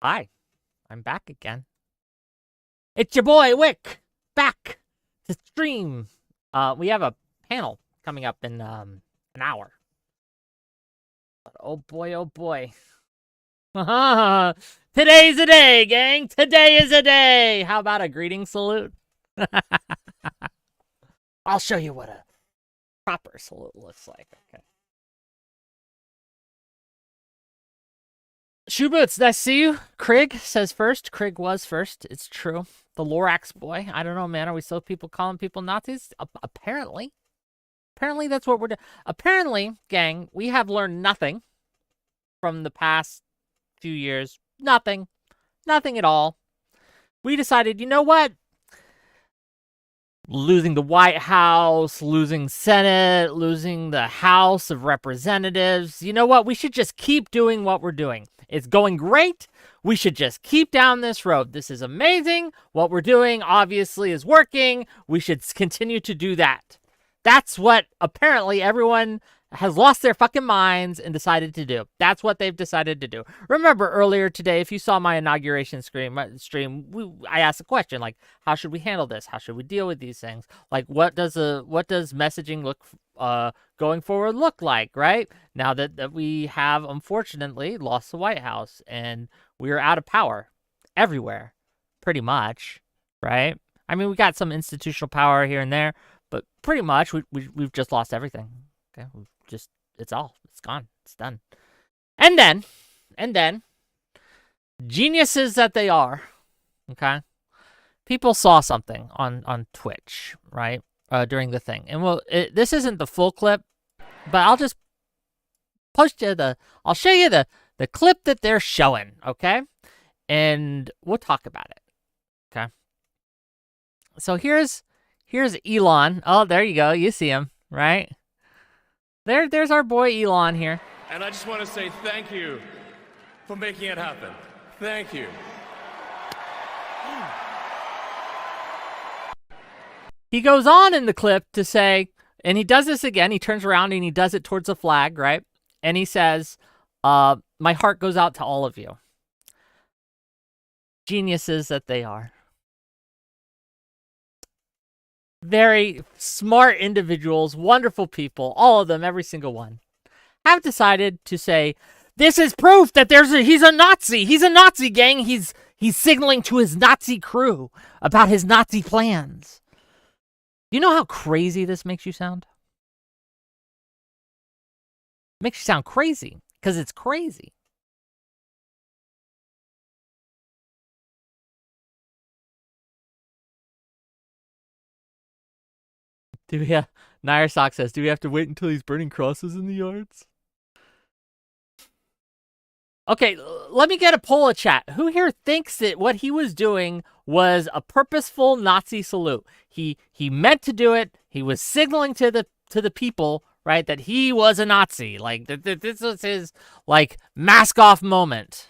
Hi, I'm back again. It's your boy Wick, back to stream. We have a panel coming up in an hour. Oh boy, oh boy. Today's a day, gang. Today is a day. How about a greeting salute? I'll show you what a proper salute looks like. Okay. Shoeboots, nice to see you. Craig says first. Craig was first. It's true. The Lorax boy. I don't know, man. Are we still calling people Nazis? Apparently. Apparently, that's what we're doing. Apparently, gang, we have learned nothing from the past few years. Nothing. Nothing at all. We decided, you know what? Losing the White House, losing Senate, losing the House of Representatives. You know what? We should just keep doing what we're doing. It's going great. We should just keep down this road. This is amazing. What we're doing obviously is working. We should continue to do that. That's what apparently everyone has lost their fucking minds and decided to do. That's what they've decided to do. Remember earlier today, if you saw my inauguration stream, I asked a question like, how should we handle this? How should we deal with these things? Like, what does messaging look going forward look like? Right now that we have unfortunately lost the White House and we are out of power everywhere, pretty much. Right? I mean, we got some institutional power here and there, but pretty much we've just lost everything. Okay, it's gone, it's done. And then, geniuses that they are, okay, people saw something on Twitch, right, during the thing. And this isn't the full clip, but I'll just I'll show you the clip that they're showing, okay? And we'll talk about it, okay? So here's Elon. Oh, there you go. You see him, right? There's our boy Elon here. And I just want to say thank you for making it happen. Thank you. He goes on in the clip to say, and he does this again, he turns around and he does it towards the flag, right? And he says, my heart goes out to all of you. Geniuses that they are. Very smart individuals, wonderful people, all of them, every single one, have decided to say, this is proof that he's a Nazi. He's a Nazi, gang. He's signaling to his Nazi crew about his Nazi plans. You know how crazy this makes you sound? It makes you sound crazy because it's crazy. Nair Sock says, do we have to wait until he's burning crosses in the yards? Okay, let me get a poll of chat. Who here thinks that what he was doing was a purposeful Nazi salute? He meant to do it. He was signaling to the people, right, that he was a Nazi. Like this was his like mask off moment.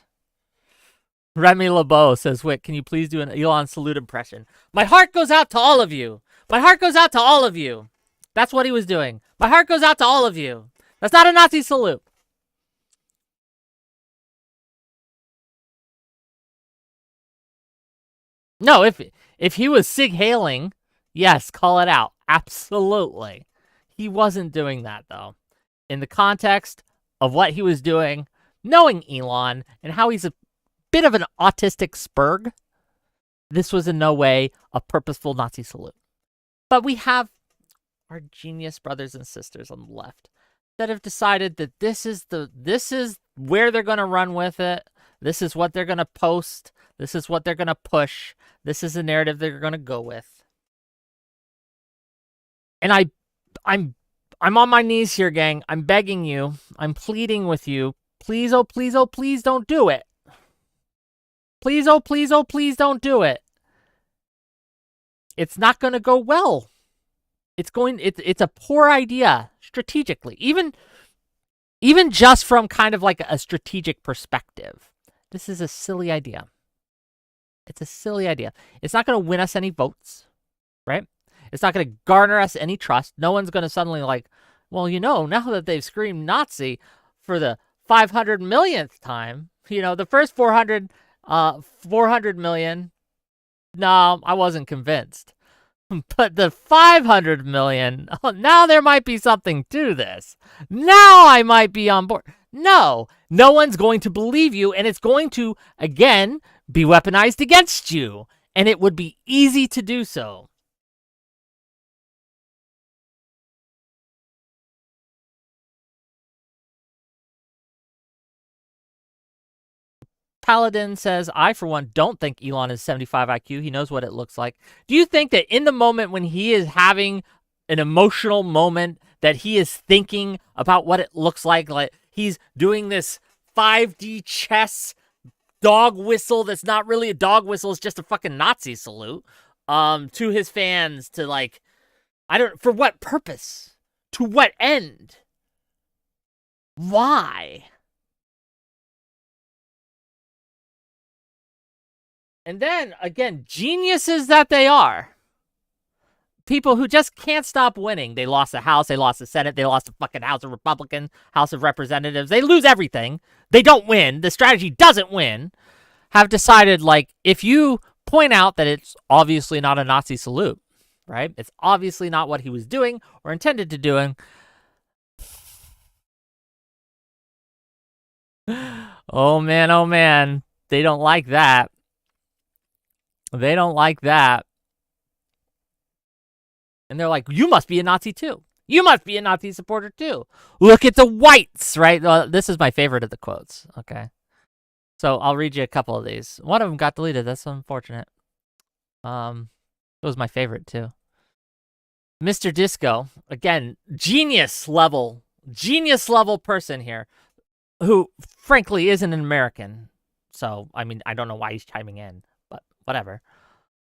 Remy LeBeau says, Wick, can you please do an Elon salute impression? My heart goes out to all of you. My heart goes out to all of you. That's what he was doing. My heart goes out to all of you. That's not a Nazi salute. No, if he was sig hailing, yes, call it out. Absolutely. He wasn't doing that, though. In the context of what he was doing, knowing Elon and how he's a bit of an autistic spurg, this was in no way a purposeful Nazi salute. But we have our genius brothers and sisters on the left that have decided that this is where they're going to run with it. This is what they're going to post. This is what they're going to push. This is the narrative they're going to go with. And I'm on my knees here, gang. I'm begging you. I'm pleading with you. Please, oh, please, oh, please don't do it. Please, oh, please, oh, please don't do it. It's not going to go well. It's a poor idea strategically. Even just from kind of like a strategic perspective. This is a silly idea. It's a silly idea. It's not going to win us any votes, right? It's not going to garner us any trust. No one's going to suddenly like, well, now that they've screamed Nazi for the 500 millionth time, the first 400 400 million. No, I wasn't convinced. But the 500 million, oh, now there might be something to this. Now I might be on board. No, no one's going to believe you, and it's going to, again, be weaponized against you. And it would be easy to do so. Paladin says, I, for one, don't think Elon is 75 IQ. He knows what it looks like. Do you think that in the moment when he is having an emotional moment that he is thinking about what it looks like he's doing this 5D chess dog whistle that's not really a dog whistle, it's just a fucking Nazi salute to his fans to for what purpose? To what end? Why? And then, again, geniuses that they are. People who just can't stop winning. They lost the House, they lost the Senate, they lost the fucking House of Republicans, House of Representatives. They lose everything. They don't win. The strategy doesn't win. Have decided, if you point out that it's obviously not a Nazi salute, right? It's obviously not what he was doing or intended to doing. Oh, man. They don't like that. They don't like that. And they're like, you must be a Nazi too. You must be a Nazi supporter too. Look at the whites, right? This is my favorite of the quotes, okay? So I'll read you a couple of these. One of them got deleted. That's unfortunate. It was my favorite too. Mr. Disco, again, genius level person here, who frankly isn't an American. So, I mean, I don't know why he's chiming in, but whatever.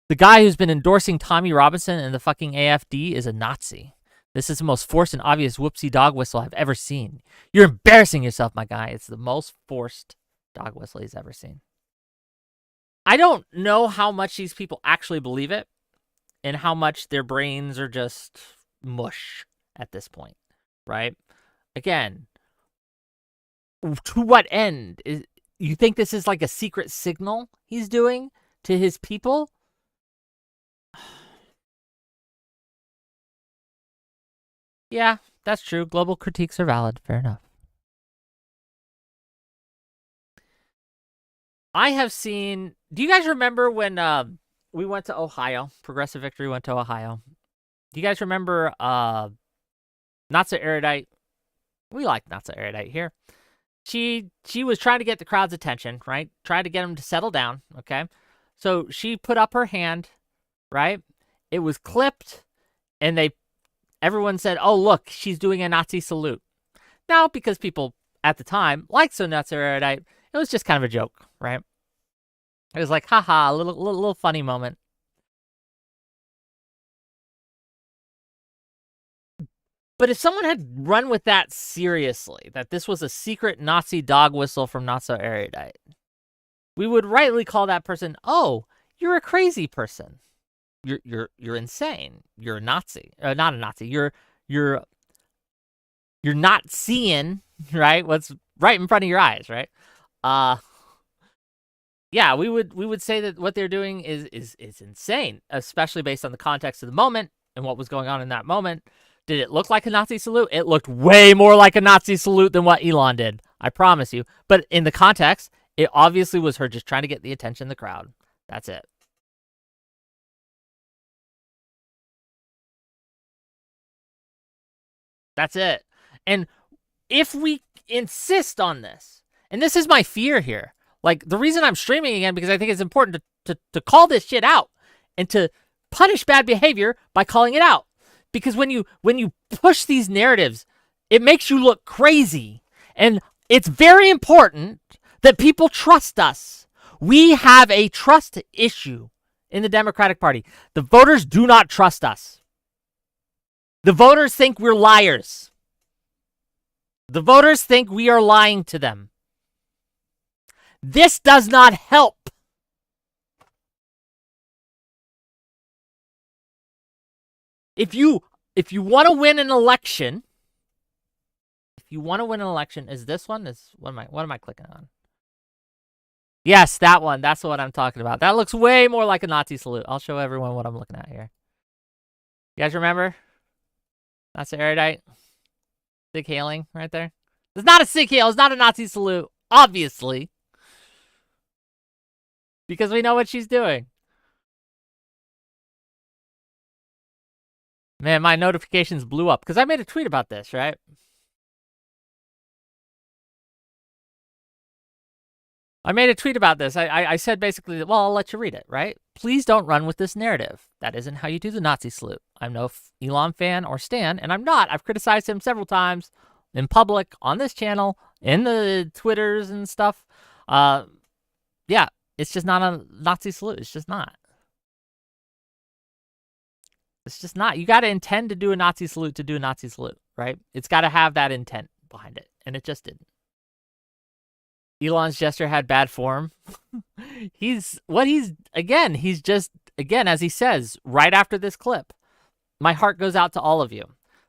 The guy who's been endorsing Tommy Robinson and the fucking AFD is a Nazi. This is the most forced and obvious whoopsie dog whistle I've ever seen. You're embarrassing yourself, my guy. It's the most forced dog whistle he's ever seen. I don't know how much these people actually believe it and how much their brains are just mush at this point, right? Again, to what end? You think this is like a secret signal he's doing to his people? Yeah, that's true. Global critiques are valid. Fair enough. I have seen... Do you guys remember when we went to Ohio? Progressive Victory went to Ohio. Do you guys remember Not So Erudite? We like Not So Erudite here. She was trying to get the crowd's attention, right? Trying to get them to settle down, okay? So she put up her hand, right? It was clipped, and everyone said, oh, look, she's doing a Nazi salute. Now, because people at the time liked So Not So Erudite, it was just kind of a joke, right? It was like, haha, a little funny moment. But if someone had run with that seriously, that this was a secret Nazi dog whistle from Not So Erudite, we would rightly call that person, oh, you're a crazy person. You're insane. You're a Nazi. Not a Nazi. You're not seeing, right, what's right in front of your eyes, right? Yeah, we would say that what they're doing is insane, especially based on the context of the moment and what was going on in that moment. Did it look like a Nazi salute? It looked way more like a Nazi salute than what Elon did. I promise you. But in the context, it obviously was her just trying to get the attention of the crowd. That's it. That's it. And if we insist on this, and this is my fear here, the reason I'm streaming again, because I think it's important to call this shit out and to punish bad behavior by calling it out. Because when you push these narratives, it makes you look crazy. And it's very important that people trust us. We have a trust issue in the Democratic Party. The voters do not trust us. The voters think we're liars. The voters think we are lying to them. This does not help. If you want to win an election, is this one? What am I clicking on? Yes, that one. That's what I'm talking about. That looks way more like a Nazi salute. I'll show everyone what I'm looking at here. You guys remember? That's the erudite. Sig hailing right there. It's not a sig hail. It's not a Nazi salute. Obviously. Because we know what she's doing. Man, my notifications blew up because I made a tweet about this, right? I made a tweet about this. I said basically, well, I'll let you read it, right? Please don't run with this narrative. That isn't how you do the Nazi salute. I'm no Elon fan or stan, and I'm not. I've criticized him several times in public, on this channel, in the Twitters and stuff. Yeah, it's just not a Nazi salute. It's just not. It's just not. You got to intend to do a Nazi salute to do a Nazi salute, right? It's got to have that intent behind it, and it just didn't. Elon's gesture had bad form. He's just, again, as he says, right after this clip, my heart goes out to all of you.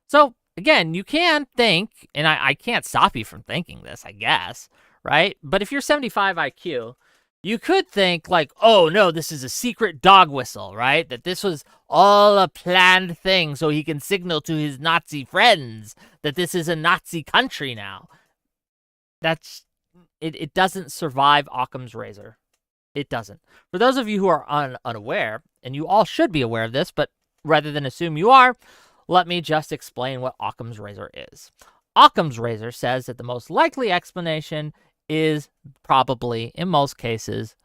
So, again, you can think, and I can't stop you from thinking this, I guess, right? But if you're 75 IQ, you could think like, oh, no, this is a secret dog whistle, right? That this was all a planned thing so he can signal to his Nazi friends that this is a Nazi country now. That's... It doesn't survive Occam's razor. It doesn't. For those of you who are unaware, and you all should be aware of this, but rather than assume you are, let me just explain what Occam's razor is. Occam's razor says that the most likely explanation is probably, in most cases,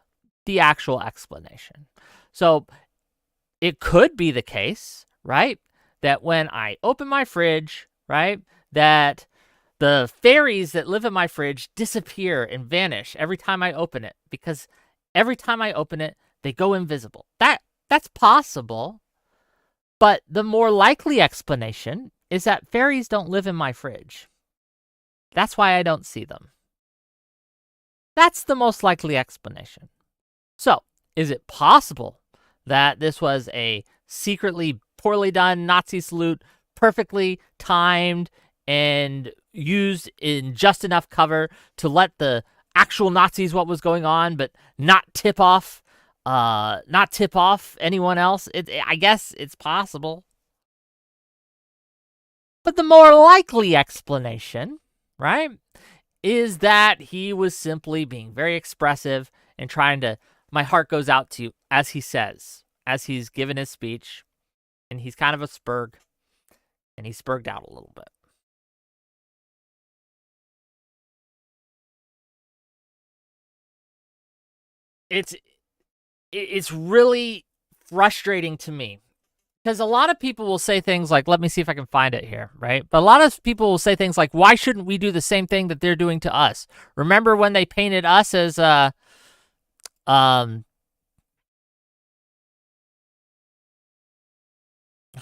the actual explanation. So it could be the case, right, that when I open my fridge, right, that the fairies that live in my fridge disappear and vanish every time I open it, because every time I open it, they go invisible. That's possible, but the more likely explanation is that fairies don't live in my fridge. That's why I don't see them. That's the most likely explanation. So, is it possible that this was a secretly poorly done Nazi salute, perfectly timed, and used in just enough cover to let the actual Nazis what was going on, but not tip off anyone else? I guess it's possible. But the more likely explanation, right, is that he was simply being very expressive and trying to, my heart goes out to you, as he says, as he's given his speech, and he's kind of a spurg, and he spurged out a little bit. It's really frustrating to me because a lot of people will say things like, let me see if I can find it here, right? But a lot of people will say things like, why shouldn't we do the same thing that they're doing to us? Remember when they painted us as hold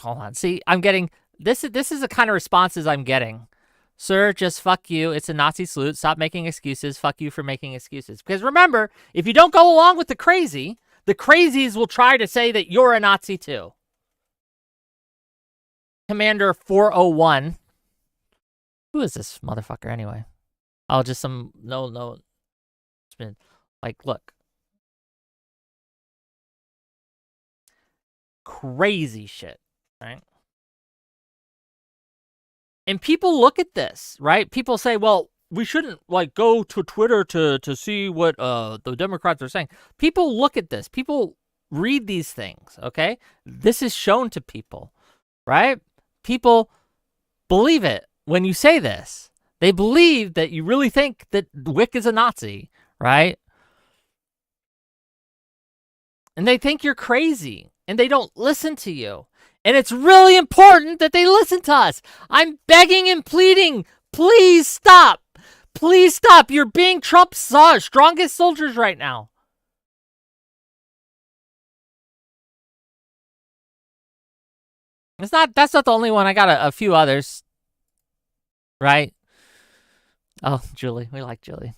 on. See, I'm getting this is the kind of responses I'm getting. Sir, just fuck you. It's a Nazi salute. Stop making excuses. Fuck you for making excuses. Because remember, if you don't go along with the crazies will try to say that you're a Nazi too. Commander 401. Who is this motherfucker anyway? Oh, just some, no. It's been, like, look. Crazy shit, right? And people look at this, right? People say, well, we shouldn't like go to Twitter to see what the Democrats are saying. People look at this. People read these things, okay? This is shown to people, right? People believe it when you say this. They believe that you really think that Wick is a Nazi, right? And they think you're crazy, and they don't listen to you. And it's really important that they listen to us. I'm begging and pleading. Please stop. Please stop. You're being Trump's strongest soldiers right now. That's not the only one. I got a few others. Right? Oh, Julie. We like Julie.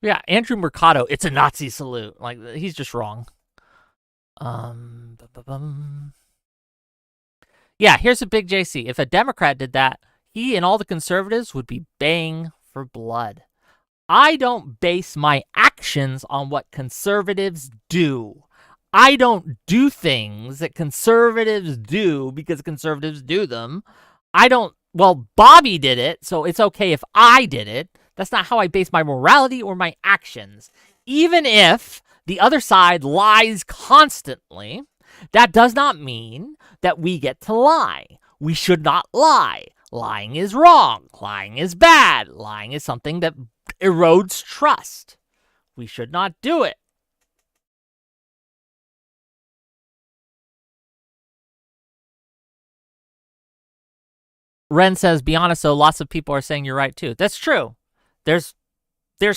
Yeah, Andrew Mercado. It's a Nazi salute. Like, he's just wrong. Yeah, here's a big JC. If a Democrat did that, he and all the conservatives would be baying for blood. I don't base my actions on what conservatives do. I don't do things that conservatives do because conservatives do them. I don't, well, Bobby did it, so it's okay if I did it. That's not how I base my morality or my actions. Even if the other side lies constantly, that does not mean that we get to lie. We should not lie. Lying is wrong. Lying is bad. Lying is something that erodes trust. We should not do it. Ren says, be honest though, lots of people are saying you're right too. That's true. There's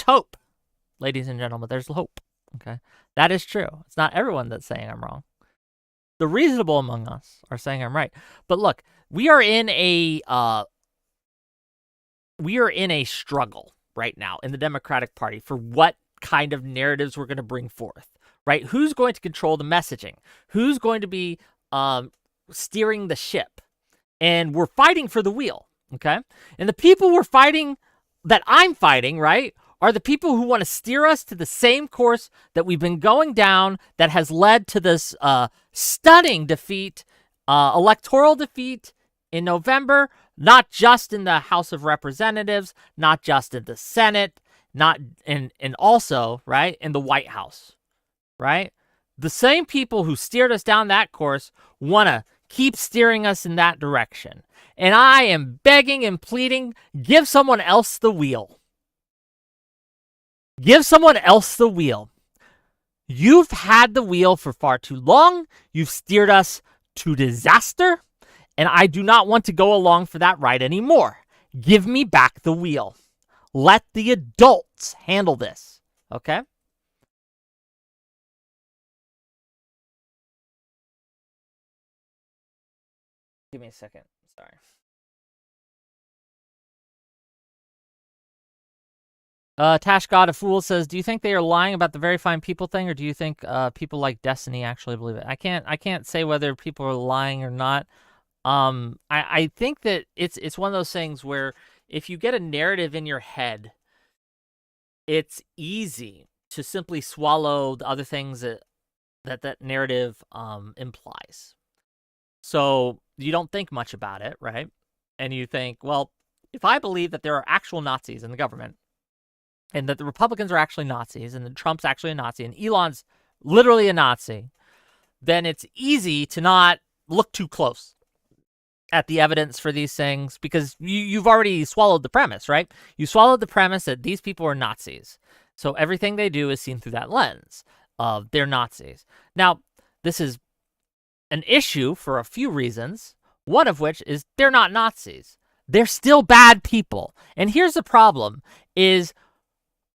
hope, ladies and gentlemen. There's hope. Okay, that is true. It's not everyone that's saying I'm wrong. The reasonable among us are saying I'm right. But look, we are in a struggle right now in the Democratic Party for what kind of narratives we're going to bring forth. Right? Who's going to control the messaging? Who's going to be steering the ship? And we're fighting for the wheel, okay? And the people that I'm fighting, right, are the people who want to steer us to the same course that we've been going down that has led to this stunning defeat, electoral defeat in November, not just in the House of Representatives, not just in the Senate, and also, right, in the White House, right? The same people who steered us down that course want to keep steering us in that direction. And I am begging and pleading, give someone else the wheel. Give someone else the wheel. You've had the wheel for far too long. You've steered us to disaster. And I do not want to go along for that ride anymore. Give me back the wheel. Let the adults handle this. Okay? Give me a second. Sorry. Tash God, a Fool says, do you think they are lying about the very fine people thing, or do you think people like Destiny actually believe it? I can't say whether people are lying or not. I think that it's one of those things where if you get a narrative in your head, it's easy to simply swallow the other things that narrative implies. So you don't think much about it, right? And you think, well, if I believe that there are actual Nazis in the government, and that the Republicans are actually Nazis, and that Trump's actually a Nazi, and Elon's literally a Nazi, then it's easy to not look too close at the evidence for these things, because you've already swallowed the premise, right? You swallowed the premise that these people are Nazis. So everything they do is seen through that lens of they're Nazis. Now, this is an issue for a few reasons, one of which is they're not Nazis. They're still bad people. And here's the problem is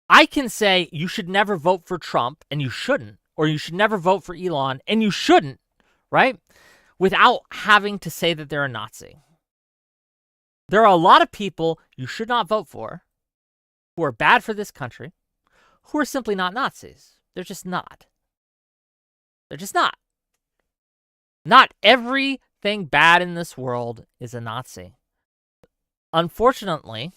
I can say you should never vote for Trump, and you shouldn't, or you should never vote for Elon, and you shouldn't, right? Without having to say that they're a Nazi. There are a lot of people you should not vote for who are bad for this country, who are simply not Nazis. They're just not. They're just not. Not everything bad in this world is a Nazi. Unfortunately,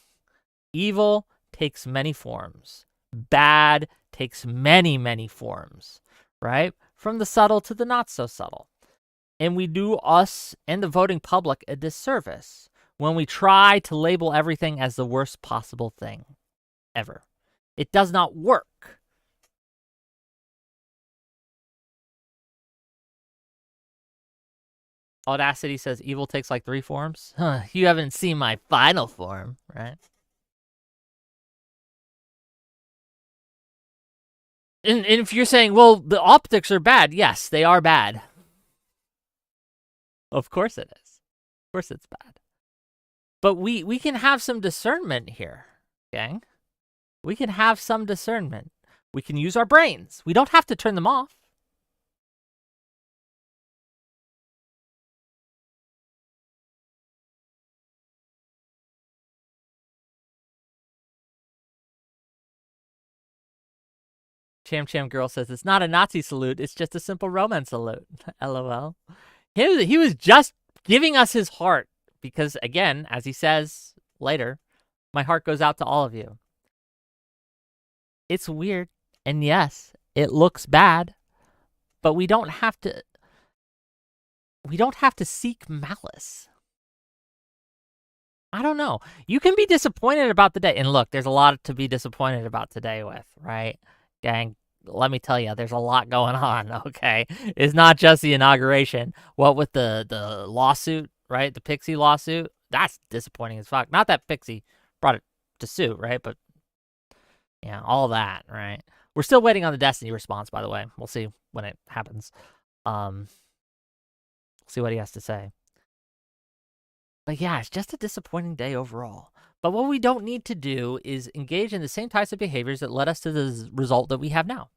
evil takes many forms. Bad takes many, many forms, right? From the subtle to the not so subtle. And we do us and the voting public a disservice when we try to label everything as the worst possible thing ever. It does not work. Audacity says evil takes like 3 forms. You haven't seen my final form, right? And if you're saying, well, the optics are bad, yes, they are bad. Of course it is. Of course it's bad. But we can have some discernment here, gang. We can have some discernment. We can use our brains. We don't have to turn them off. Cham Cham Girl says, it's not a Nazi salute, it's just a simple Roman salute. LOL. He was just giving us his heart because, again, as he says later, my heart goes out to all of you. It's weird. And yes, it looks bad, but we don't have to seek malice. I don't know. You can be disappointed about the day. And look, there's a lot to be disappointed about today with, right? Gang, let me tell you, there's a lot going on, okay? It's not just the inauguration. What with the lawsuit, right? The Pixie lawsuit? That's disappointing as fuck. Not that Pixie brought it to suit, right? But yeah, all that, right? We're still waiting on the Destiny response, by the way. We'll see when it happens. See what he has to say. But yeah, it's just a disappointing day overall. But what we don't need to do is engage in the same types of behaviors that led us to the result that we have now.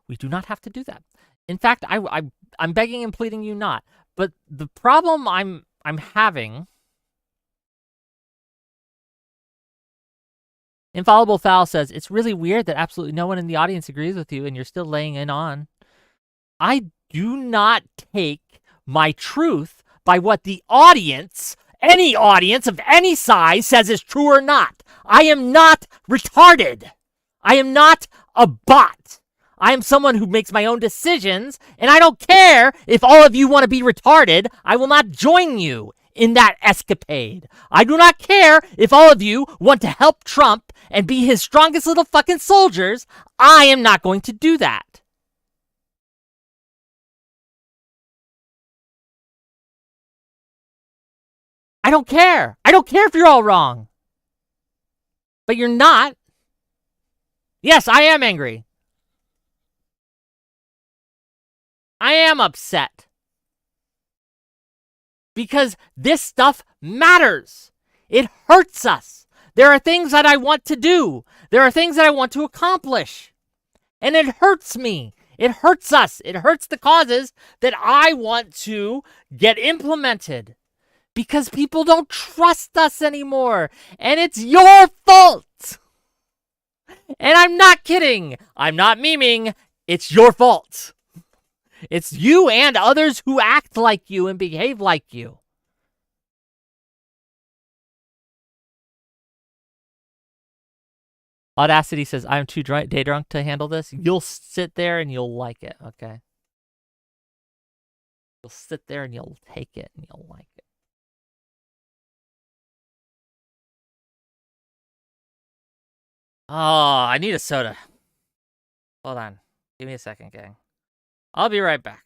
We do not have to do that. In fact, I'm begging and pleading you not. But the problem I'm having. Infallible Foul says, it's really weird that absolutely no one in the audience agrees with you and you're still laying it on. I do not take my truth by what the audience, any audience of any size, says is true or not. I am not retarded. I am not a bot. I am someone who makes my own decisions, and I don't care if all of you want to be retarded. I will not join you in that escapade. I do not care if all of you want to help Trump and be his strongest little fucking soldiers. I am not going to do that. I don't care. I don't care if you're all wrong. But you're not. Yes, I am angry. I am upset. Because this stuff matters. It hurts us. There are things that I want to do. There are things that I want to accomplish. And it hurts me. It hurts us. It hurts the causes that I want to get implemented. Because people don't trust us anymore. And it's your fault. And I'm not kidding. I'm not memeing. It's your fault. It's you and others who act like you and behave like you. Audacity says, I'm too day drunk to handle this. You'll sit there and you'll like it, okay? You'll sit there and you'll take it and you'll like it. Oh, I need a soda. Hold on. Give me a second, gang. I'll be right back.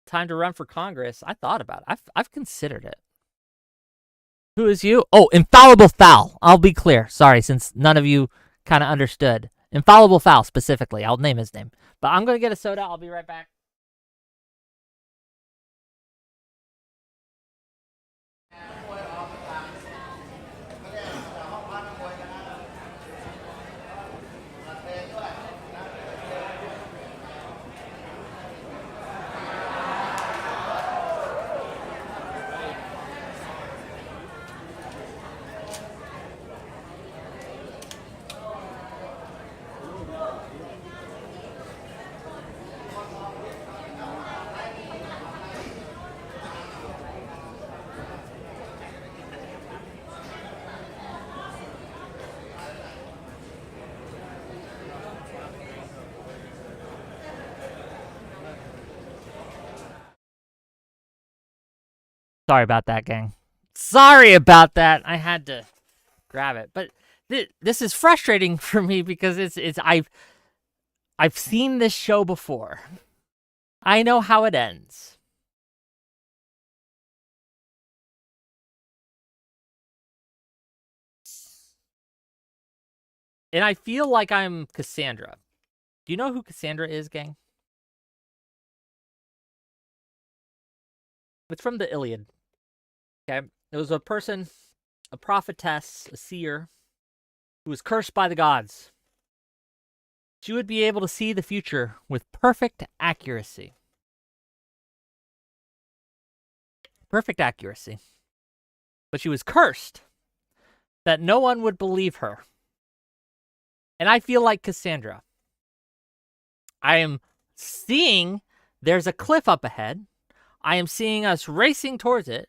Time to run for Congress. I thought about it. I've considered it. Who is you? Oh, Infallible Foul. I'll be clear. Sorry, since none of you kind of understood. Infallible Foul, specifically. I'll name his name. But I'm going to get a soda. I'll be right back. Sorry about that, gang. Sorry about that. I had to grab it. But this is frustrating for me because I've seen this show before. I know how it ends. And I feel like I'm Cassandra. Do you know who Cassandra is, gang? It's from the Iliad. Okay? It was a person, a prophetess, a seer, who was cursed by the gods. She would be able to see the future with perfect accuracy. Perfect accuracy. But she was cursed that no one would believe her. And I feel like Cassandra. I am seeing there's a cliff up ahead. I am seeing us racing towards it.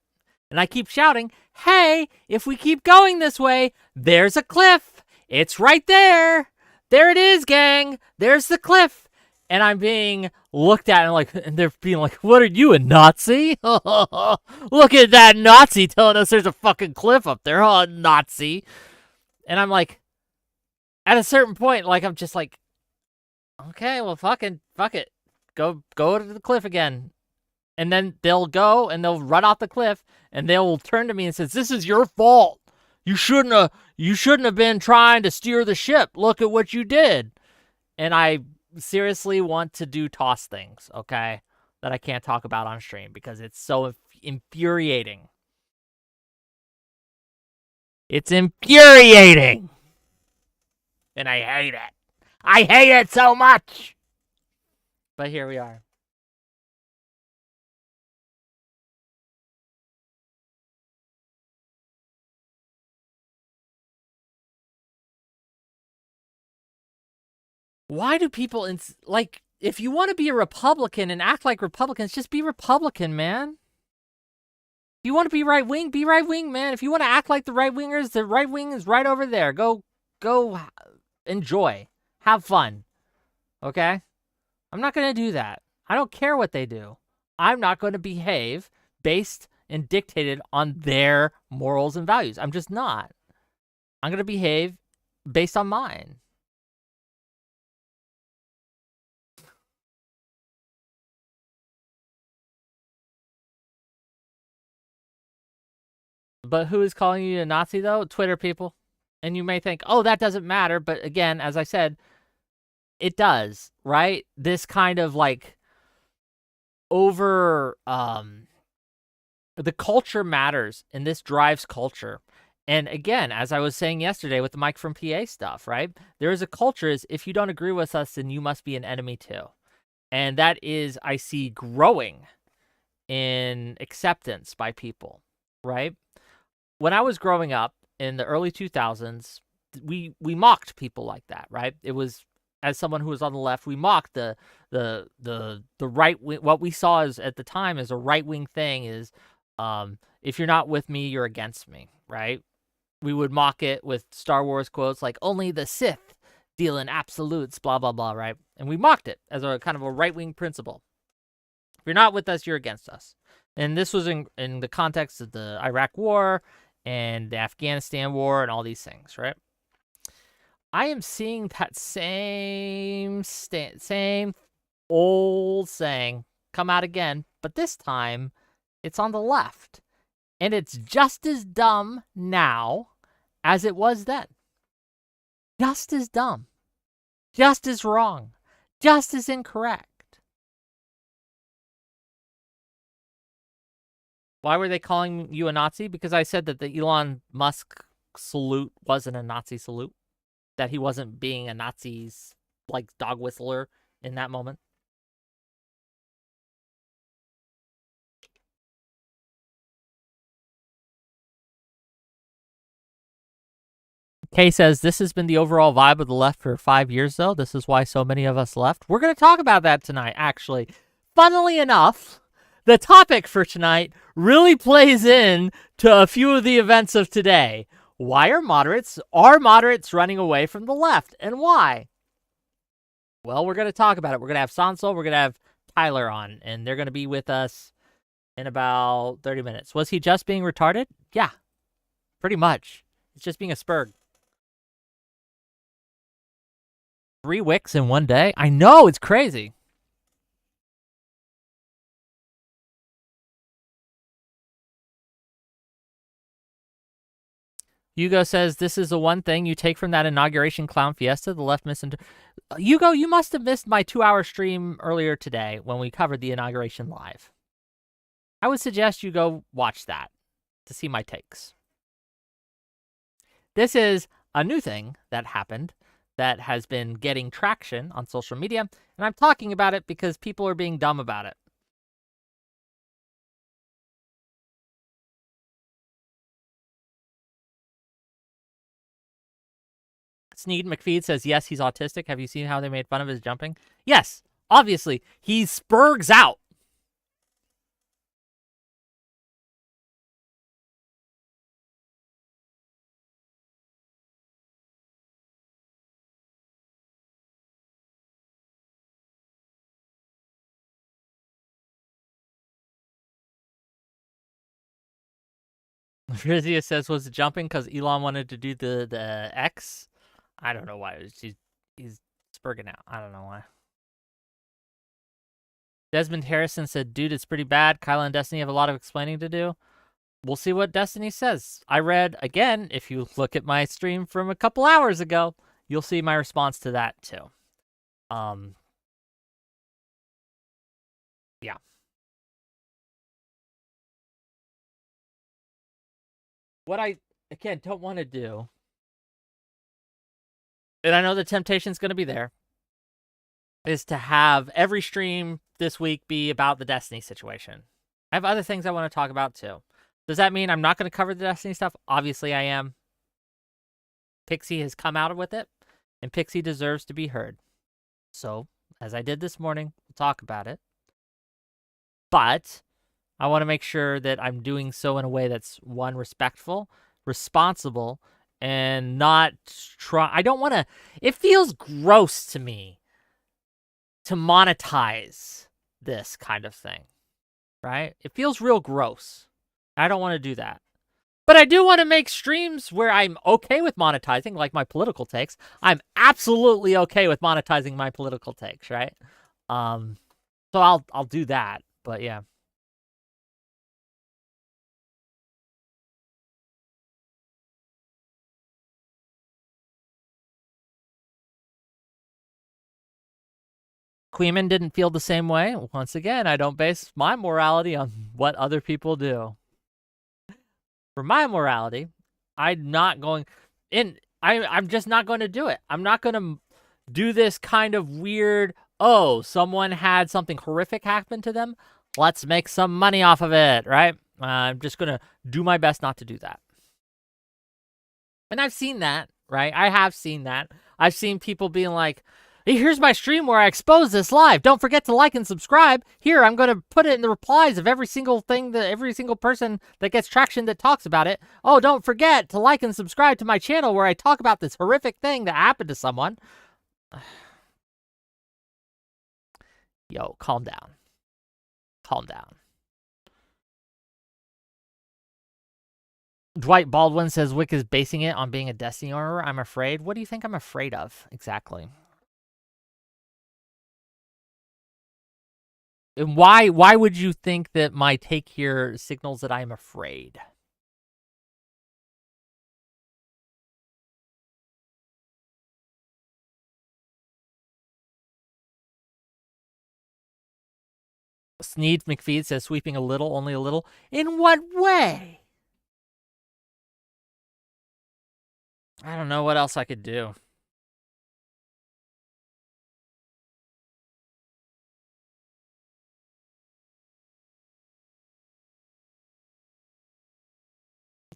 And I keep shouting, hey, if we keep going this way, there's a cliff. It's right there. There it is, gang. There's the cliff. And I'm being looked at and they're being like, what are you, a Nazi? Look at that Nazi telling us there's a fucking cliff up there. Oh, Nazi. And I'm like, at a certain point, like, I'm just like, okay, well, fuck it. Go to the cliff again. And then they'll go and they'll run off the cliff and they'll turn to me and says, this is your fault. You shouldn't have been trying to steer the ship. Look at what you did. And I seriously want to do toss things, okay, that I can't talk about on stream because it's so infuriating. It's infuriating. And I hate it. I hate it so much. But here we are. Why do people, like, if you want to be a Republican and act like Republicans, just be Republican, man. If you want to be right-wing, man. If you want to act like the right-wingers, the right wing is right over there. Go enjoy. Have fun. Okay? I'm not going to do that. I don't care what they do. I'm not going to behave based and dictated on their morals and values. I'm just not. I'm going to behave based on mine. But who is calling you a Nazi, though? Twitter people. And you may think, oh, that doesn't matter. But again, as I said, it does, right? This kind of like over, the culture matters and this drives culture. And again, as I was saying yesterday with the Mike from PA stuff, right? There is a culture is if you don't agree with us, then you must be an enemy too. And that is, I see growing in acceptance by people, right? When I was growing up in the early 2000s, we mocked people like that, right? It was, as someone who was on the left, we mocked the right wing. What we saw as at the time as a right wing thing is, if you're not with me, you're against me, right? We would mock it with Star Wars quotes like only the Sith deal in absolutes, blah blah blah, right? And we mocked it as a kind of a right wing principle. If you're not with us, you're against us. And this was in the context of the Iraq War and the Afghanistan War and all these things, right? I am seeing that same old saying come out again, but this time it's on the left. And it's just as dumb now as it was then. Just as dumb. Just as wrong. Just as incorrect. Why were they calling you a Nazi? Because I said that the Elon Musk salute wasn't a Nazi salute. That he wasn't being a Nazi's, like, dog whistler in that moment. Kay says, this has been the overall vibe of the left for 5 years, though. This is why so many of us left. We're going to talk about that tonight, actually. Funnily enough, the topic for tonight really plays in to a few of the events of today. Why are moderates running away from the left, and why? Well, we're going to talk about it. We're going to have Sondsol, we're going to have Tyler on, and they're going to be with us in about 30 minutes. Was he just being retarded? Yeah, pretty much. It's just being a spurg. 3 wicks in one day? I know, it's crazy. Hugo says, this is the one thing you take from that inauguration clown fiesta, the left Hugo, you must have missed my 2-hour stream earlier today when we covered the inauguration live. I would suggest you go watch that to see my takes. This is a new thing that happened that has been getting traction on social media, and I'm talking about it because people are being dumb about it. Sneed McFeed says, yes, he's autistic. Have you seen how they made fun of his jumping? Yes, obviously. He spurgs out. Rizia says, was it jumping because Elon wanted to do the X? I don't know why. He's spurging out. I don't know why. Desmond Harrison said, dude, it's pretty bad. Kyla and Destiny have a lot of explaining to do. We'll see what Destiny says. I read, again, if you look at my stream from a couple hours ago, you'll see my response to that too. Yeah. What I, again, don't want to do, and I know the temptation's going to be there, is to have every stream this week be about the Destiny situation. I have other things I want to talk about too. Does that mean I'm not going to cover the Destiny stuff? Obviously I am. Pixie has come out with it, and Pixie deserves to be heard. So, as I did this morning, we'll talk about it. But I want to make sure that I'm doing so in a way that's, one, respectful, responsible, and not try. I don't want to. It feels gross to me to monetize this kind of thing, right? It feels real gross. I don't want to do that. But I do want to make streams where I'm okay with monetizing, like my political takes. I'm absolutely okay with monetizing my political takes, right? So I'll do that. But yeah. Queeman didn't feel the same way. Once again, I don't base my morality on what other people do. For my morality, I'm not going in. I'm just not going to do it. I'm not going to do this kind of weird, oh, someone had something horrific happen to them. Let's make some money off of it, right? I'm just going to do my best not to do that. And I've seen that, right? I have seen that. I've seen people being like, hey, here's my stream where I expose this live. Don't forget to like and subscribe. Here, I'm going to put it in the replies of every single thing, that every single person that gets traction that talks about it. Oh, don't forget to like and subscribe to my channel where I talk about this horrific thing that happened to someone. Yo, calm down. Calm down. Dwight Baldwin says Wick is basing it on being a Destiny owner. I'm afraid. What do you think I'm afraid of exactly? And why would you think that my take here signals that I'm afraid? Sneed McFeed says sweeping a little, only a little. In what way? I don't know what else I could do.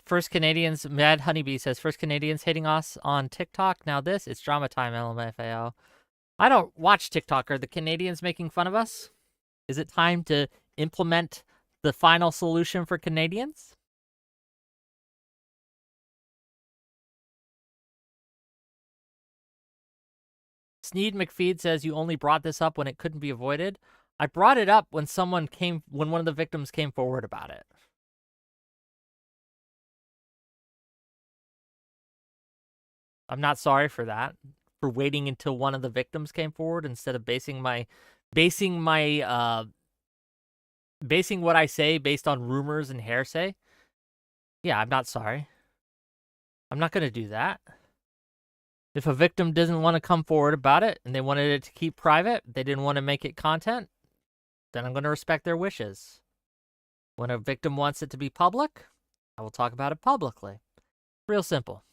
First Canadians, Mad Honeybee says, first Canadians hating us on TikTok. Now this, it's drama time, LMFAO. I don't watch TikTok. Are the Canadians making fun of us? Is it time to implement the final solution for Canadians? Sneed McFeed says you only brought this up when it couldn't be avoided. I brought it up when when one of the victims came forward about it. I'm not sorry for that, for waiting until one of the victims came forward instead of basing what I say based on rumors and hearsay. Yeah, I'm not sorry. I'm not going to do that. If a victim doesn't want to come forward about it and they wanted it to keep private, they didn't want to make it content, then I'm going to respect their wishes. When a victim wants it to be public, I will talk about it publicly. Real simple.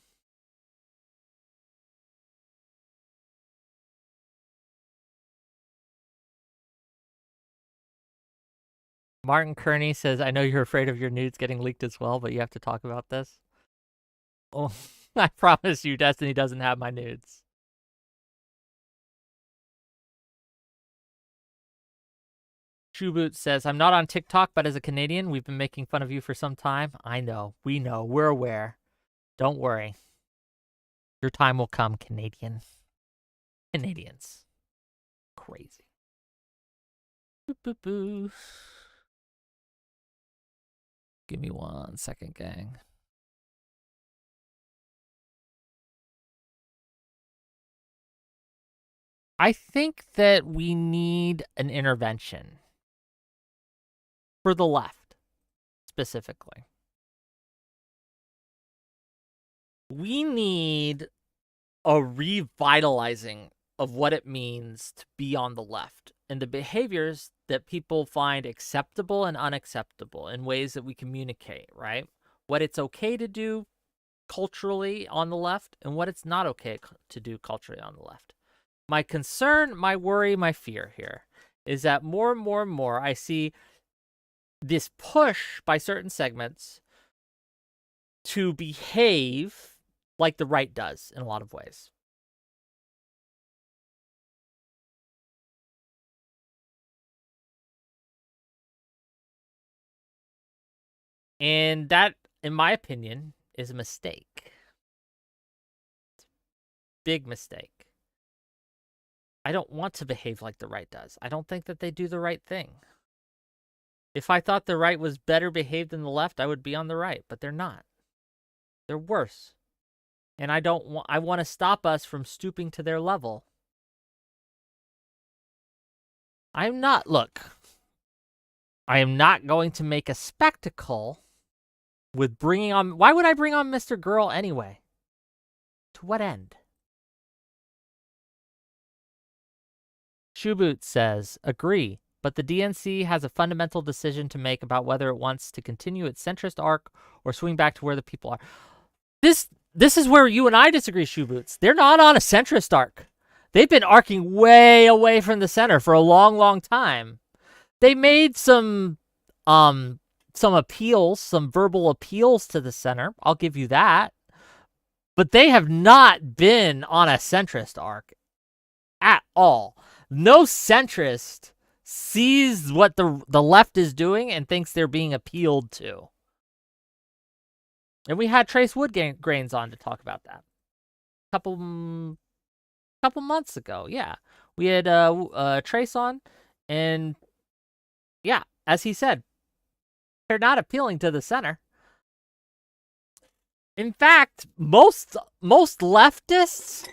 Martin Kearney says, I know you're afraid of your nudes getting leaked as well, but you have to talk about this. Oh, I promise you, Destiny doesn't have my nudes. Shoeboot says, I'm not on TikTok, but as a Canadian, we've been making fun of you for some time. I know. We know. We're aware. Don't worry. Your time will come, Canadian. Canadians. Crazy. Boop, boop, boop. Give me 1 second, gang. I think that we need an intervention for the left specifically. We need a revitalizing of what it means to be on the left and the behaviors that people find acceptable and unacceptable in ways that we communicate, right? What it's okay to do culturally on the left and what it's not okay to do culturally on the left. My concern, my worry, my fear here is that more and more and more I see this push by certain segments to behave like the right does in a lot of ways. And that, in my opinion, is a mistake. Big mistake. I don't want to behave like the right does. I don't think that they do the right thing. If I thought the right was better behaved than the left, I would be on the right, but they're not. They're worse. And I want to stop us from stooping to their level. I am not going to make a spectacle with bringing on. Why would I bring on Mr. Girl anyway? To what end? Shoeboot says, agree, but the DNC has a fundamental decision to make about whether it wants to continue its centrist arc or swing back to where the people are. This is where you and I disagree, Shoeboots. They're not on a centrist arc. They've been arcing way away from the center for a long, long time. They made some appeals, some verbal appeals to the center. I'll give you that. But they have not been on a centrist arc at all. No centrist sees what the left is doing and thinks they're being appealed to. And we had Trace Woodgrains on to talk about that. Couple months ago, yeah. We had Trace on, and yeah, as he said, they're not appealing to the center. In fact, most leftists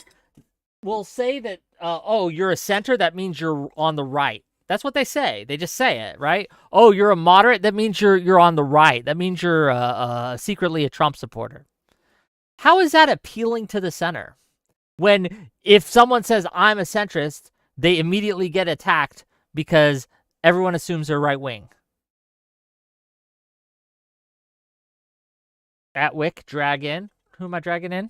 will say that, oh, you're a center, that means you're on the right. That's what they say. They just say it, right? Oh, you're a moderate, that means you're on the right. That means you're secretly a Trump supporter. How is that appealing to the center? When if someone says I'm a centrist, they immediately get attacked because everyone assumes they're right wing. At Wick, drag in. Who am I dragging in?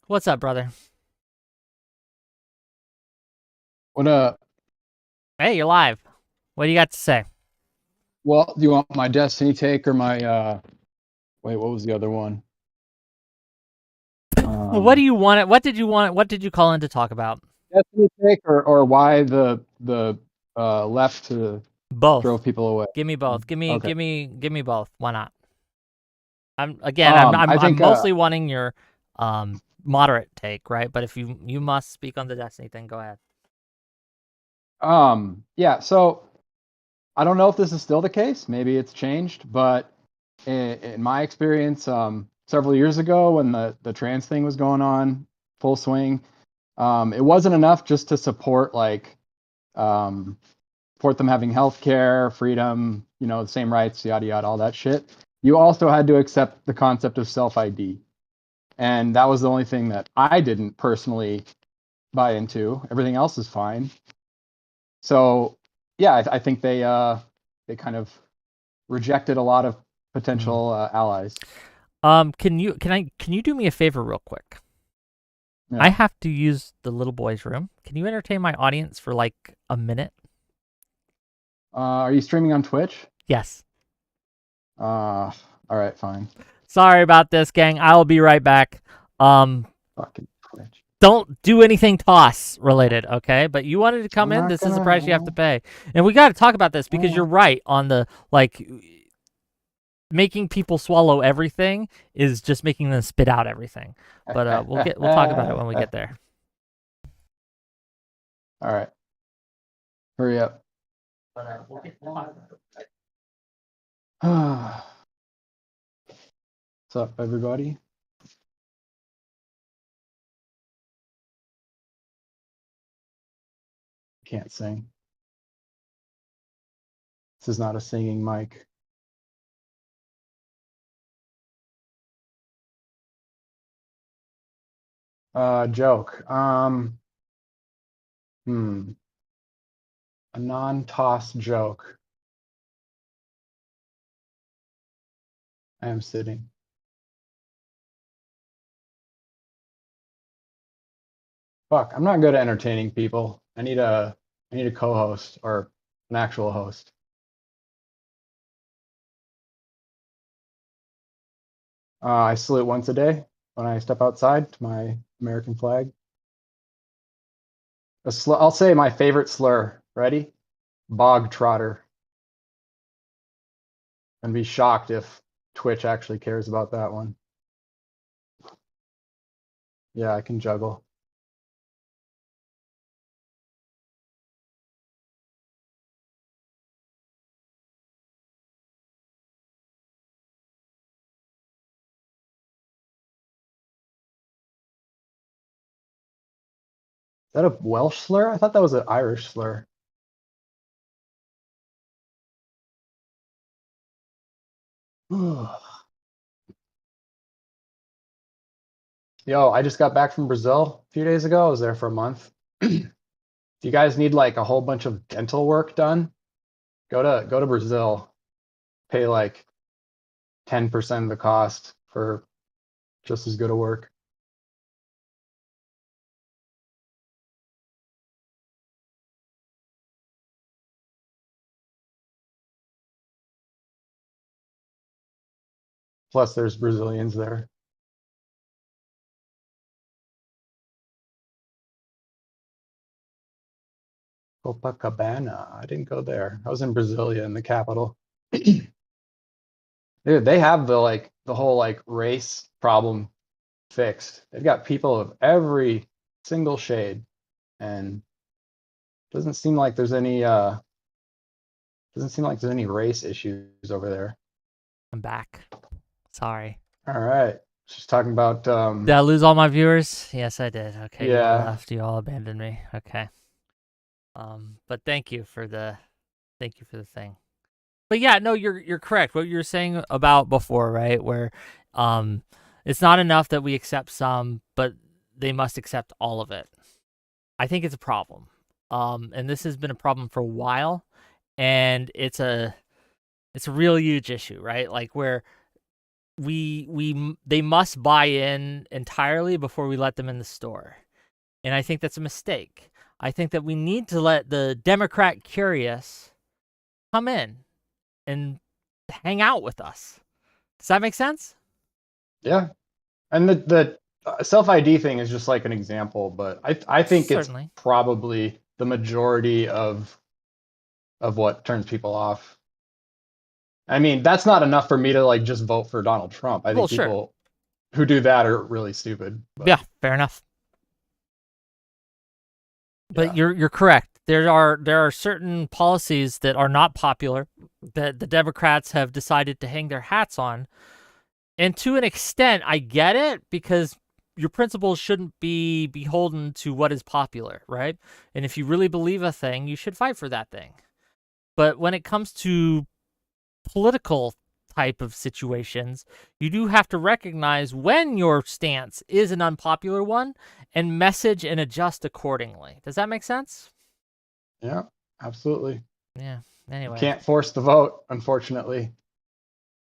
What's up, brother? What up? Hey, you're live. What do you got to say? Well, do you want my Destiny take or my wait, what was the other one? What do you want? What did you want? What did you call in to talk about? Destiny take or why the left to Both. drove people away? Give me both. Give me Okay. give me both. Why not? I'm I think, mostly wanting your moderate take, right? But if you must speak on the Destiny thing, go ahead. Yeah, so I don't know if this is still the case. Maybe it's changed, but in my experience, several years ago when the trans thing was going on full swing, it wasn't enough just to support support them having health care, freedom, the same rights, yada yada, all that shit. You also had to accept the concept of self-ID. And that was the only thing that I didn't personally buy into. Everything else is fine. So yeah, I think they kind of rejected a lot of potential allies. Can you do me a favor real quick? Yeah. I have to use the little boy's room. Can you entertain my audience for like a minute? Are you streaming on Twitch? Yes. All right, fine. Sorry about this, gang. I will be right back. Fucking Twitch. Don't do anything toss related, okay? But you wanted to come in. This is the price you have to pay. And we got to talk about this because you're right on the, like, making people swallow everything is just making them spit out everything. But we'll talk about it when we get there. All right. Hurry up. What's up, everybody? Can't sing. This is not a singing mic. Joke. A non-toss joke. I am sitting. Fuck, I'm not good at entertaining people. I need a co-host or an actual host. I salute once a day when I step outside to my American flag. I'll say my favorite slur. Ready? Bog trotter. And be shocked if Twitch actually cares about that one. Yeah, I can juggle. Is that a Welsh slur? I thought that was an Irish slur. Yo, I just got back from Brazil a few days ago. I was there for a month. If you guys need like a whole bunch of dental work done, go to Brazil. Pay like 10% of the cost for just as good a work. Plus, there's Brazilians there. Copacabana. I didn't go there. I was in Brasilia, in the capital. Dude, they have the whole like race problem fixed. They've got people of every single shade, and doesn't seem like there's any race issues over there. I'm back. Sorry. All right. Just talking about Did I lose all my viewers? Yes, I did. Okay, you all yeah. left. You all abandoned me. Okay. But thank you for the thing. But yeah, no, you're correct. What you were saying about before, right? Where it's not enough that we accept some, but they must accept all of it. I think it's a problem. And this has been a problem for a while, and it's a real huge issue, right? Like where they must buy in entirely before we let them in the store. And I think that's a mistake. I think that we need to let the Democrat curious come in and hang out with us. Does that make sense? Yeah. And the self ID thing is just like an example, but I think Certainly. it's probably the majority of what turns people off. I mean, that's not enough for me to like just vote for Donald Trump. I think people who do that are really stupid. But, yeah, fair enough. But you're correct. There are certain policies that are not popular that the Democrats have decided to hang their hats on. And to an extent, I get it, because your principles shouldn't be beholden to what is popular, right? And if you really believe a thing, you should fight for that thing. But when it comes to political type of situations, you do have to recognize when your stance is an unpopular one and message and adjust accordingly. Does that make sense? Yeah, absolutely. Yeah. Anyway. You can't force the vote, unfortunately.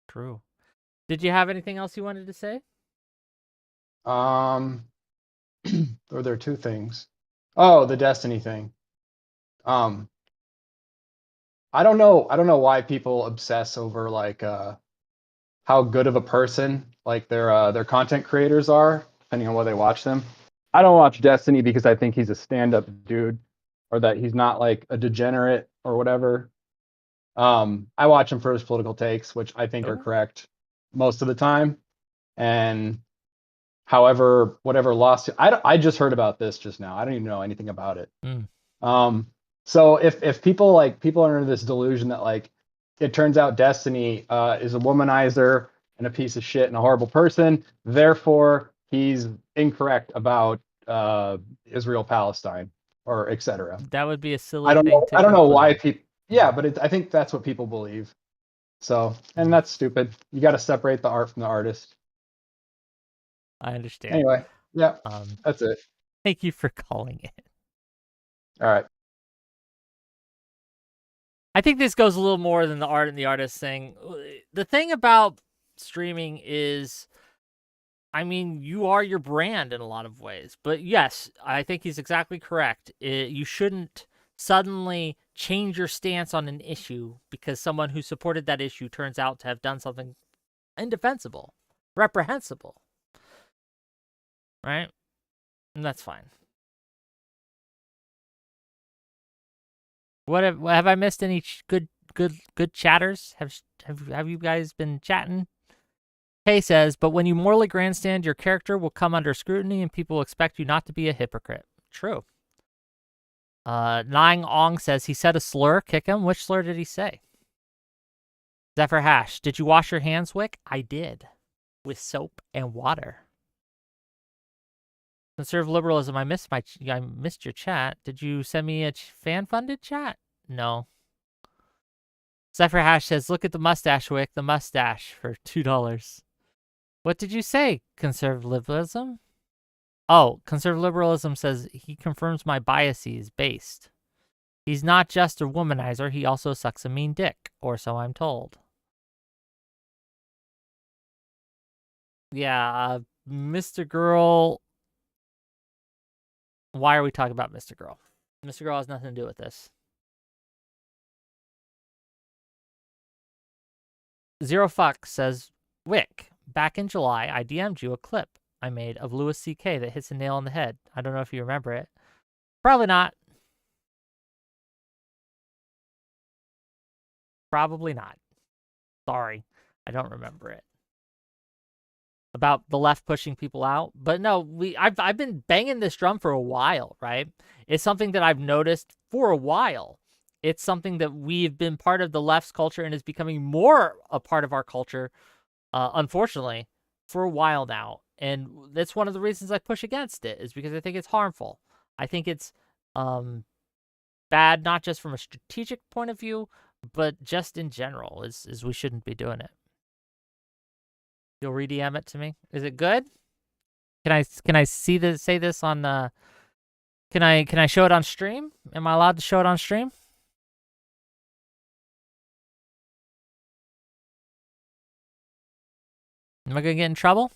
True. Did you have anything else you wanted to say? Or there are two things. Oh, the Destiny thing. I don't know why people obsess over like how good of a person like their content creators are, depending on whether they watch them. I don't watch Destiny because I think he's a stand-up dude, or that he's not like a degenerate or whatever. I watch him for his political takes, which I think are correct most of the time. And however, whatever lawsuit, I just heard about this just now. I don't even know anything about it. So if people are under this delusion that like it turns out Destiny is a womanizer and a piece of shit and a horrible person. Therefore, he's incorrect about Israel, Palestine, or etc. That would be a silly I don't thing know. to I don't know why conclude. people. Yeah, but I think that's what people believe. So, and that's stupid. You got to separate the art from the artist. I understand. Anyway, yeah, Um, that's it. thank you for calling it. All right. I think this goes a little more than the art and the artist thing. The thing about streaming is, I mean, you are your brand in a lot of ways. But yes, I think he's exactly correct. You shouldn't suddenly change your stance on an issue because someone who supported that issue turns out to have done something indefensible, reprehensible. Right? And that's fine. What have I missed any good chatters? Have you guys been chatting? Kay says, but when you morally grandstand, your character will come under scrutiny and people will expect you not to be a hypocrite. True. Nang Ong says he said a slur. Kick him. Which slur did he say? Zephyr Hash, did you wash your hands, Wick? I did. With soap and water. Conservative liberalism. I missed your chat. Did you send me a fan-funded chat? No. Zephyr Hash says, look at the mustache, Wick. The mustache for $2. What did you say, conservative liberalism? Oh, conservative liberalism says he confirms my biases based. He's not just a womanizer. He also sucks a mean dick, or so I'm told. Yeah, Mr. Girl. Why are we talking about Mr. Girl? Mr. Girl has nothing to do with this. Zero Fuck says, Wick, back in July, I DM'd you a clip I made of Louis C.K. that hits a nail on the head. I don't know if you remember it. Probably not. Probably not. Sorry, I don't remember it. About the left pushing people out. But no, I've been banging this drum for a while, right? It's something that I've noticed for a while. It's something that we've been part of the left's culture and is becoming more a part of our culture, unfortunately, for a while now. And that's one of the reasons I push against it, is because I think it's harmful. I think it's bad, not just from a strategic point of view, but just in general, is we shouldn't be doing it. You'll re-DM it to me. Is it good? Can I see this? Say this on Can I show it on stream? Am I allowed to show it on stream? Am I gonna get in trouble?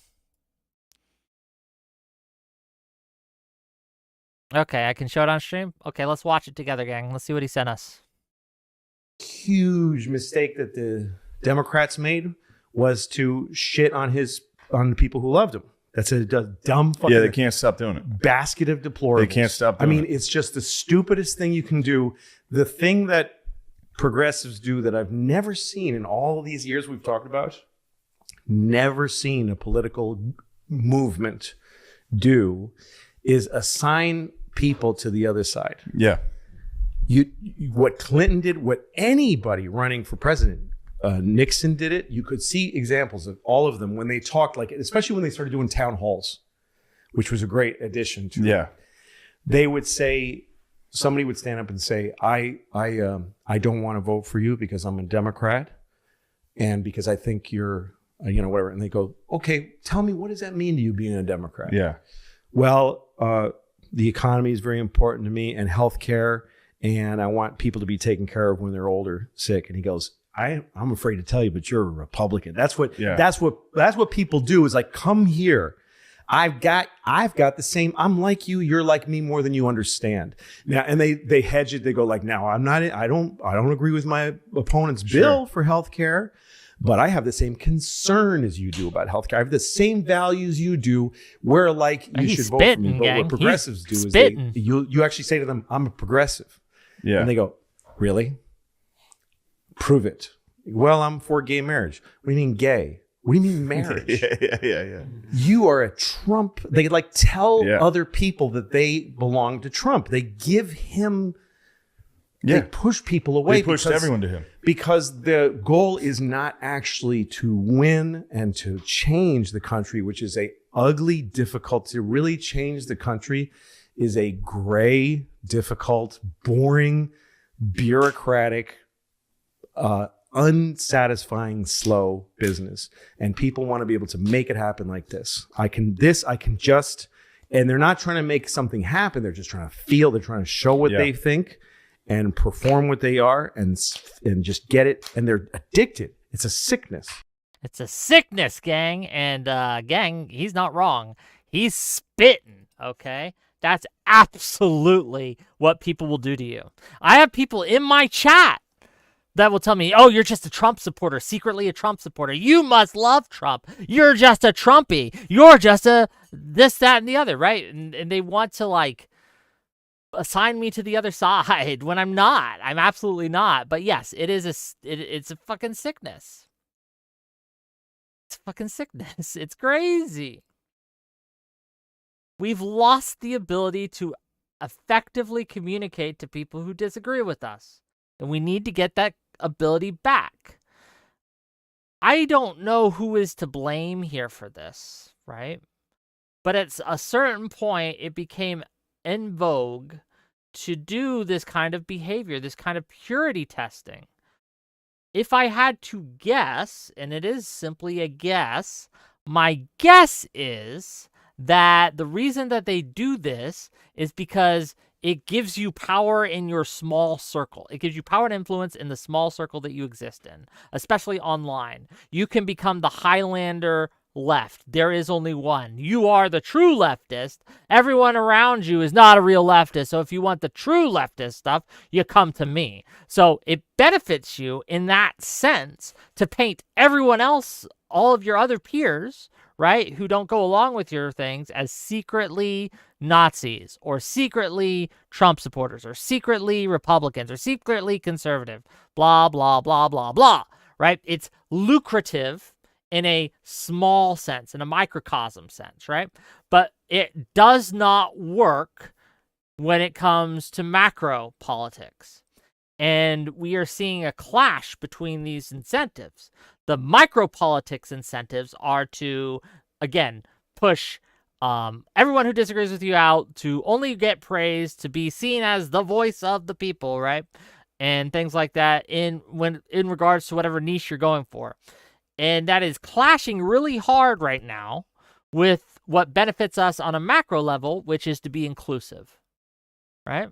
Okay, I can show it on stream. Okay, let's watch it together, gang. Let's see what he sent us. Huge mistake that the Democrats made was to shit on the people who loved him. That's a dumb fucking. Yeah, they can't stop doing it. Basket of deplorables. They can't stop doing it. It's just the stupidest thing you can do. The thing that progressives do that I've never seen in all of these years we've talked about, never seen a political movement do, is assign people to the other side. Yeah. What Clinton did, what anybody running for president, Nixon did it. You could see examples of all of them when they talked, like, especially when they started doing town halls, which was a great addition to it. They would say, somebody would stand up and say, I don't want to vote for you because I'm a Democrat and because I think you're, whatever. And they go, okay, tell me, what does that mean to you being a Democrat? Yeah. Well, the economy is very important to me, and healthcare, and I want people to be taken care of when they're older, sick. And he goes, I'm afraid to tell you, but you're a Republican. That's what people do, is like, come here. I've got the same, I'm like you, you're like me more than you understand. Now, and they hedge it. They go like, now I don't agree with my opponent's bill for healthcare, but I have the same concern as you do about healthcare. I have the same values you do, where like you should vote for me. But what progressives do is you actually say to them, I'm a progressive. Yeah. And they go, really? Prove it. Well, I'm for gay marriage. What do you mean gay? What do you mean marriage? Yeah. You are a Trump. They like tell other people that they belong to Trump. They give him They push people away. They pushed everyone to him. Because the goal is not actually to win and to change the country, which is a ugly, difficult, to really change the country is a gray, difficult, boring, bureaucratic, unsatisfying, slow business. And people want to be able to make it happen like this. I can just, and they're not trying to make something happen. They're just trying to feel, they're trying to show what they think and perform what they are and just get it. And they're addicted. It's a sickness. It's a sickness, gang. And gang, he's not wrong. He's spitting, okay? That's absolutely what people will do to you. I have people in my chat that will tell me, oh, you're just a Trump supporter, secretly a Trump supporter. You must love Trump. You're just a Trumpy. You're just a this, that, and the other, right? And they want to, like, assign me to the other side when I'm not. I'm absolutely not. But yes, it's a fucking sickness. It's fucking sickness. It's crazy. We've lost the ability to effectively communicate to people who disagree with us. And we need to get that ability back. I don't know who is to blame here for this, right? But at a certain point, it became in vogue to do this kind of behavior, this kind of purity testing. If I had to guess, and it is simply a guess, my guess is that the reason that they do this is because it gives you power in your small circle. It gives you power and influence in the small circle that you exist in, especially online. You can become the Highlander left. There is only one. You are the true leftist. Everyone around you is not a real leftist. So if you want the true leftist stuff, you come to me. So it benefits you in that sense to paint everyone else, all of your other peers, right, who don't go along with your things as secretly Nazis or secretly Trump supporters or secretly Republicans or secretly conservative, blah, blah, blah, blah, blah, right? It's lucrative in a small sense, in a microcosm sense, right? But it does not work when it comes to macro politics. And we are seeing a clash between these incentives. The micropolitics incentives are to, again, push everyone who disagrees with you out, to only get praise, to be seen as the voice of the people, right? And things like that in regards to whatever niche you're going for. And that is clashing really hard right now with what benefits us on a macro level, which is to be inclusive, right?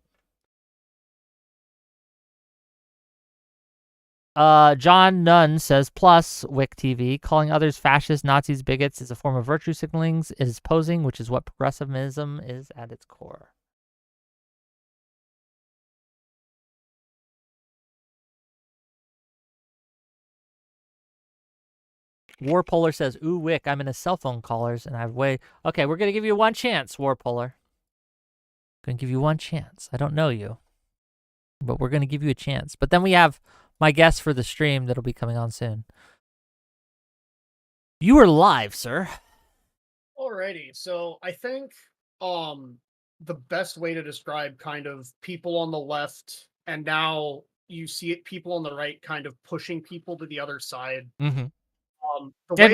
John Nunn says, plus, Wick TV, calling others fascists, Nazis, bigots is a form of virtue signaling. It is posing, which is what progressivism is at its core. Warpolar says, ooh, Wick, I'm in a cell phone callers and I've way... Okay, we're going to give you one chance, Warpolar. Going to give you one chance. I don't know you, but we're going to give you a chance. But then we have my guest for the stream that'll be coming on soon. You are live, sir. Alrighty, so I think the best way to describe kind of people on the left, and now you see it, people on the right kind of pushing people to the other side. Mm-hmm.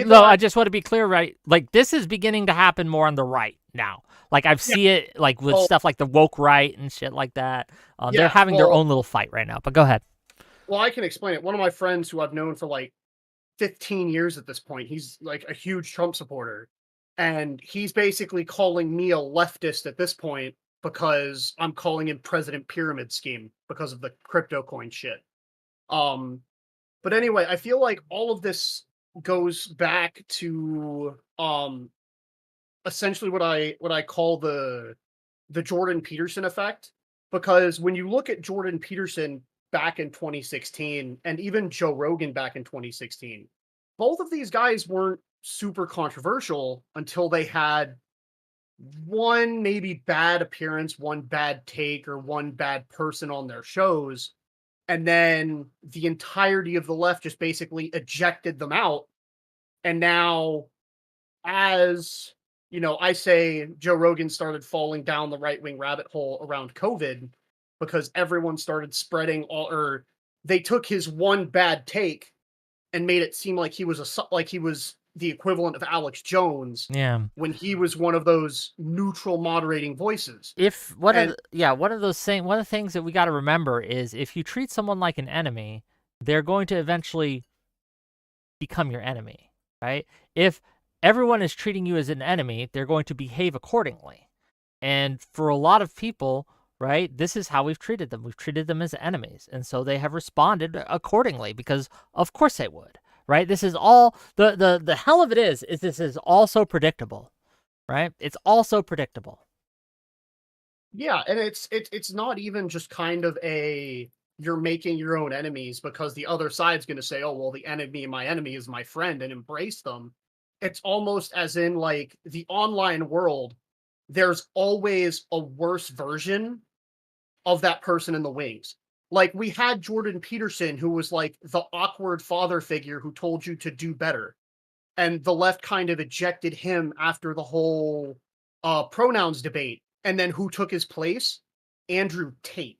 No, I just want to be clear, right? Like, this is beginning to happen more on the right now. Like, I've seen it like with stuff like the woke right and shit like that. They're having their own little fight right now, but go ahead. Well, I can explain it. One of my friends who I've known for like 15 years at this point, he's like a huge Trump supporter. And he's basically calling me a leftist at this point because I'm calling him President Pyramid Scheme because of the crypto coin shit. But anyway, I feel like all of this goes back to essentially what I call the Jordan Peterson effect. Because when you look at Jordan Peterson back in 2016 and even Joe Rogan back in 2016, both of these guys weren't super controversial until they had one maybe bad appearance, one bad take, or one bad person on their shows. And then the entirety of the left just basically ejected them out. And now, as you know, I say Joe Rogan started falling down the right-wing rabbit hole around COVID. because everyone started spreading or they took his one bad take and made it seem like he was the equivalent of Alex Jones Yeah. when he was one of those neutral moderating voices. One of the things that we got to remember is if you treat someone like an enemy, they're going to eventually become your enemy, right? If everyone is treating you as an enemy, they're going to behave accordingly. And for a lot of people, right, this is how we've treated them. We've treated them as enemies. And so they have responded accordingly because of course they would, right? This is all, the hell of it is this is all so predictable, right? It's all so predictable. Yeah, and it's not even just kind of a you're making your own enemies because the other side's going to say, "Oh, well, my enemy is my friend," and embrace them. It's almost as in like the online world, there's always a worse version of that person in the wings. Like we had Jordan Peterson, who was like the awkward father figure who told you to do better. And the left kind of ejected him after the whole pronouns debate. And then who took his place? Andrew Tate.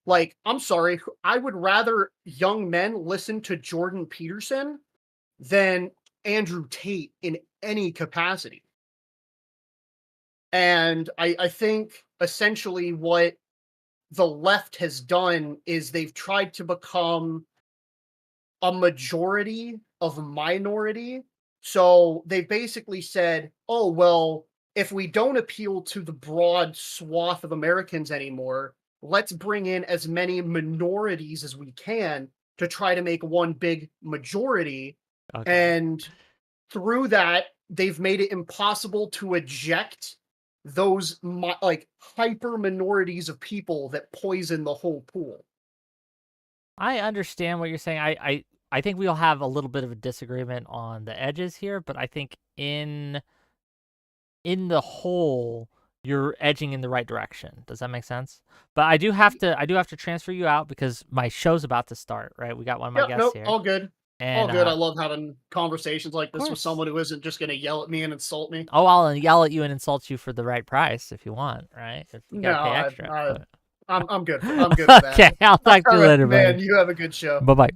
Like, I'm sorry, I would rather young men listen to Jordan Peterson than Andrew Tate in any capacity. And I think essentially what the left has done is they've tried to become a majority of minority. So they basically said, oh, well, if we don't appeal to the broad swath of Americans anymore, let's bring in as many minorities as we can to try to make one big majority. Okay. And through that, they've made it impossible to eject those like hyper minorities of people that poison the whole pool. I understand what you're saying. I think we'll have a little bit of a disagreement on the edges here, but I think in the whole, you're edging in the right direction. Does that make sense? But I do have to transfer you out because my show's about to start, right? We got one of my guests here. All good. And, all good. I love having conversations like this with course. someone who isn't just going to yell at me and insult me. Oh, I'll yell at you and insult you for the right price if you want, right? If you gotta pay extra. I'm good. I'm good with that. Okay, I'll talk to you later, man. buddy. You have a good show. Bye-bye.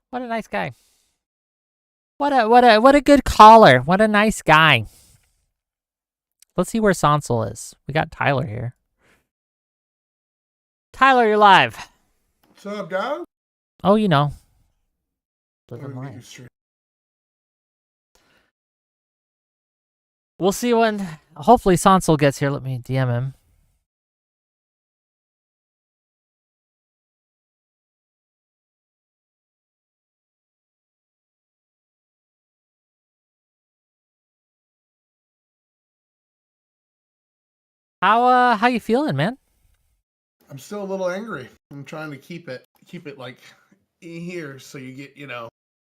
What a nice guy. What a good caller. What a nice guy. Let's see where Sondsol is. We got Tyler here. Tyler, you're live. What's up, dog? Oh, you know. Living life. We'll see when hopefully Sondsol gets here. Let me DM him. How you feeling, man? I'm still a little angry. I'm trying to keep it like in here so you get,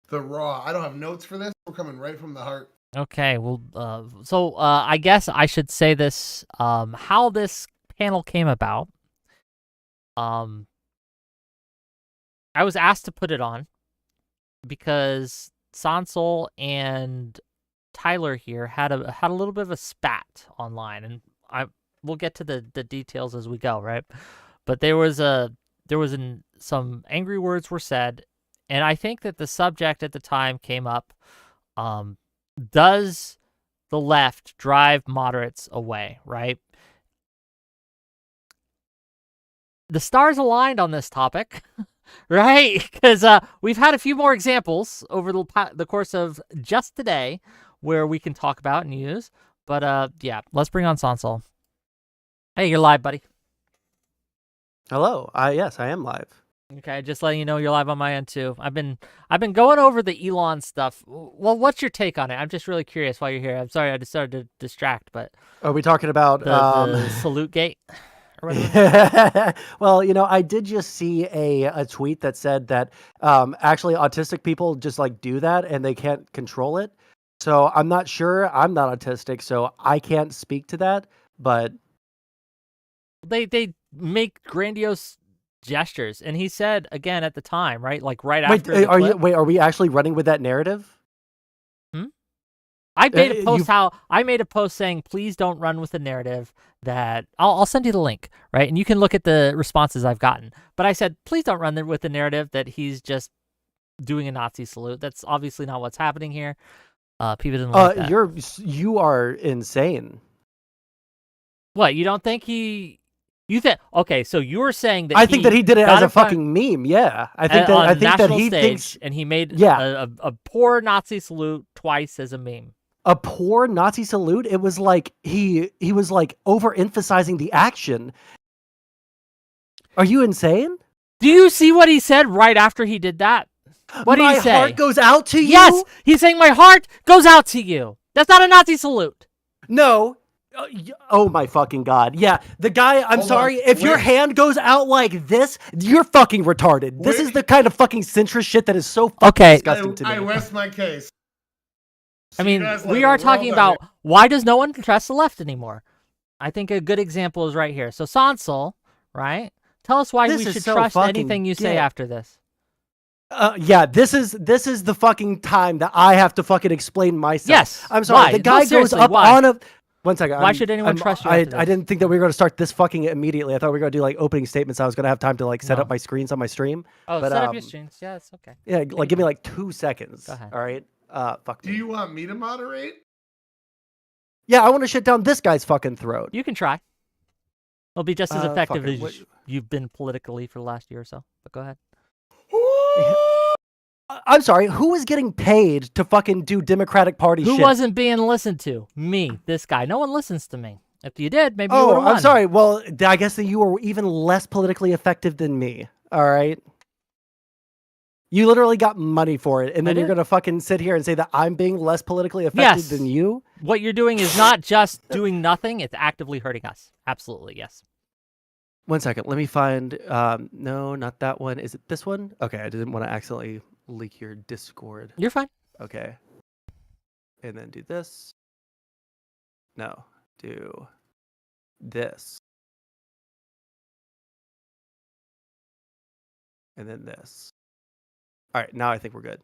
the raw. I don't have notes for this. We're coming right from the heart. Okay, well, so I guess I should say this, how this panel came about. I was asked to put it on because Sondsol and Tyler here had a little bit of a spat online, and we'll get to the details as we go, right? But some angry words were said, and I think that the subject at the time came up. Does the left drive moderates away, right? The stars aligned on this topic, right? Because we've had a few more examples over the course of just today where we can talk about and use. But yeah, let's bring on Sondsol. Hey, you're live, buddy. Hello. Yes, I am live. Okay, just letting you know you're live on my end too. I've been going over the Elon stuff. Well, what's your take on it? I'm just really curious while you're here. I'm sorry I just started to distract, but are we talking about the salute gate or whatever? Well, I did just see a tweet that said that actually autistic people just like do that and they can't control it. So I'm not sure. I'm not autistic, so I can't speak to that. But they make grandiose gestures, and he said again at the time, right? Like right after. Are we actually running with that narrative? I made a post you've- I made a post saying please don't run with the narrative that I'll send you the link, right? And you can look at the responses I've gotten. But I said please don't run with the narrative that he's just doing a Nazi salute. That's obviously not what's happening here. People didn't like that. You are insane. What, you don't think you think okay, so you were saying that I think that he did it got as a in front- fucking meme. Yeah, I think on that national he stage, thinks and he made Yeah. a poor Nazi salute twice as a meme. a poor Nazi salute. It was like he was like overemphasizing the action. Are you insane? Do you see what he said right after he did that? What did My he say? heart goes out to you. Yes, he's saying my heart goes out to you. That's not a Nazi salute. No. Oh my fucking god. Yeah, the guy, I'm Hold sorry, on. if your Wait. hand goes out like this, you're fucking retarded. This Wait. is the kind of fucking centrist shit that is so fucking Okay. disgusting to me. I rest my case. I See you mean, guys we later. are We're all talking done about why does no one trust the left anymore? I think a good example is right here. So Sondsol, right? Tell us why This we is should so trust fucking anything you say gay. after this. Yeah, this is the fucking time that I have to fucking explain myself. Yes, I'm sorry. why? The No, guy goes seriously, up why? on a. One second. Why should anyone trust you I after this? didn't think that we were going to start this fucking immediately. I thought we were going to do like opening statements. I was going to have time to like set No. up my screens on my stream. Oh, But, set up your streams. Yeah, it's okay. Yeah, like give me like 2 seconds. Go ahead. All right. Fuck Do me. you want me to moderate? Yeah, I want to shit down this guy's fucking throat. You can try. It'll be just as Fuck effective it, as what- you've been politically for the last year or so. But go ahead. I'm sorry. Who is getting paid to fucking do Democratic Party Who shit? wasn't being listened to? Me, this guy. No one listens to me. If you did, maybe you Oh, would have won. I'm sorry. Well, I guess that you were even less politically effective than me. All right. You literally got money for it, and I then you're did. gonna fucking sit here and say that I'm being less politically effective Yes. than you. What you're doing is not just doing nothing, it's actively hurting us. Absolutely, yes. 1 second. Let me find. No, not that one. Is it this one? Okay, I didn't want to accidentally leak your Discord. You're fine. Okay. And then do this. No, do this. And then this. All right, now I think we're good.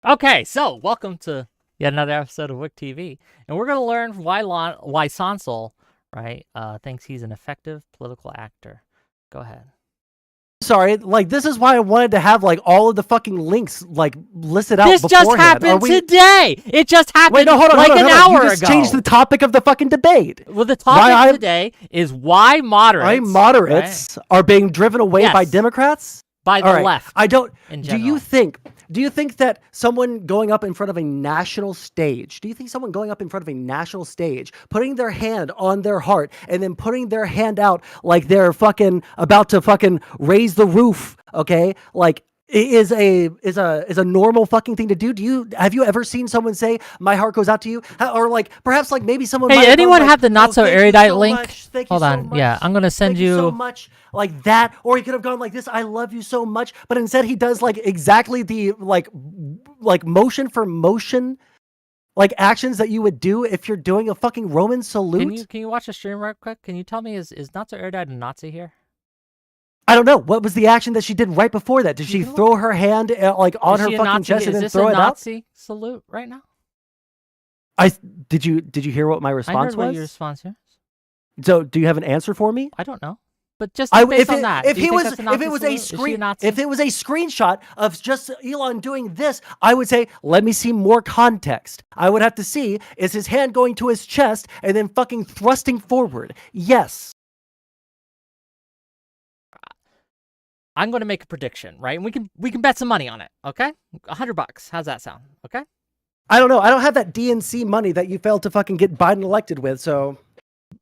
Okay, so welcome to yet another episode of Wick TV. And we're going to learn why Sondsol, right, thinks he's an effective political actor. Go ahead. Sorry, like this is why I wanted to have like all of the fucking links like listed out. This just beforehand. Are happened we- today. It just happened Wait, no, hold on, like hold on, an hold on. hour You just ago. changed the topic of the fucking debate. Well, the Why topic I- today is why moderates, Why moderates are being driven away by Yes. Democrats? by the All right, left. I don't. in Do you general. think that someone going up in front of a national stage? Do you think someone going up in front of a national stage, putting their hand on their heart, and then putting their hand out like they're fucking about to fucking raise the roof? Okay, like is a normal fucking thing to do? Have you ever seen someone say my heart goes out to you, or like perhaps like maybe someone? might Hey, have gone anyone like, have the not "Oh, so thank you erudite so link? much. Thank you Hold so on. Yeah, much. I'm going to send Thank you so you. much," like that, or he could have gone like this, "I love you so much," but instead he does like exactly the like motion for motion like actions that you would do if you're doing a fucking Roman salute. Can you watch the stream right quick? Can you tell me is not so erudite a Nazi here? I don't know what was the action that she did right before that. Did she can throw her hand like on Is her she a fucking Nazi? chest and Is then this throw a it out? Nazi salute right now? Did you hear what my I response heard what was? your response is. So do you have an answer for me? I don't know, but just based on that, If do you he think was that's if Nazi it was salute? a Is she screen Nazi? if it was a screenshot of just Elon doing this, I would say let me see more context. I would have to see is his hand going to his chest and then fucking thrusting forward. Yes. I'm going to make a prediction, right? And we can bet some money on it, okay? $100. How's that sound? Okay. I don't know. I don't have that DNC money that you failed to fucking get Biden elected with, so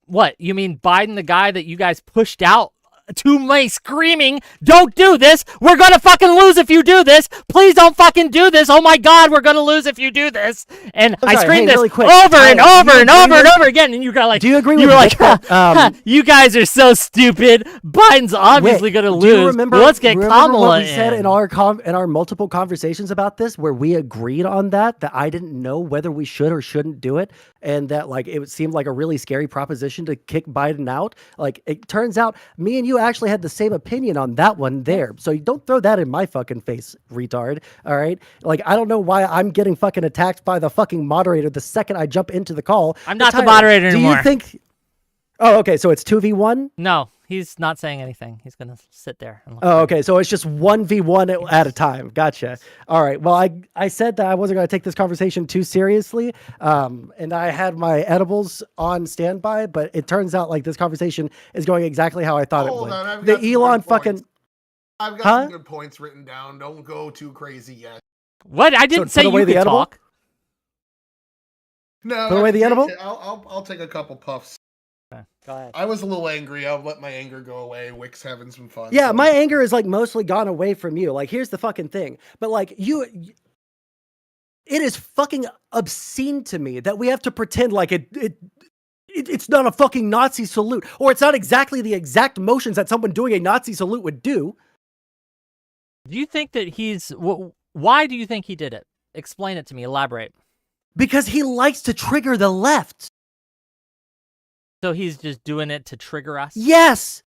What, you mean Biden, the guy that you guys pushed out to me screaming, don't do this. We're going to fucking lose if you do this. Please don't fucking do this. Oh my God, we're going to lose if you do this. And I'm I sorry, screamed hey, this really quick. over and Tyler, over do you and agree over and with- over again. And you got like, do you agree you with were like, Vic that, you guys are so stupid. Biden's obviously Wick, going to do you lose. remember, Let's get remember Kamala what we said in. in our in our multiple conversations about this, where we agreed on that I didn't know whether we should or shouldn't do it, and that like it seemed like a really scary proposition to kick Biden out. Like it turns out, me and you you actually had the same opinion on that one there. So you don't throw that in my fucking face, retard. All right? Like, I don't know why I'm getting fucking attacked by the fucking moderator the second I jump into the call. I'm not the Tyler, moderator do anymore. you think... Oh, okay, so it's 2v1? No, he's not saying anything. He's gonna sit there. And look Oh, at okay. So it's just 1v1 at a time. Gotcha. All right. Well, I said that I wasn't going to take this conversation too seriously. And I had my edibles on standby, but it turns out like this conversation is going exactly how I thought it Hold would. on, I've The got some Elon good points. fucking... I've got Huh? some good points written down. Don't go too crazy yet. What? I didn't put say away you the could edible? talk. No, Put away the edible? I'll take a couple puffs. Go ahead. I was a little angry. I'll let my anger go away. Wick's having some fun. Yeah, so- my anger is like mostly gone away from you. Like, here's the fucking thing. But like, it is fucking obscene to me that we have to pretend like it's not a fucking Nazi salute, or it's not exactly the exact motions that someone doing a Nazi salute would do. Do you think that why do you think he did it? Explain it to me. Elaborate. Because he likes to trigger the left. So he's just doing it to trigger us? Yes,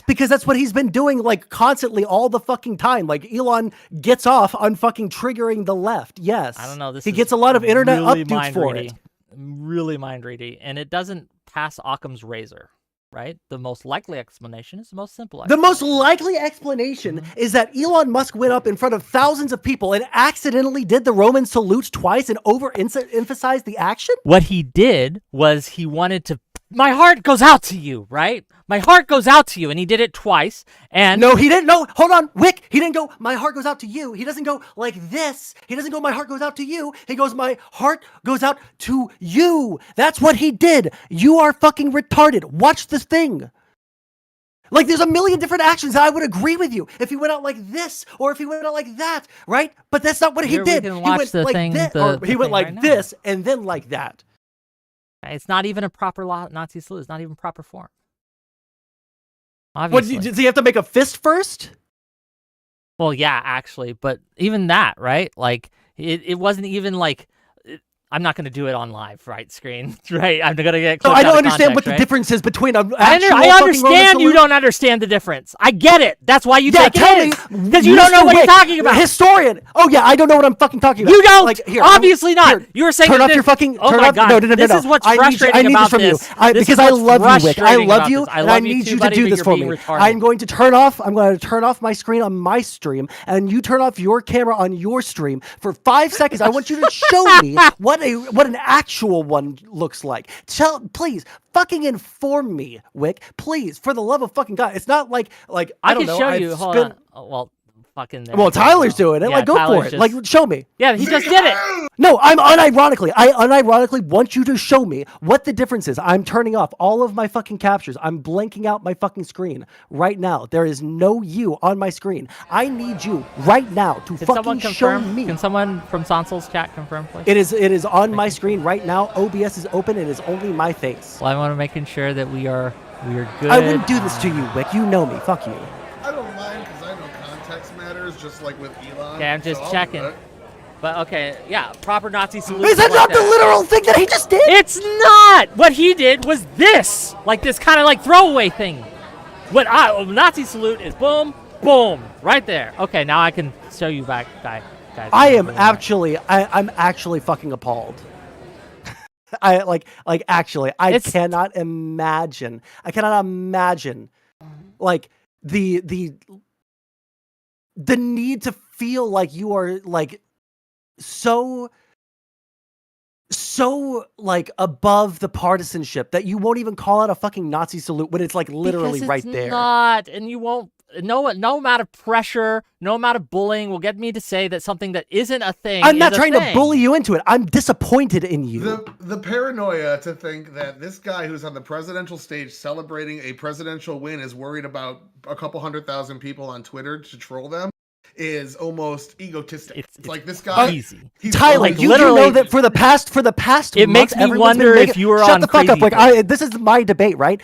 because that's what he's been doing like constantly all the fucking time. Like Elon gets off on fucking triggering the left. Yes. I don't know. He gets a lot of internet really updates for it. Really mind-ready. And it doesn't pass Occam's razor, right? The most likely explanation is the most simple The most likely explanation is that Elon Musk went up in front of thousands of people and accidentally did the Roman salutes twice and overemphasized the action? What he did was he wanted to... My heart goes out to you, right? My heart goes out to you, and he did it twice. And No, he didn't. No, hold on. Wick, he didn't go, my heart goes out to you. He doesn't go like this. He doesn't go, my heart goes out to you. He goes, my heart goes out to you. That's what he did. You are fucking retarded. Watch this thing. Like, there's a million different actions that I would agree with you if he went out like this or if he went out like that, right? But that's not what he Here we did. can He watch went the like thing- this, the- or the he went thing like right now. this and then like that. it's not even a proper Nazi salute. It's not even proper form. What, Obviously. does he have to make a fist first? Well, yeah, actually, but even that, right? Like, it wasn't even like, I'm not going to do it on live, right, screen, right? I'm going to get So clipped I don't out of understand context, what the right? difference is between an I actual fucking Roman understand you salute- don't understand the difference. I get it. That's why you Yeah, think tell it me, is. Because you don't know Mr. what you're Wick, talking about. Historian. Oh yeah, I don't know what I'm fucking talking about. You don't. Like, here, Obviously not. here, You were saying turn that off this- your fucking. Oh turn my off, God. No, no, no, This no. is what's I need frustrating this about from this. you. This is Because I what's love you, Wick. I frustrating love about you, this. I and love I you need too, you to buddy, do but this you're for being me. retarded. I'm going to turn off. I'm going to turn off my screen on my stream, and you turn off your camera on your stream for 5 seconds. I want you to show me what an actual one looks like. Please, fucking inform me, Wick. Please, for the love of fucking God. It's not like I don't can know. show I've you. Hold spent- on. Oh, well, fucking. there Well, you go. Tyler's doing it. Yeah, Like, go Tyler's for it. just- Like, show me. Yeah, he just did it. No, I unironically want you to show me what the difference is. I'm turning off all of my fucking captures. I'm blanking out my fucking screen right now. There is no you on my screen. I need you right now to Can fucking someone show confirm? me. Can someone from Sonsol's chat confirm, please? It is on my screen right now. OBS is open. It is only my face. Well, I want to making sure that we are good. I wouldn't do this to you, Wick. You know me. Fuck you. I don't mind because I know context matters, just like with Elon. Okay, I'm just so I'll do checking. it. But okay, yeah, proper Nazi salute. Is that like not the literal thing that he just did? It's not. What he did was this, like this kind of like throwaway thing. Nazi salute is boom, boom, right there. Okay, now I can show you back, guys. I'm actually fucking appalled. Actually, I cannot imagine. Like the need to feel like you are like so like above the partisanship that you won't even call out a fucking Nazi salute when it's like literally Because right it's there. Not, and you won't. No amount of pressure, no amount of bullying will get me to say that something that isn't a thing. I'm not is a trying to thing. bully you into it. I'm disappointed in you. The paranoia to think that this guy who's on the presidential stage celebrating a presidential win is worried about a couple 100,000 people on Twitter to troll them is almost egotistic. It's like this guy. easy. he's Tyler, always- you know that for the past It month, makes me everyone's been wonder making- if you were Shut on the fuck up, crazy Wick. This is my debate, right?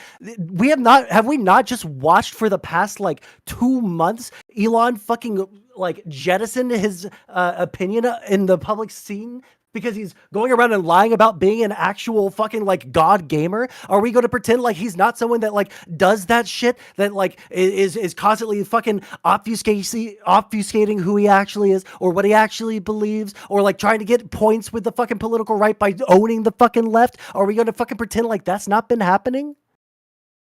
Have we not just watched for the past like 2 months Elon fucking like jettison his opinion in the public scene because he's going around and lying about being an actual fucking like god gamer? Are we going to pretend like he's not someone that like does that shit, that like is constantly fucking obfuscating who he actually is or what he actually believes, or like trying to get points with the fucking political right by owning the fucking left? Are we going to fucking pretend like that's not been happening?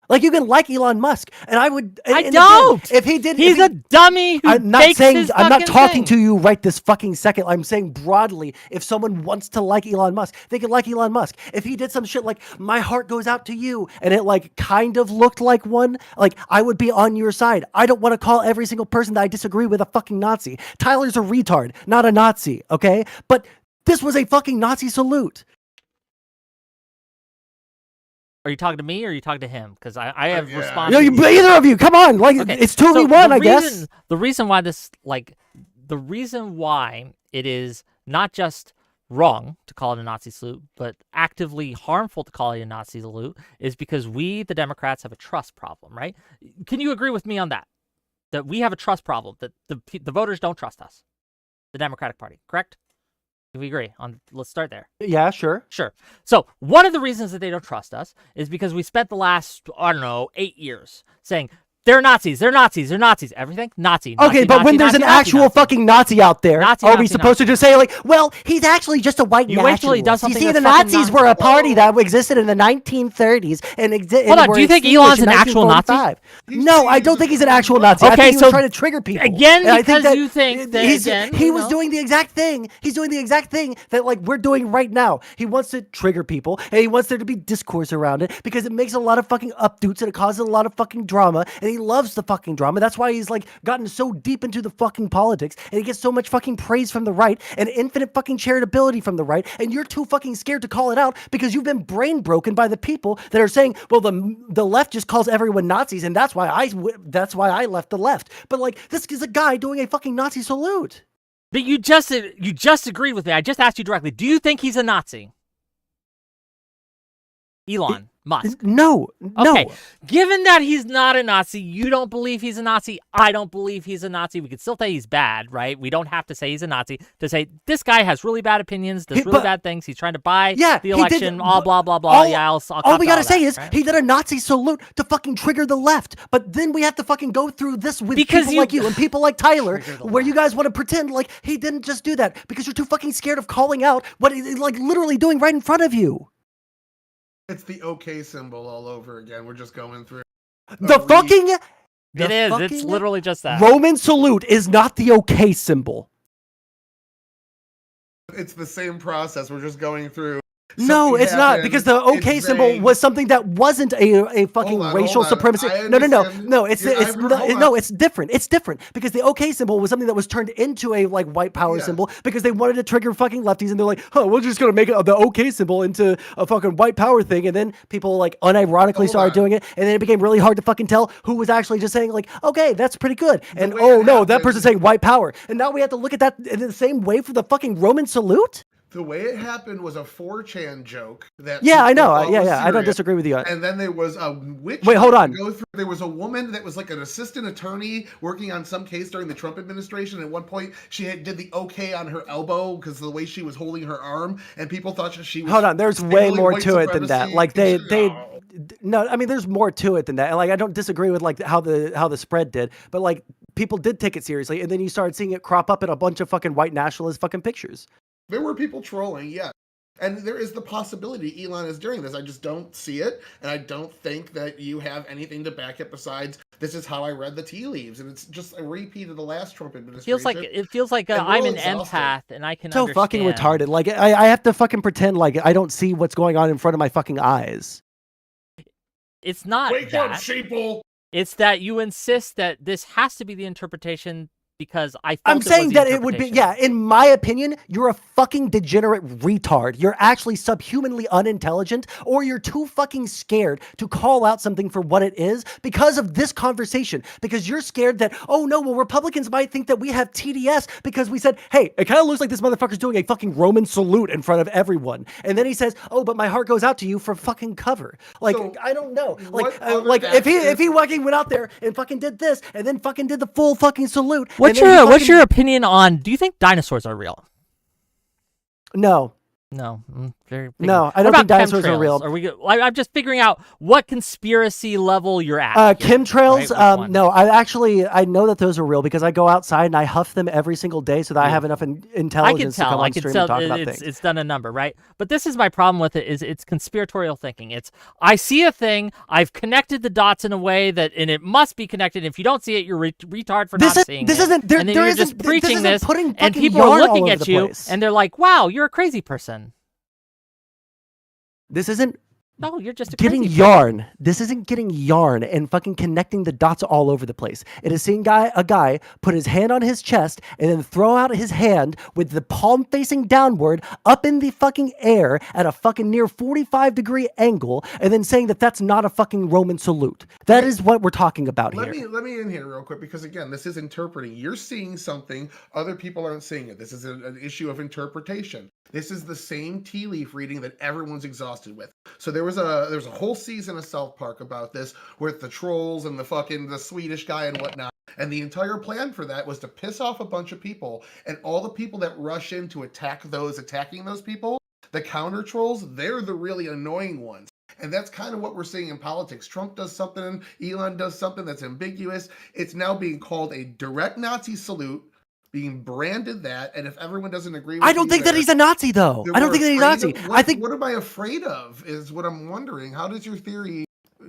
Like, you can like Elon Musk, and I would. I don't. If he did, He's a dummy who I'm not fakes saying. his I'm not fucking talking thing. to you right this fucking second. I'm saying broadly. If someone wants to like Elon Musk, they can like Elon Musk. If he did some shit like "My heart goes out to you," and it like kind of looked like one, like I would be on your side. I don't want to call every single person that I disagree with a fucking Nazi. Tyler's a retard, not a Nazi. Okay, but this was a fucking Nazi salute. Are you talking to me or are you talking to him? Because I have Yeah. responses. Either of you, come on. Like, Okay, it's 2v1, the I guess. the reason why it is not just wrong to call it a Nazi salute, but actively harmful to call it a Nazi salute, is because we, the Democrats, have a trust problem, right? Can you agree with me on that? That we have a trust problem, that the voters don't trust us, the Democratic Party, correct? Do we agree on? Let's start there. Yeah, sure. Sure. So one of the reasons that they don't trust us is because we spent the last, I don't know, 8 years saying, they're Nazis, they're Nazis, they're Nazis. Everything? Nazi. Okay, but when there's an actual fucking Nazi out there, Nazi, are we Nazi, supposed to just say like, well, he's actually just a white You wait till he does nationalist? You something see, the that's fucking Nazis were a party that existed in the 1930s and Hold on, do you think Elon's an actual Nazi? No, I don't think he's an actual Nazi. I Okay, think he so was trying to trigger people. again, And I because that you think that, again, he you was know. doing the exact thing. He's doing the exact thing that like we're doing right now. He wants to trigger people and he wants there to be discourse around it because it makes a lot of fucking updoots and it causes a lot of fucking drama, and he loves the fucking drama. That's why he's like gotten so deep into the fucking politics, and he gets so much fucking praise from the right and infinite fucking charitability from the right, and you're too fucking scared to call it out because you've been brain broken by the people that are saying, well, the left just calls everyone Nazis, and that's why I left the left. But like, this is a guy doing a fucking Nazi salute. But you just agreed with me. I just asked you directly. Do you think he's a Nazi? Elon Musk. No. Okay. Given that he's not a Nazi, you don't believe he's a Nazi. I don't believe he's a Nazi. We could still say he's bad, right? We don't have to say he's a Nazi to say this guy has really bad opinions, does really bad things. He's trying to buy the election. Blah blah blah blah. All we gotta say is right? he did a Nazi salute to fucking trigger the left. But then we have to fucking go through this with people like you and people like Tyler, where you guys want to pretend like he didn't just do that because you're too fucking scared of calling out what he's like literally doing right in front of you. It's the OK symbol all over again. We're just going through It's literally just that. Roman salute is not the OK symbol. It's the same process. We're just going through. No, it's not, because the OK symbol was something that wasn't a fucking racial supremacy. No, it's different. It's different because the OK symbol was something that was turned into a like white power symbol because they wanted to trigger fucking lefties, and they're like, "Oh, we're just gonna make the OK symbol into a fucking white power thing," and then people like unironically started doing it, and then it became really hard to fucking tell who was actually just saying like, "Okay, that's pretty good," and oh no, that person's saying white power, and now we have to look at that in the same way for the fucking Roman salute. The way it happened was a 4chan joke that. Yeah, I know. I don't disagree with you. And then there was a witch. Wait, hold on. There was a woman that was like an assistant attorney working on some case during the Trump administration. At one point, she did the OK on her elbow because of the way she was holding her arm, and people thought she was. Hold on, there's way more to it than that. Like no, I mean, there's more to it than that. And like, I don't disagree with like how the spread did, but like people did take it seriously, and then you started seeing it crop up in a bunch of fucking white nationalist fucking pictures. There were people trolling, yeah. And there is the possibility Elon is doing this. I just don't see it. And I don't think that you have anything to back it besides this is how I read the tea leaves. And it's just a repeat of the last Trump administration. It feels like I'm an empath and I can understand. Fucking retarded. Like I have to fucking pretend like I don't see what's going on in front of my fucking eyes. It's not Wake that. up, sheeple! It's that you insist that this has to be the interpretation because I'm saying that it would be, in my opinion, you're a fucking degenerate retard. You're actually subhumanly unintelligent, or you're too fucking scared to call out something for what it is because of this conversation. Because you're scared that, oh no, well, Republicans might think that we have TDS because we said, hey, it kind of looks like this motherfucker's doing a fucking Roman salute in front of everyone. And then he says, oh, but my heart goes out to you for fucking cover. Like, so, I don't know. Like if he fucking went out there and fucking did this and then fucking did the full fucking salute. What's your opinion on, do you think dinosaurs are real? No. No, very No, I What don't about think dinosaurs are chemtrails? real. Are we? I'm just figuring out what conspiracy level you're at. here, Chemtrails, right? Which one? no, I know that those are real because I go outside and I huff them every single day so that I have enough I can intelligence to tell. come I on can stream tell. and talk about It's things. it's done a number, right? But this is my problem with it. Is it's conspiratorial thinking. It's I see a thing. I've connected the dots in a way that, and it must be connected. If you don't see it, you're retard for not seeing This it. isn't there. And then There you're isn't just preaching isn't this, putting and fucking people are yarn all looking over at the you, place. and they're like, "Wow, you're a crazy person." This isn't No, you're just a getting crazy yarn. This isn't getting yarn and fucking connecting the dots all over the place. It is seeing a guy put his hand on his chest and then throw out his hand with the palm facing downward up in the fucking air at a fucking near 45-degree angle, and then saying that that's not a fucking Roman salute. That is what we're talking about Let here. me in here real quick, because again, this is interpreting. You're seeing something, other people aren't seeing it. This is an issue of interpretation. This is the same tea leaf reading that everyone's exhausted with. So there was a whole season of South Park about this, with the trolls and the Swedish guy and whatnot. And the entire plan for that was to piss off a bunch of people, and all the people that rush in to attack those attacking those people, the counter trolls, they're the really annoying ones. And that's kind of what we're seeing in politics. Trump does something, Elon does something that's ambiguous. It's now being called a direct Nazi salute, being branded that, and if everyone doesn't agree with I don't think that he's a Nazi, though. I don't think that he's a Nazi. I think. What am I afraid of is what I'm wondering. How does your theory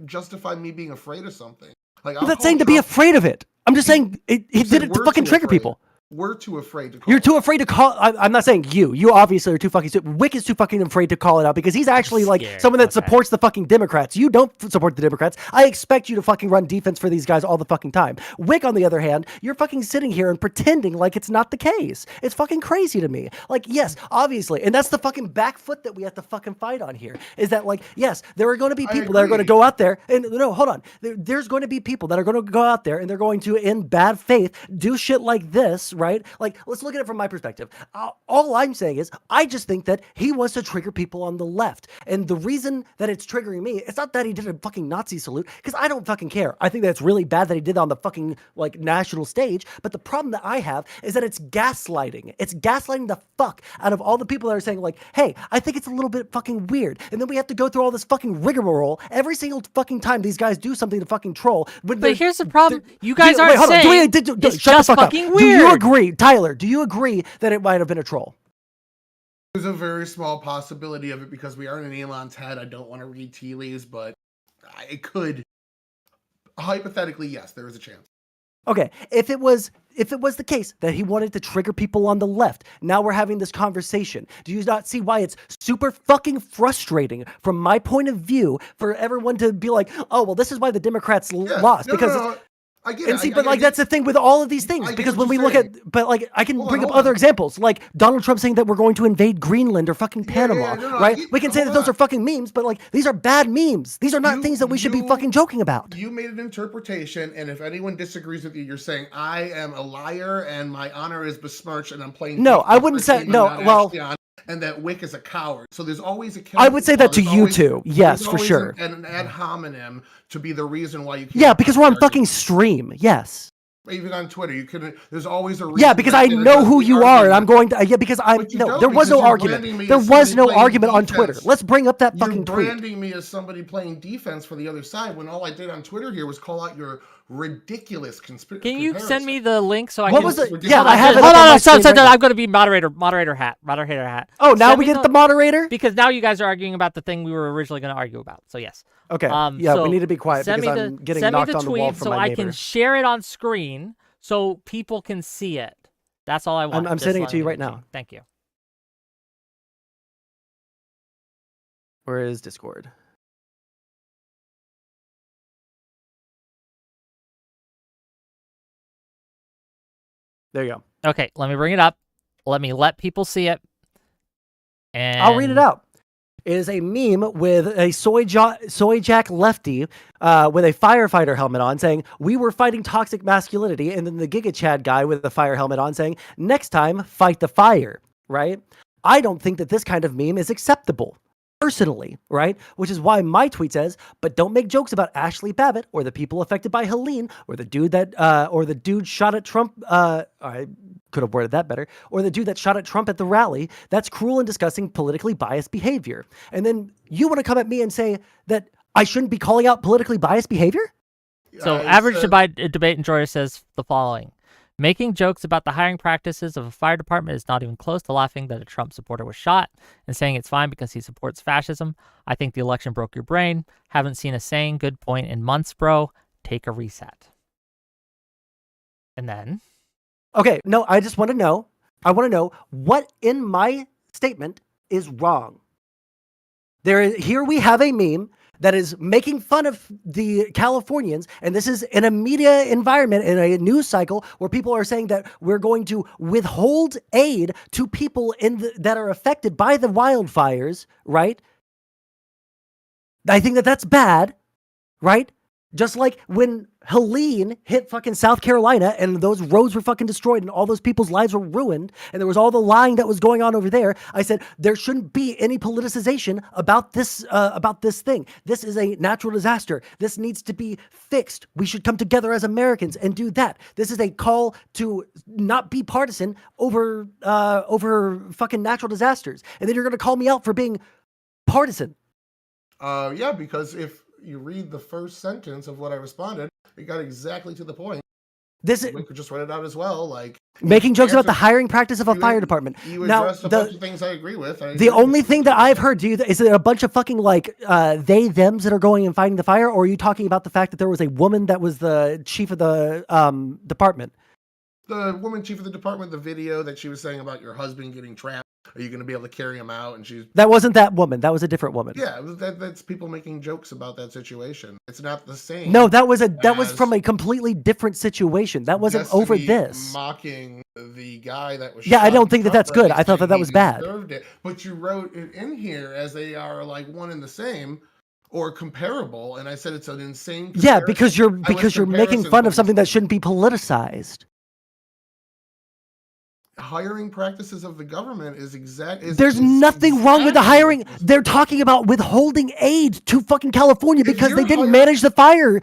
justify me being afraid of something? Like, I'm not saying to be afraid of it. I'm just saying he did it to fucking trigger people. We're too afraid to call You're too afraid to call. I'm not saying you. You obviously are too fucking stupid. Wick is too fucking afraid to call it out because he's actually like scared. someone that Okay. supports the fucking Democrats. You don't support the Democrats. I expect you to fucking run defense for these guys all the fucking time. Wick, on the other hand, you're fucking sitting here and pretending like it's not the case. It's fucking crazy to me. Like, yes, obviously. And that's the fucking back foot that we have to fucking fight on here. Is that like, yes, there are going to be people that are going to go out there and no, hold on. There's going to be people that are going to go out there and they're going to, in bad faith, do shit like this, right? Like, let's look at it from my perspective. All I'm saying is, I just think that he wants to trigger people on the left. And the reason that it's triggering me, it's not that he did a fucking Nazi salute, because I don't fucking care. I think that it's really bad that he did that on the fucking, like, national stage. But the problem that I have is that it's gaslighting. It's gaslighting the fuck out of all the people that are saying, like, hey, I think it's a little bit fucking weird. And then we have to go through all this fucking rigmarole every single fucking time these guys do something to fucking troll. But here's the problem. You guys aren't hold on. saying Shut it's the just fuck up. fucking Do you weird. agree, Tyler? Do you agree that it might have been a troll? There's a very small possibility of it because we aren't in Elon's head. I don't want to read tea leaves, but it could. Hypothetically, yes, there is a chance. Okay, if it was the case that he wanted to trigger people on the left, now we're having this conversation. Do you not see why it's super fucking frustrating from my point of view for everyone to be like, oh, well, this is why the Democrats lost because. I get And it. see, but like that's the thing with all of these things, because when we look at, but like I can bring up other examples, like Donald Trump saying that we're going to invade Greenland or fucking Panama, right? We can say that those are fucking memes, but like these are bad memes. These are not things that we should be fucking joking about. You made an interpretation, and if anyone disagrees with you, you're saying I am a liar and my honor is besmirched, and I'm playing. No, I wouldn't say no. Well. And that Wick is a coward. So there's always a. I would say that to you too. Yes, for sure. An ad hominem to be the reason why you can't. Yeah, because we're on fucking stream. Yes. Even on Twitter, you can. There's always a reason. Yeah, because I know who you are, and I'm going to. Yeah, because I'm. No, there was no argument. There was no argument on Twitter. Let's bring up that fucking tweet. You're branding me as somebody playing defense for the other side when all I did on Twitter here was call out your ridiculous conspiracy. Can you send me the link so I what can? was it? Yeah, I have it. Hold on, stop. I'm going to be moderator hat. Oh, now we get the moderator? Because now you guys are arguing about the thing we were originally going to argue about. So yes. Okay. Yeah, so we need to be quiet because I'm getting knocked on the wall from my neighbor. So I can share it on screen so people can see it. That's all I want. I'm sending it to you right now. Thank you. Where is Discord? There you go. Okay, let me bring it up. Let me let people see it. And I'll read it out. It is a meme with a soy jack lefty with a firefighter helmet on saying, "We were fighting toxic masculinity," and then the Giga Chad guy with the fire helmet on saying, "Next time, fight the fire," right? I don't think that this kind of meme is acceptable. Personally, right? Which is why my tweet says, but don't make jokes about Ashley Babbitt or the people affected by Helene or the dude that or the dude shot at Trump. I could have worded that better, or the dude that shot at Trump at the rally, that's cruel and disgusting, politically biased behavior. And then you want to come at me and say that I shouldn't be calling out politically biased behavior? So average debate enjoyer says the following. Making jokes about the hiring practices of a fire department is not even close to laughing that a Trump supporter was shot and saying it's fine because he supports fascism. I think the election broke your brain. Haven't seen a sane good point in months, bro. Take a reset. And then? Okay, no, I just want to know. I want to know what in my statement is wrong. Here we have a meme that is making fun of the Californians, and this is in a media environment, in a news cycle, where people are saying that we're going to withhold aid to people that are affected by the wildfires, right? I think that that's bad, right? Just like when Helene hit fucking South Carolina and those roads were fucking destroyed and all those people's lives were ruined and there was all the lying that was going on over there, I said there shouldn't be any politicization about this thing. This is a natural disaster. This needs to be fixed. We should come together as Americans and do that. This is a call to not be partisan over fucking natural disasters. And then you're going to call me out for being partisan. Yeah, because if you read the first sentence of what I responded, it got exactly to the point. We could just write it out as well, like making jokes about the hiring practice of a fire department. You addressed a bunch of things I agree with. The only thing that I've heard, is it a bunch of fucking like they thems that are going and fighting the fire, or are you talking about the fact that there was a woman that was the chief of the department? The woman chief of the department, the video that she was saying about your husband getting trapped. Are you going to be able to carry him out? And that wasn't that woman. That was a different woman. Yeah, that's people making jokes about that situation. It's not the same. No, that was from a completely different situation. That wasn't over this. Mocking the guy that was. Yeah, I don't think that that's good. I thought that was bad. But you wrote it in here as they are like one and the same. Or comparable, and I said it's an insane comparison. Yeah, because you're making fun of something that shouldn't be politicized. Hiring practices of the government there's nothing wrong with the hiring. They're talking about withholding aid to fucking California because they didn't manage the fire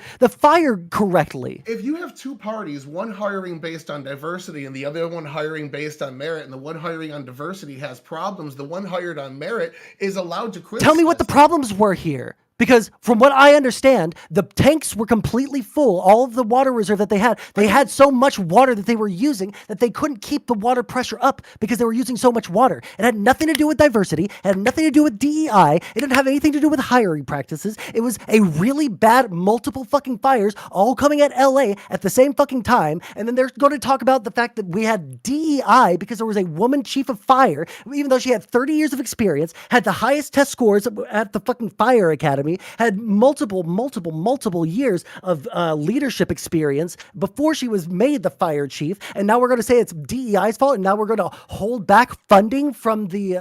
correctly. If you have two parties, one hiring based on diversity and the other one hiring based on merit, and the one hiring on diversity has problems, the one hired on merit is allowed to criticize. Tell me what the problems were here. Because from what I understand, the tanks were completely full. All of the water reserve that they had so much water that they were using that they couldn't keep the water pressure up because they were using so much water. It had nothing to do with diversity. It had nothing to do with DEI. It didn't have anything to do with hiring practices. It was a really bad multiple fucking fires all coming at LA at the same fucking time. And then they're going to talk about the fact that we had DEI because there was a woman chief of fire, even though she had 30 years of experience, had the highest test scores at the fucking fire academy, had multiple years of leadership experience before she was made the fire chief, and now we're going to say it's DEI's fault, and now we're going to hold back funding from the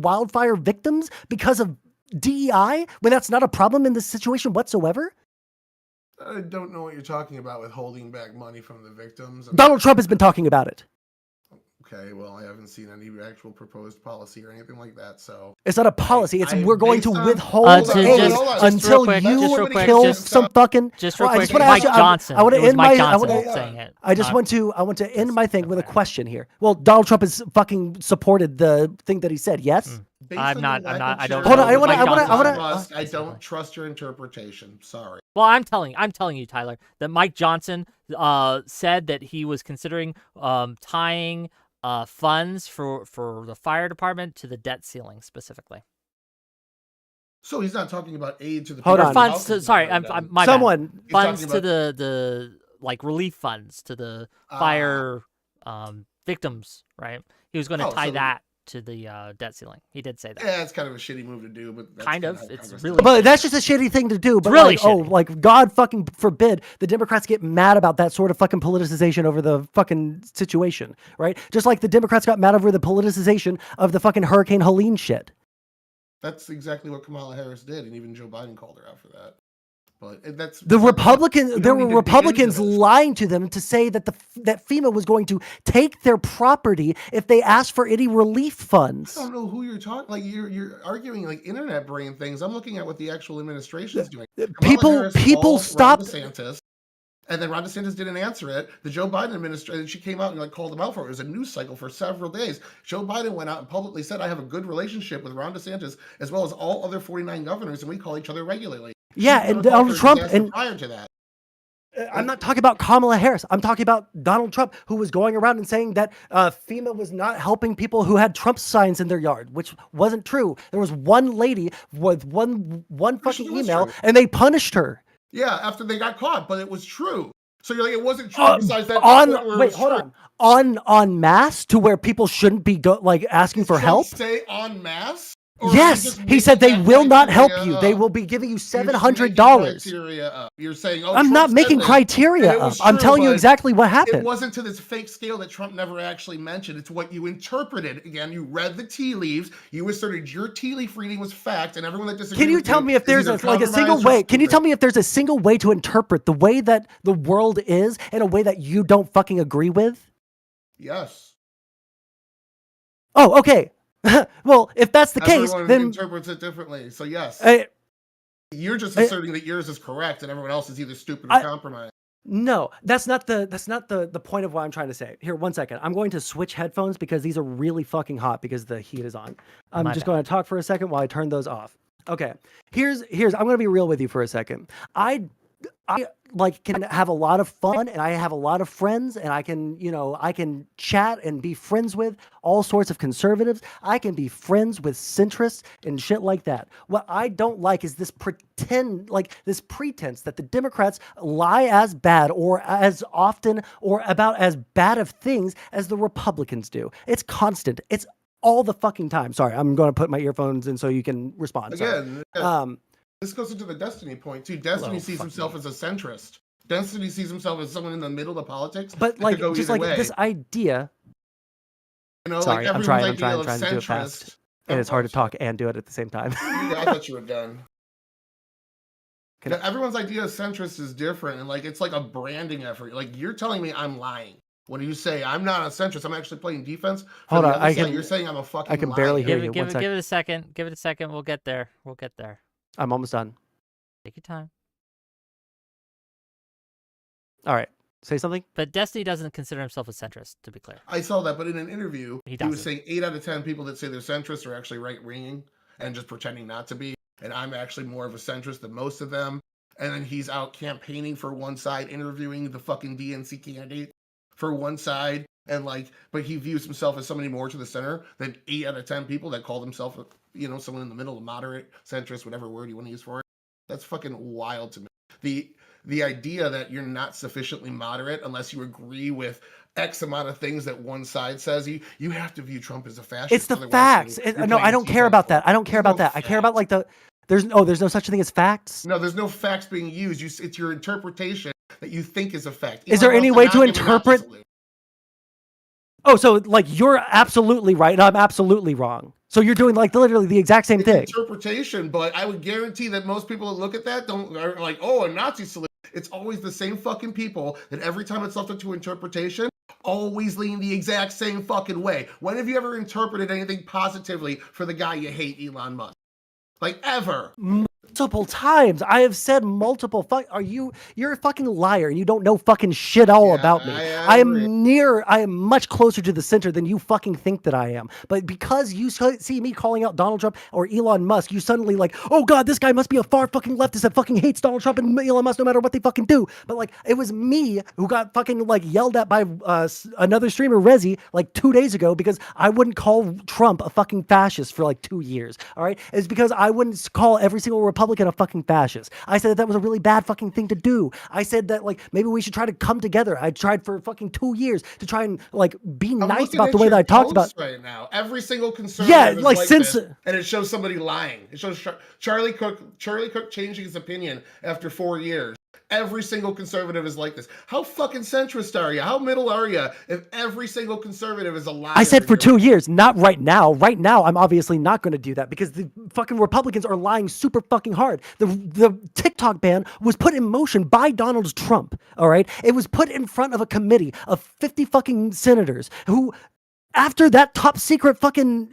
wildfire victims because of DEI when that's not a problem in this situation whatsoever? I don't know what you're talking about with holding back money from the victims. Donald Trump has been talking about it. Okay, well, I haven't seen any actual proposed policy or anything like that, so... It's not a policy. We're going to withhold aid until you kill some fucking... Just real quick, Mike Johnson. I want to end my... saying it. I want to end my thing with a question here. Well, Donald Trump has fucking supported the thing that he said, yes? I don't... Hold on, I don't trust your interpretation. Sorry. Well, I'm telling you, Tyler, that Mike Johnson said that he was considering tying funds for the fire department to the debt ceiling specifically. So he's not talking about aid to the funds to, sorry, I'm my someone bad. Funds to the like relief funds to the fire victims, right? He was going to tie that to the debt ceiling. He did say that. Yeah, it's kind of a shitty move to do, but that's it's really. But that's just a shitty thing to do. But really like God fucking forbid the Democrats get mad about that sort of fucking politicization over the fucking situation, right? Just like the Democrats got mad over the politicization of the fucking Hurricane Helene shit. That's exactly what Kamala Harris did, and even Joe Biden called her out for that. But that's there were Republicans lying to them to say that that FEMA was going to take their property if they asked for any relief funds. I don't know who you're talking. Like you're arguing like internet brain things. I'm looking at what the actual administration is doing. People stopped. And then Ron DeSantis didn't answer it. The Joe Biden administration, she came out and like called him out for it. It was a news cycle for several days. Joe Biden went out and publicly said, I have a good relationship with Ron DeSantis as well as all other 49 governors, and we call each other regularly. Yeah, and Donald Trump, and prior to that. I'm not talking about Kamala Harris. I'm talking about Donald Trump, who was going around and saying that FEMA was not helping people who had Trump signs in their yard, which wasn't true. There was one lady with one fucking email, and they punished her. Yeah, after they got caught, but it was true. So you're like, it wasn't true. Besides that, on mass to where people shouldn't be asking for help. Say en masse. Yes, he said they will not help you. They will be giving you $700. You're saying, I'm not making criteria up. I'm telling you exactly what happened. It wasn't to this fake scale that Trump never actually mentioned. It's what you interpreted. Again, you read the tea leaves. You asserted your tea leaf reading was fact, and everyone that disagreed. Can you tell me if there's a single way? Can you tell me if there's a single way to interpret the way that the world is in a way that you don't fucking agree with? Yes. Oh, okay. Well, if that's the case, then interprets it differently. So yes, you're just asserting that yours is correct and everyone else is either stupid or compromised. No, that's not the point of what I'm trying to say. Here, 1 second. I'm going to switch headphones because these are really fucking hot because the heat is on. I'm just going to talk for a second while I turn those off. Okay. Here's I'm going to be real with you for a second. I can have a lot of fun, and I have a lot of friends, and I can chat and be friends with all sorts of conservatives. I can be friends with centrists and shit like that. What I don't like is this pretense that the Democrats lie as bad or as often or about as bad of things as the Republicans do. It's constant. It's all the fucking time. Sorry, I'm going to put my earphones in so you can respond. Again, this goes into the Destiny point too. Destiny sees himself as a centrist. Destiny sees himself as someone in the middle of politics. But this idea. Sorry, I'm trying to do it fast. And it's hard to talk and do it at the same time. Yeah, I thought you were done. Everyone's idea of centrist is different, and it's like a branding effort. Like, you're telling me I'm lying. When you say I'm not a centrist, I'm actually playing defense. Hold on, you're saying I'm a fucking I can liar. barely hear you. Give it a second. Give it a second. We'll get there. I'm almost done. Take your time. All right. Say something. But Destiny doesn't consider himself a centrist, to be clear. I saw that, but in an interview, he was saying 8 out of 10 people that say they're centrist are actually right-winging and just pretending not to be. And I'm actually more of a centrist than most of them. And then he's out campaigning for one side, interviewing the fucking DNC candidate for one side. And but he views himself as somebody more to the center than 8 out of 10 people that call themselves, someone in the middle, a moderate, centrist, whatever word you want to use for it. That's fucking wild to me. The idea that you're not sufficiently moderate unless you agree with X amount of things that one side says, you have to view Trump as a fascist. It's the facts. No, I don't care about that. I don't care about that. I care about there's no such thing as facts. No, there's no facts being used. It's your interpretation that you think is a fact. Is there any way to interpret? Oh, so you're absolutely right and I'm absolutely wrong. So you're doing literally the exact same thing. Interpretation, but I would guarantee that most people that look at that are like, oh, a Nazi salute. It's always the same fucking people that every time it's left up to interpretation, always lean the exact same fucking way. When have you ever interpreted anything positively for the guy you hate, Elon Musk? Ever? Multiple times. I have said multiple. You're a fucking liar and you don't know fucking shit all about me. I am much closer to the center than you fucking think that I am. But because you see me calling out Donald Trump or Elon Musk, you suddenly oh God, this guy must be a far fucking leftist that fucking hates Donald Trump and Elon Musk no matter what they fucking do. But it was me who got fucking yelled at by another streamer, Rezi, 2 days ago because I wouldn't call Trump a fucking fascist for 2 years. All right. It's because I wouldn't call every single Republican a fucking fascist. I said that was a really bad fucking thing to do. I said that maybe we should try to come together. I tried for fucking 2 years to try and be nice about the way that I talked about right now. Every single conservative is since this, and it shows somebody lying. It shows Charlie Cook changing his opinion after 4 years. Every single conservative is like this. How fucking centrist are you? How middle are you if every single conservative is a liar? I said for 2 years, not right now. Right now, I'm obviously not going to do that because the fucking Republicans are lying super fucking hard. The TikTok ban was put in motion by Donald Trump, all right? It was put in front of a committee of 50 fucking senators who After that top secret fucking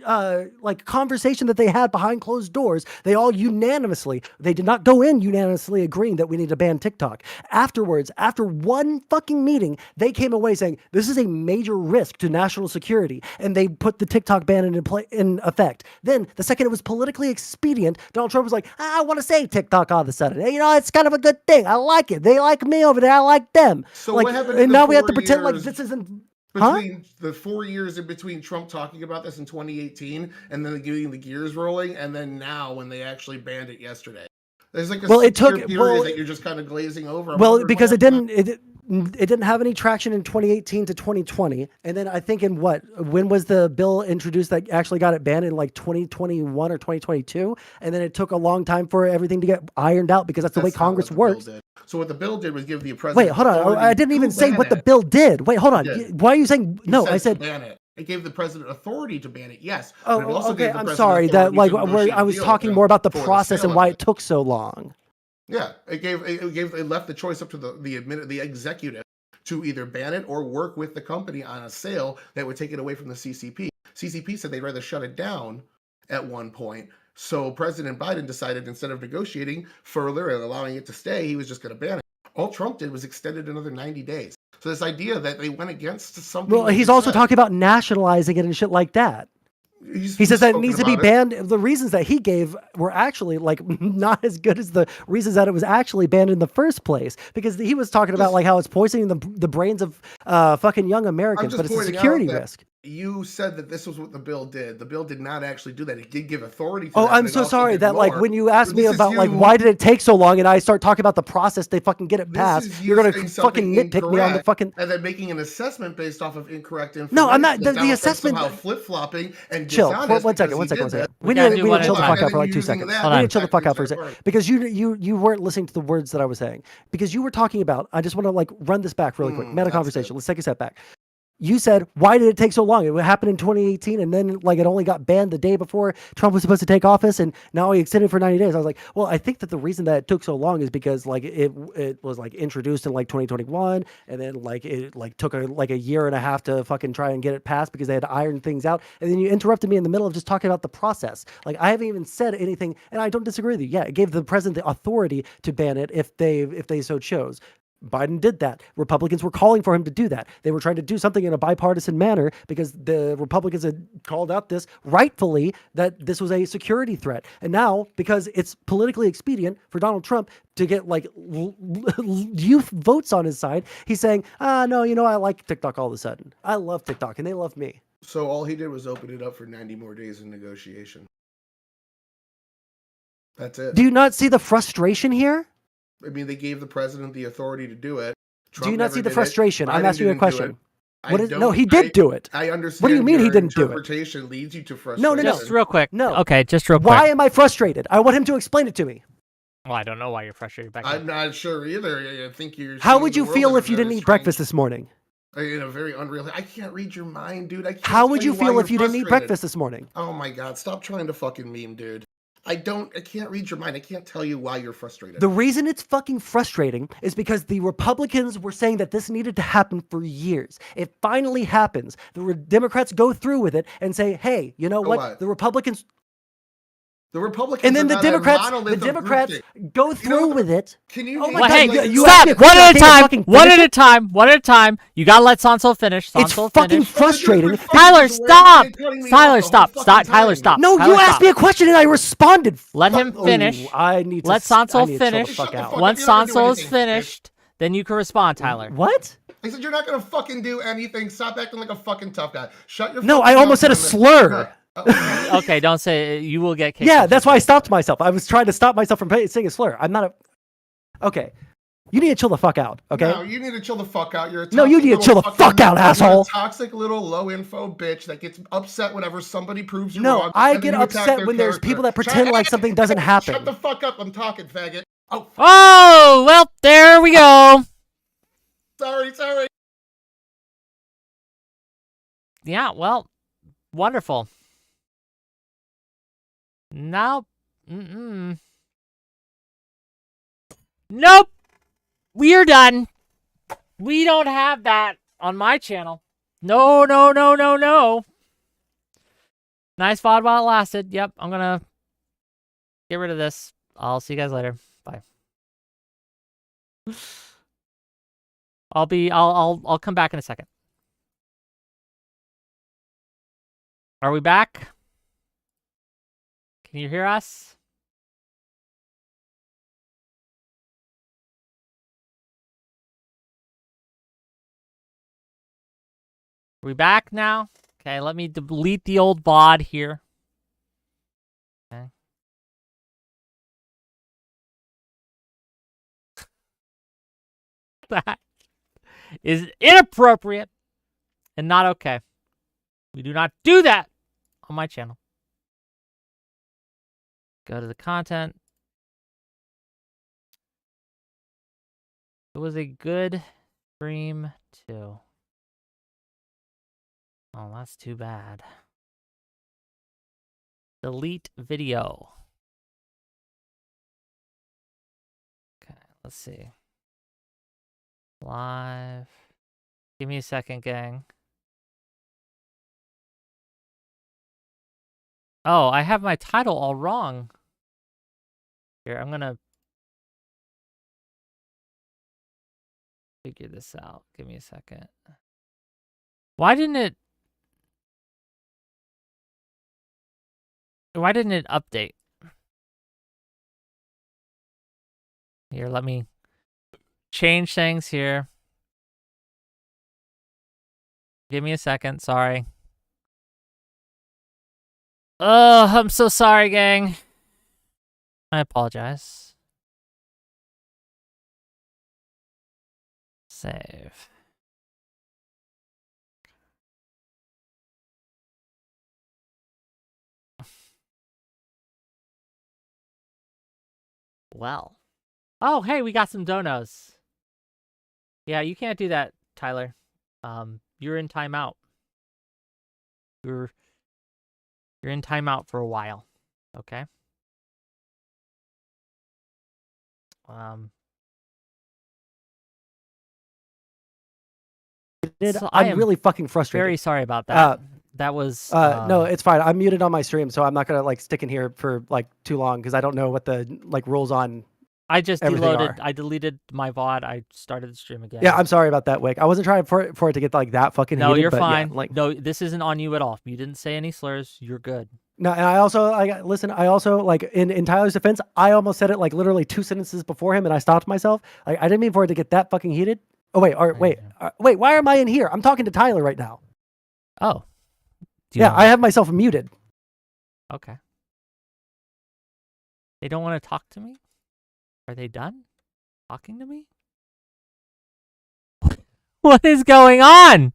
like conversation that they had behind closed doors, they all unanimously, they did not go in unanimously agreeing that we need to ban TikTok. Afterwards, after one fucking meeting, they came away saying this is a major risk to national security, and they put the TikTok ban in effect. Then the second it was politically expedient, Donald Trump was like, I want to say TikTok all of a sudden. You know, it's kind of a good thing. I like it. They like me over there. I like them. So like, what happened? And now we have to pretend like this isn't. Between the 4 years in between Trump talking about this in 2018 and then getting the gears rolling, and then now when they actually banned it yesterday, there's like a period that you're just kind of glazing over. Because it didn't have any traction in 2018 to 2020, and then I think when was the bill introduced that actually got it banned in like 2021 or 2022, and then it took a long time for everything to get ironed out because that's the way Congress works. So what the bill did was give the president. Wait, hold on. I didn't even say what the bill did. Wait, hold on. Why are you saying no? I said ban it. It gave the president authority to ban it. Yes. Oh, okay. I'm sorry. That like I was talking more about the process and why it took so long. Yeah, it left the choice up to the executive to either ban it or work with the company on a sale that would take it away from the CCP. CCP said they'd rather shut it down at one point. So President Biden decided instead of negotiating further and allowing it to stay, he was just going to ban it. All Trump did was extend it another 90 days. So this idea that they went against something. Well, he's also talking about nationalizing it and shit like that. He says that it needs to be banned. The reasons that he gave were actually like not as good as the reasons that it was actually banned in the first place, because he was talking about like how it's poisoning the brains of fucking young Americans, but it's a security risk. You said that this was what the bill did. The bill did not actually do that. It did give authority to I'm so sorry that like when you asked me about like why did it take so long and I start talking about the process they fucking get it passed, you're going to fucking nitpick me on the fucking... And then making an assessment based off of incorrect information. No, I'm not. The assessment... Somehow flip-flopping and chill. One second. We need to chill the fuck out for like 2 seconds. We need to chill the fuck out for a second. Because you weren't listening to the words that I was saying. Because you were talking about, I just want to like run this back really quick. Meta conversation. Let's take a step back. You said, why did it take so long? It happened in 2018, and then like it only got banned the day before Trump was supposed to take office, and now he extended for 90 days. I was like, well, I think that the reason that it took so long is because like it was like introduced in like 2021, and then like it like took a year and a half to fucking try and get it passed because they had to iron things out, and then you interrupted me in the middle of just talking about the process. Like I haven't even said anything, and I don't disagree with you. Yeah, it gave the president the authority to ban it if they so chose. Biden did that. Republicans were calling for him to do that. They were trying to do something in a bipartisan manner because the Republicans had called out this rightfully that this was a security threat. And now, because it's politically expedient for Donald Trump to get like youth votes on his side, he's saying, no, you know, I like TikTok all of a sudden. I love TikTok and they love me. So all he did was open it up for 90 more days in negotiation. That's it. Do you not see the frustration here? I mean, they gave the president the authority to do it. Trump do you not see the frustration? I'm asking you a question. No, he did do it. I understand. What do you mean he didn't do it? Interpretation leads you to frustration. No. Just real quick. No. Okay, just real quick. Why am I frustrated? I want him to explain it to me. Well, I don't know why you're frustrated. I'm not sure either. I think you're. How would you feel if you didn't eat breakfast this morning? In a very unreal. I can't read your mind, dude. How would you feel if you didn't eat breakfast this morning? Oh my god! Stop trying to fucking meme, dude. I can't read your mind. I can't tell you why you're frustrated. The reason it's fucking frustrating is because the Republicans were saying that this needed to happen for years. It finally happens. The Democrats go through with it and say, hey, you know what? The Republicans... and then the Democrats go through with it. Can you? Oh my God! hey, you stop! One at a time. One at a time. You gotta let Sondsol finish. It's fucking frustrating. Tyler, stop! Tyler, stop! Stop! Tyler, stop! No, you asked me a question and I responded. Let him finish. I need to let Sondsol finish. Fuck Once Sondsol is finished, then you can respond, Tyler. What? I said you're not gonna fucking do anything. Stop acting like a fucking tough guy. Shut your. No, I almost said a slur. Okay, don't say it. You will get kicked. Yeah, that's why I stopped myself. I was trying to stop myself from saying a slur. I'm not a... Okay. You need to chill the fuck out, okay? No, you need to chill the fuck out. You're a no, you need to chill the fuck out, asshole. You're a toxic little low-info bitch that gets upset whenever somebody proves you wrong. No, I get upset when there's people that pretend like something doesn't happen. Shut the fuck up. I'm talking, faggot. Oh, well, there we go. Sorry. Yeah, well, wonderful. Nope. Nope. We're done. We don't have that on my channel. No. Nice VOD while it lasted. Yep, I'm gonna get rid of this. I'll see you guys later. Bye. I'll come back in a second. Are we back? Can you hear us? Are we back now? Okay, let me delete the old VOD here. Okay. That is inappropriate and not okay. We do not do that on my channel. Go to the content. It was a good stream too. Oh, that's too bad. Delete video. Okay, let's see. Live. Give me a second, gang. Oh, I have my title all wrong. Here, I'm gonna figure this out. Give me a second. Why didn't it update? Here, let me change things here. Give me a second, sorry. Oh, I'm so sorry, gang. I apologize. Save. Well. Oh, hey, we got some donos. Yeah, you can't do that, Tyler. You're in timeout. You're in timeout for a while. Okay? I'm really fucking frustrated. Very sorry about that. That was no, it's fine. I'm muted on my stream, so I'm not gonna like stick in here for like too long because I don't know what the like rules on. I just everything I deleted my VOD. I started the stream again. Yeah, I'm sorry about that, Wick. I wasn't trying for it to get like that fucking No, heated, you're but fine. Yeah, like no, this isn't on you at all. You didn't say any slurs. You're good. no, and I also listen. I also like in Tyler's defense, I almost said it like literally 2 sentences before him, and I stopped myself. Like I didn't mean for it to get that fucking heated. Oh wait, wait. Why am I in here? I'm talking to Tyler right now. Oh. Yeah, I have myself muted. Okay. They don't want to talk to me? Are they done talking to me? What is going on?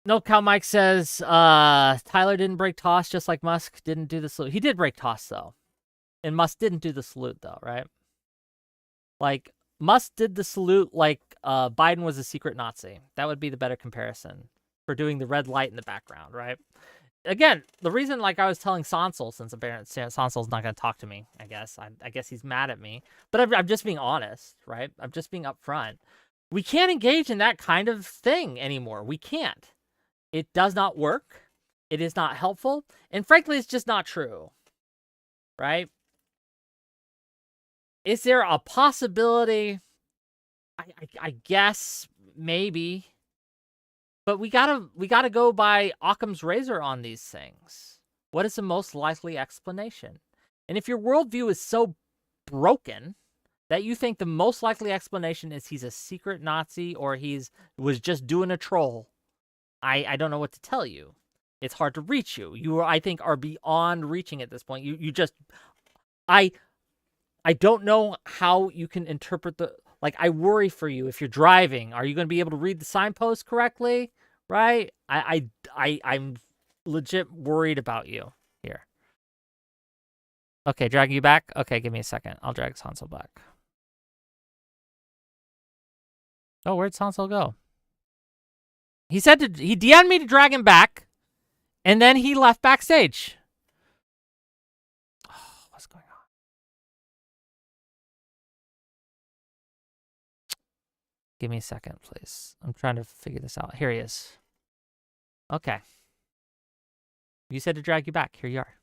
No, Cal Mike says Tyler didn't break toss just like Musk didn't do the salute. He did break toss though. And Musk didn't do the salute though, right? Like Musk did the salute like Biden was a secret Nazi. That would be the better comparison for doing the red light in the background, right? Again, the reason, like I was telling Sondsol, since apparently Sonsol's not going to talk to me, I guess. I guess he's mad at me. But I'm just being honest, right? I'm just being upfront. We can't engage in that kind of thing anymore. We can't. It does not work. It is not helpful. And frankly, it's just not true, right? Is there a possibility? I guess maybe, but we gotta go by Occam's razor on these things. What is the most likely explanation? And if your worldview is so broken that you think the most likely explanation is he's a secret Nazi or was just doing a troll, I don't know what to tell you. It's hard to reach you. You, I think, are beyond reaching at this point. You just, I don't know how you can interpret the, like, I worry for you if you're driving. Are you going to be able to read the signpost correctly? Right? I'm legit worried about you here. Okay, dragging you back? Okay, give me a second. I'll drag Sondsol back. Oh, where'd Sondsol go? He said he DM'd me to drag him back, and then he left backstage. Oh, what's going on? Give me a second, please. I'm trying to figure this out. Here he is. Okay. You said to drag you back. Here you are.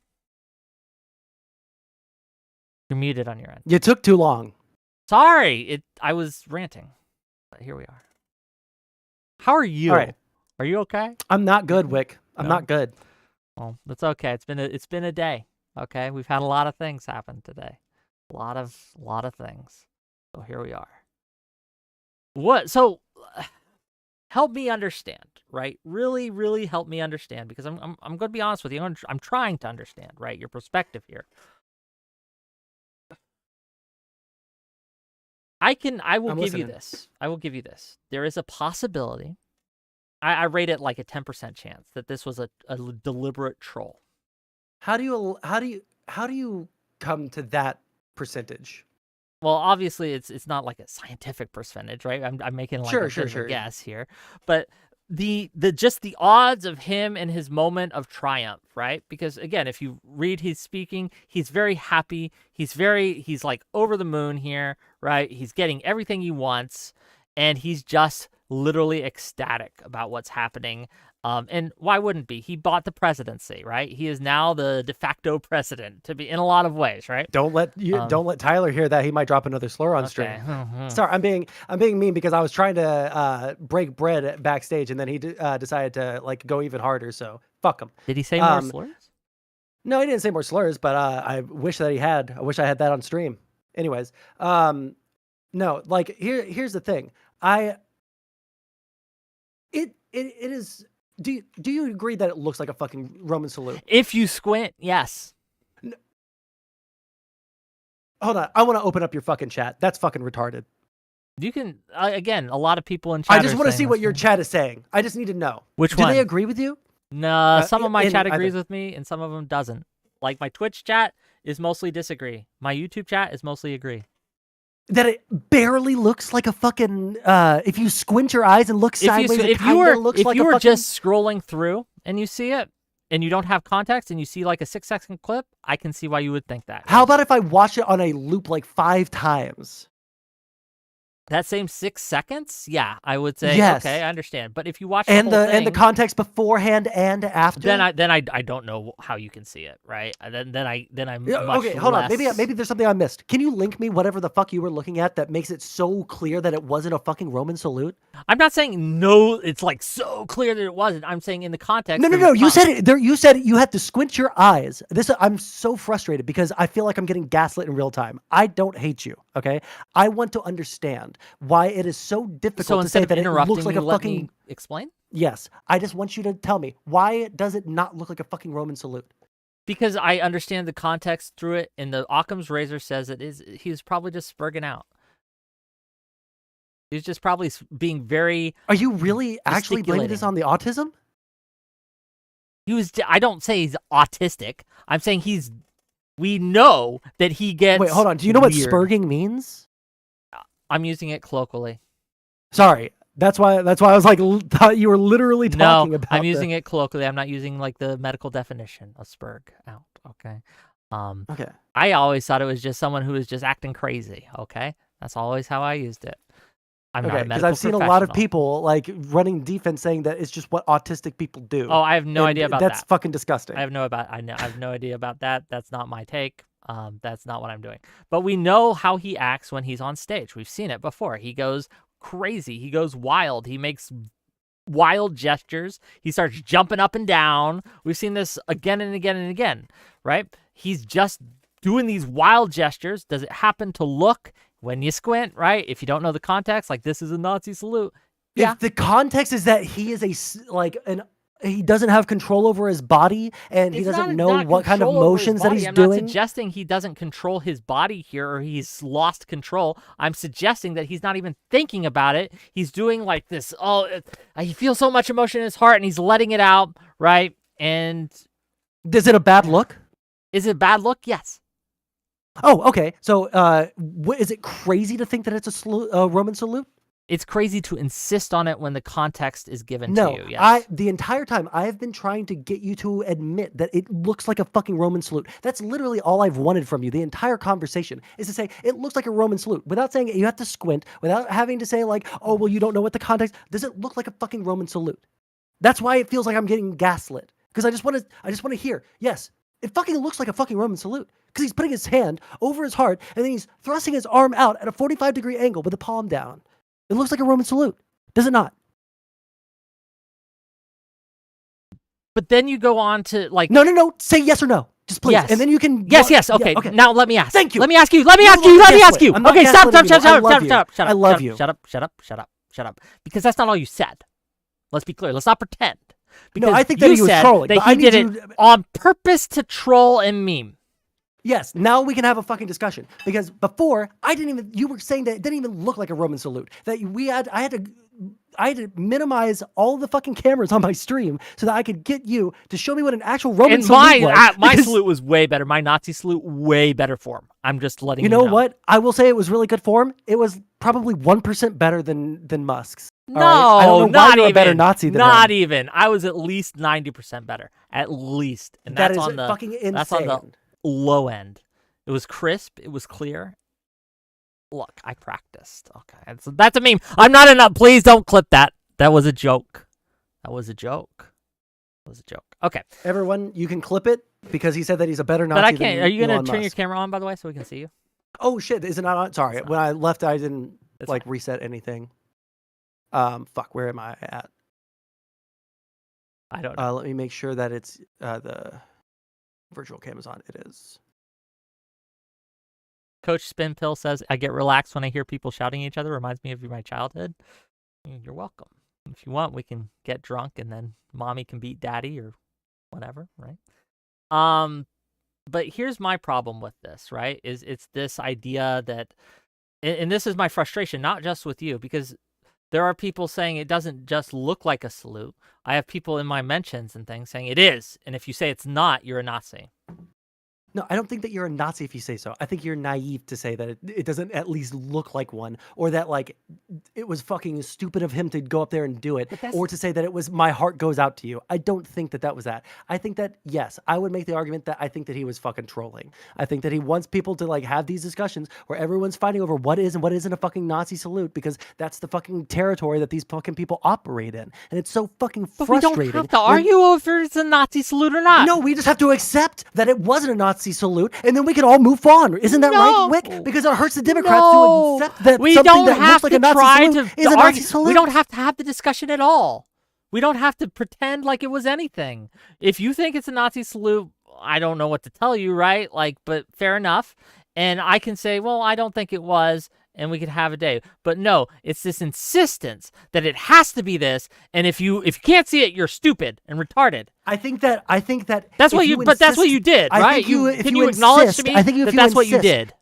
You're muted on your end. You took too long. Sorry, I was ranting. But here we are. How are you? All right. Are you okay? I'm not good, Wick. I'm No? not good. Well, that's okay. It's been a day. Okay, we've had a lot of things happen today. A lot of things. So here we are. What? So help me understand, right? Really, really help me understand, because I'm going to be honest with you. I'm trying to understand, right, your perspective here. I will I'm give you listening. this. I will give you this. There is a possibility. I rate it like a 10% chance that this was a deliberate troll. How do you come to that percentage? Well, obviously it's not like a scientific percentage, right? I'm making like a bit of a guess here, but the odds of him and his moment of triumph, right? Because again, if you read his speaking, he's very happy. He's like over the moon here, right? He's getting everything he wants, and he's just literally ecstatic about what's happening. And why wouldn't be? He bought the presidency, right? He is now the de facto president, to be in a lot of ways, right? Don't let Tyler hear that. He might drop another slur on stream. Sorry, I'm being mean because I was trying to break bread backstage, and then he decided to like go even harder. So fuck him. Did he say more slurs? No, he didn't say more slurs, but I wish that he had. I wish I had that on stream. Anyways, no, like here's the thing. It is. Do you agree that it looks like a fucking Roman salute? If you squint, yes. Hold on, I want to open up your fucking chat. That's fucking retarded. You can again. A lot of people in chat. I just want to see what your chat is saying. I just need to know. Which one? Do they agree with you? No, some of my chat agrees with me, and some of them doesn't. Like my Twitch chat is mostly disagree. My YouTube chat is mostly agree. That it barely looks like a fucking. If you squint your eyes and look sideways, if you were just scrolling through and you see it, and you don't have context, and you see like a 6-second clip, I can see why you would think that. How about if I watch it on a loop like 5 times? That same 6 seconds? Yeah, I would say, yes. Okay, I understand. But if you watch and the context beforehand and after, then I don't know how you can see it, right? Then I'm much okay. Hold less... on, maybe there's something I missed. Can you link me whatever the fuck you were looking at that makes it so clear that it wasn't a fucking Roman salute? I'm not saying no. It's like so clear that it wasn't. I'm saying in the context. No. You said it there. You said you had to squint your eyes. I'm so frustrated because I feel like I'm getting gaslit in real time. I don't hate you. Okay, I want to understand why it is so difficult to say that it looks like a fucking. Explain? Yes, I just want you to tell me why does it not look like a fucking Roman salute? Because I understand the context through it, and the Occam's razor says it is. He was probably just spurging out. He's just probably being very. Are you really actually blaming this on the autism? I don't say he's autistic. I'm saying we know that he gets. Wait, hold on. Do you know what spurging means? I'm using it colloquially. Sorry. That's why I was like, thought you were literally talking about. I'm using it colloquially. I'm not using like the medical definition of spurg out. Okay. Okay. I always thought it was just someone who was just acting crazy. Okay. That's always how I used it. I'm not a medical because I've seen a lot of people like running defense saying that it's just what autistic people do. Oh, I have no idea about that. That's fucking disgusting. I have no idea about that. That's not my take. That's not what I'm doing. But we know how he acts when he's on stage. We've seen it before. He goes crazy. He goes wild. He makes wild gestures. He starts jumping up and down. We've seen this again and again and again, right? He's just doing these wild gestures. Does it happen to look, when you squint, right? If you don't know the context, like this is a Nazi salute. Yeah. If the context is that he is he doesn't have control over his body and he doesn't know what kind of motions that he's doing. I'm not suggesting he doesn't control his body here or he's lost control. I'm suggesting that he's not even thinking about it. He's doing like this, he feels so much emotion in his heart and he's letting it out, right? And is it a bad look? Is it a bad look? Yes. Oh, okay. So is it crazy to think that it's a Roman salute? It's crazy to insist on it when the context is given No, to you. Yes. the entire time I have been trying to get you to admit that it looks like a fucking Roman salute. That's literally all I've wanted from you. The entire conversation is to say it looks like a Roman salute without saying it. You have to squint, without having to say like, oh, well, you don't know what the context. Does it look like a fucking Roman salute? That's why it feels like I'm getting gaslit. Because I just want to hear, yes, it fucking looks like a fucking Roman salute. Because he's putting his hand over his heart and then he's thrusting his arm out at a 45-degree angle with the palm down. It looks like a Roman salute. Does it not? But then you go on to like... No. Say yes or no. Just please. Yes. And then you can... Yes. Okay. Yeah, okay. Now let me ask. Thank you. Let me ask you. I'm not Okay, stop. gaslighting you. I love you. Shut up. Because that's not all you said. Let's be clear. Let's not pretend. No, I think that he was trolling. That he did it on purpose to troll and meme. Yes, now we can have a fucking discussion. Because before, you were saying that it didn't even look like a Roman salute. That I had to minimize all the fucking cameras on my stream so that I could get you to show me what an actual Roman salute was. My salute was way better. My Nazi salute, way better form. I'm just letting you know. You know what? I will say it was really good form. It was probably 1% better than Musk's. No, right? I don't know why you're a better Nazi than not him. even. I was at least 90% better. At least. And That that's is on the fucking insane. That's on the low end. It was crisp. It was clear. Look, I practiced. Okay, so that's a meme. I'm not enough. Please don't clip that. That was a joke. Okay. Everyone, you can clip it because he said that he's a better Nazi. But I can't. Are you going to turn your camera on, by the way, so we can see you? Oh shit! Is it not on? Sorry, when I left, I didn't It's like fine. reset anything. Fuck. Where am I at? I don't know. Let me make sure that it's the virtual cam is on. It is. Coach Spinpill says, I get relaxed when I hear people shouting at each other. Reminds me of my childhood. You're welcome. If you want, we can get drunk and then mommy can beat daddy or whatever, right? But here's my problem with this, right? It's this idea that, and this is my frustration, not just with you, because there are people saying it doesn't just look like a salute. I have people in my mentions and things saying it is. And if you say it's not, you're a Nazi. No, I don't think that you're a Nazi if you say so. I think you're naive to say that it doesn't at least look like one, or that like it was fucking stupid of him to go up there and do it, or to say that it was my heart goes out to you. I don't think that that was that. I think that, yes, I would make the argument that I think that he was fucking trolling. I think that he wants people to like have these discussions where everyone's fighting over what is and what isn't a fucking Nazi salute, because that's the fucking territory that these fucking people operate in. And it's so fucking frustrating. But we don't have to argue if it's a Nazi salute or not. No, we just have to accept that it wasn't a Nazi salute, and then we can all move on. Isn't that right, Wick? Because it hurts the Democrats to accept that we something don't that have looks like to a Nazi try salute to is a Nazi salute. We don't have to have the discussion at all. We don't have to pretend like it was anything. If you think it's a Nazi salute, I don't know what to tell you, right? Like, but fair enough. And I can say, well, I don't think it was, and we could have a day. But no, it's this insistence that it has to be this, and if you can't see it, you're stupid and retarded. I think that that's what you. But that's what you did, right? Can you acknowledge to me that that's what you did?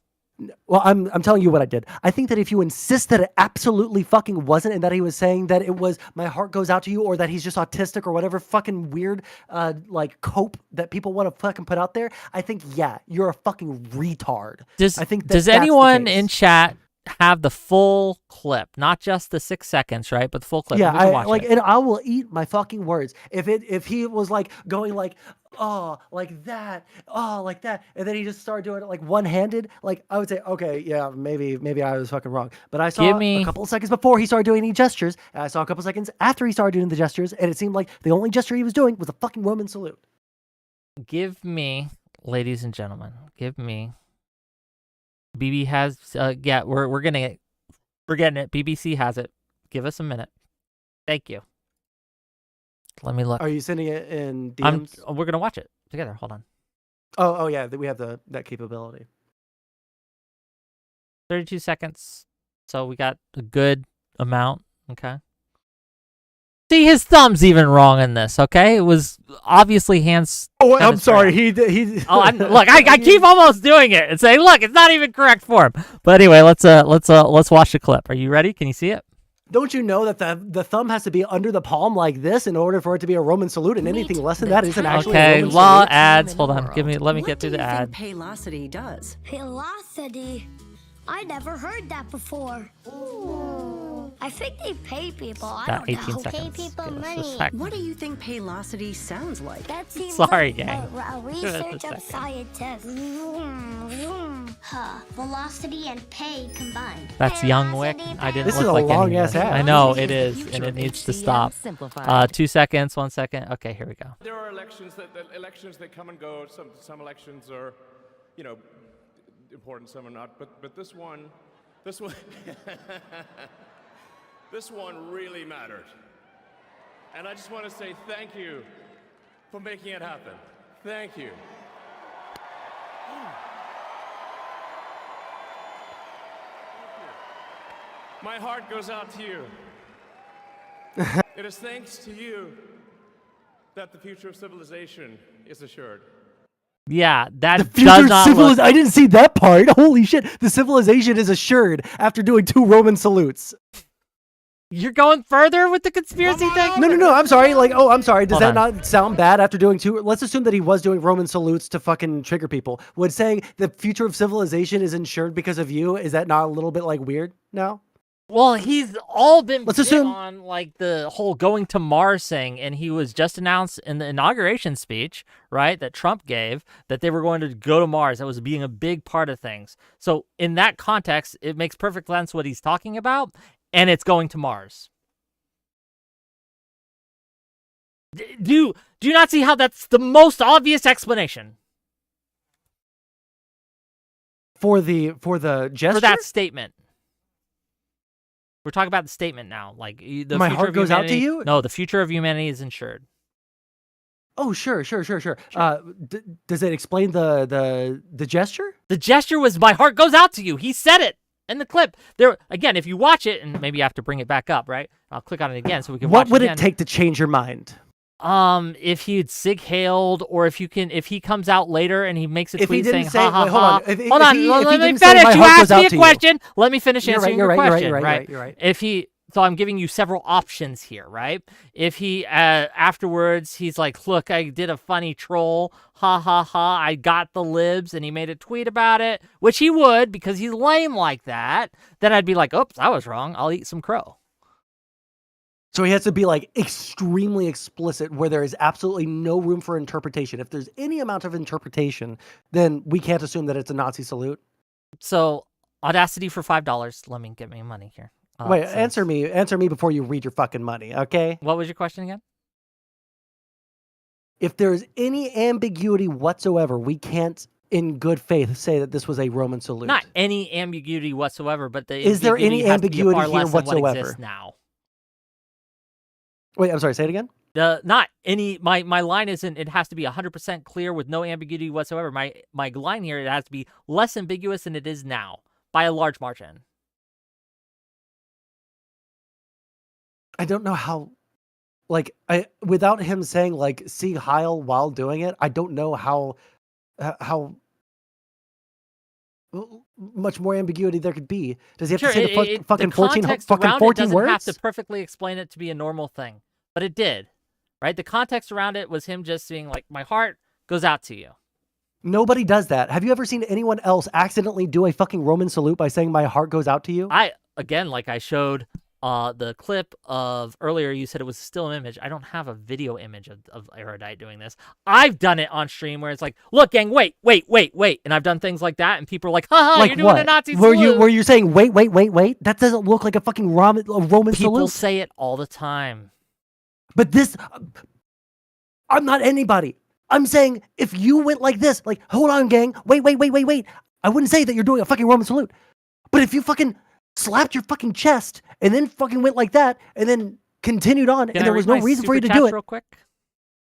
Well, I'm telling you what I did. I think that if you insist that it absolutely fucking wasn't, and that he was saying that it was my heart goes out to you, or that he's just autistic or whatever fucking weird like cope that people want to fucking put out there, I think you're a fucking retard. Does anyone in chat have the full clip, not just the 6 seconds, right? But the full clip. Yeah, and I will eat my fucking words if he was like going like, oh, like that, and then he just started doing it like one-handed. Like I would say, okay, yeah, maybe I was fucking wrong. But I saw a couple of seconds before he started doing any gestures, and I saw a couple of seconds after he started doing the gestures, and it seemed like the only gesture he was doing was a fucking Roman salute. Give me, ladies and gentlemen, BB has, we're getting it. BBC has it. Give us a minute. Thank you. Let me look. Are you sending it in DMs? We're gonna watch it together. Hold on. Oh yeah, we have that capability. 32 seconds. So we got a good amount. Okay. See, his thumb's even wrong in this. Okay, it was obviously hands. Oh, I'm sorry. He. Look, I keep almost doing it and saying, look, it's not even correct form. But anyway, let's watch the clip. Are you ready? Can you see it? Don't you know that the thumb has to be under the palm like this in order for it to be a Roman salute, and anything less than that isn't actually a Roman salute? Ads. Hold on. Let me get through the ad. Paylocity does. Paylocity? I never heard that before. Ooh. I think they pay people. I Got don't 18 know. seconds. Pay people Give us a money. sec. What do you think Paylocity sounds like? That seems Sorry, like gang. a Give us a research of second. scientists. Huh. Velocity and pay combined. That's Young Wick. I didn't This look is a like any long-ass of it. ad. I know it Here's the is, future and it of needs to HCM stop. simplified. 2 seconds, 1 second. Okay, here we go. There are elections that come and go. Some elections are, important. Some are not. But this one, this one really mattered. And I just want to say thank you for making it happen. Thank you. My heart goes out to you. It is thanks to you that the future of civilization is assured. Yeah, that The does future not civilization. look. I didn't see that part. Holy shit! The civilization is assured after doing 2 Roman salutes. You're going further with the conspiracy thing? No. I'm sorry. I'm sorry. Does Hold that on. not sound bad after doing 2? Let's assume that he was doing Roman salutes to fucking trigger people. Would saying the future of civilization is insured because of you, is that not a little bit weird now? Well, he's all been Let's big assume- on the whole going to Mars thing, and he was just announced in the inauguration speech, right, that Trump gave, that they were going to go to Mars. That was being a big part of things. So in that context, it makes perfect sense what he's talking about, and it's going to Mars. Do you not see how that's the most obvious explanation For the gesture? for that statement? We're talking about the statement now. The My future heart of goes out to humanity- you? No, the future of humanity is insured. Oh, sure. Does it explain the gesture? The gesture was "my heart goes out to you." He said it in the clip. There again, if you watch it, and maybe you have to bring it back up, right? I'll click on it again so we can watch What would again. it take to change your mind? If he'd sig hailed, or if he comes out later and he makes a If he tweet didn't saying say- ha ha wait, hold ha. on. If Hold on, he let me didn't say, finish. "My You heart asked goes me out a to you." question. Let me finish You're answering right, your you're right, question. you're right, you're right. So I'm giving you several options here, right? If he afterwards he's like, "Look, I did a funny troll, ha ha ha, I got the libs," and he made a tweet about it, which he would because he's lame like that, then I'd be like, "Oops, I was wrong. I'll eat some crow." So he has to be extremely explicit where there is absolutely no room for interpretation. If there's any amount of interpretation, then we can't assume that it's a Nazi salute. So Audacity for $5. Let me get me money here. Wait, so- answer me before you read your fucking money, okay? What was your question again? If there's any ambiguity whatsoever, we can't, in good faith, say that this was a Roman salute. Not any ambiguity whatsoever, but the Is there any has to be ambiguity far here less than what whatsoever? exists now. Wait, I'm sorry, say it again? Not any. My line isn't. It has to be 100% clear with no ambiguity whatsoever. My line here, it has to be less ambiguous than it is now by a large margin. I don't know how, without him saying Sieg Heil while doing it, I don't know how much more ambiguity there could be. Does he have to say the fucking 14 context fucking around 14 it doesn't words? have to perfectly explain it to be a normal thing, but it did, right? The context around it was him just being like, "My heart goes out to you." Nobody does that. Have you ever seen anyone else accidentally do a fucking Roman salute by saying "my heart goes out to you"? I showed the clip of earlier. You said it was still an image. I don't have a video image of Erudite doing this. I've done it on stream where it's like, "Look, gang, wait," and I've done things like that, and people are like, "Ha ha, Like you're doing what? a Nazi Were salute." you saying wait? That doesn't look like a fucking Roman People salute. say it all the time. But this, I'm not anybody. I'm saying if you went like this, hold on, gang, wait. I wouldn't say that you're doing a fucking Roman salute. But if you fucking slapped your fucking chest and then fucking went like that and then continued on Can and I there was read no my reason for you to super do chats it. real quick?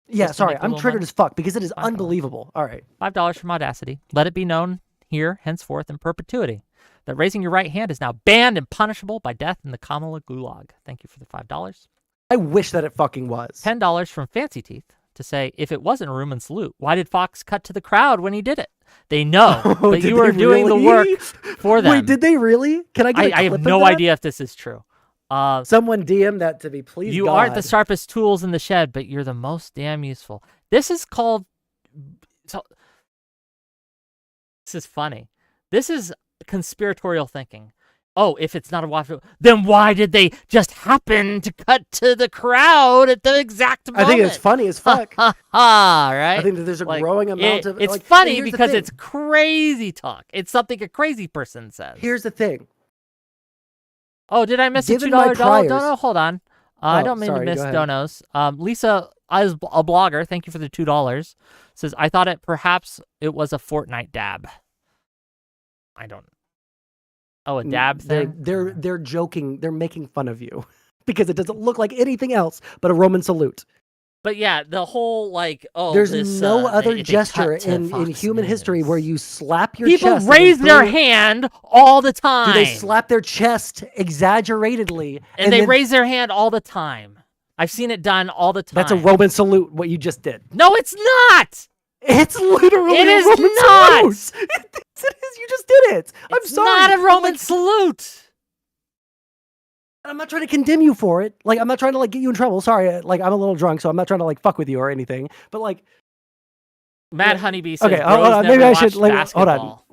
Yeah, Just to sorry, make a I'm little triggered money? as fuck because it is $5. unbelievable. All right. $5 from Audacity. Let it be known here, henceforth, in perpetuity, that raising your right hand is now banned and punishable by death in the Kamala Gulag. Thank you for the $5. I wish that it fucking was. $10 from Fancy Teeth to say, if it wasn't a Roman salute, why did Fox cut to the crowd when he did it? They know, Oh, but did you were they doing the really? work for them. Wait, did they really? Can I get a I clip have of no that? idea if this is true. Someone DM that to me, please. You God. aren't the sharpest tools in the shed, but you're the most damn useful. This is called... So, this is funny. This is conspiratorial thinking. oh, if it's not a waffle, then why did they just happen to cut to the crowd at the exact moment? I think it's funny as fuck. Right? I think that there's a growing amount of. It's like, funny here's the because thing. it's crazy talk. It's something a crazy person says. Here's the thing. Oh, did I miss Given a my $2 priors- dono? Hold on. I don't mean sorry, to go miss ahead. donos. Lisa, as a blogger, thank you for the $2. Says, I thought perhaps it was a Fortnite dab. I don't. Oh, a dab thing? They're joking. They're making fun of you because it doesn't look like anything else but a Roman salute. But yeah, the whole There's this, no other they gesture cut to in Fox human history News. where you slap your People chest. and raise then their throw- hand all the time. Do they slap their chest exaggeratedly? And they then- raise their hand all the time. I've seen it done all the time. That's a Roman salute. What you just did. No, it's not. It's literally It a is Roman not. salute. It is. You just did it. I'm It's sorry. not a I'm Roman like- salute. I'm not trying to condemn you for it. Like, I'm not trying to get you in trouble. Sorry. Like, I'm a little drunk, so I'm not trying to fuck with you or anything. But Mad Yeah. Honeybee says, Okay, hold bros on. never Maybe I should, watched hold on. basketball.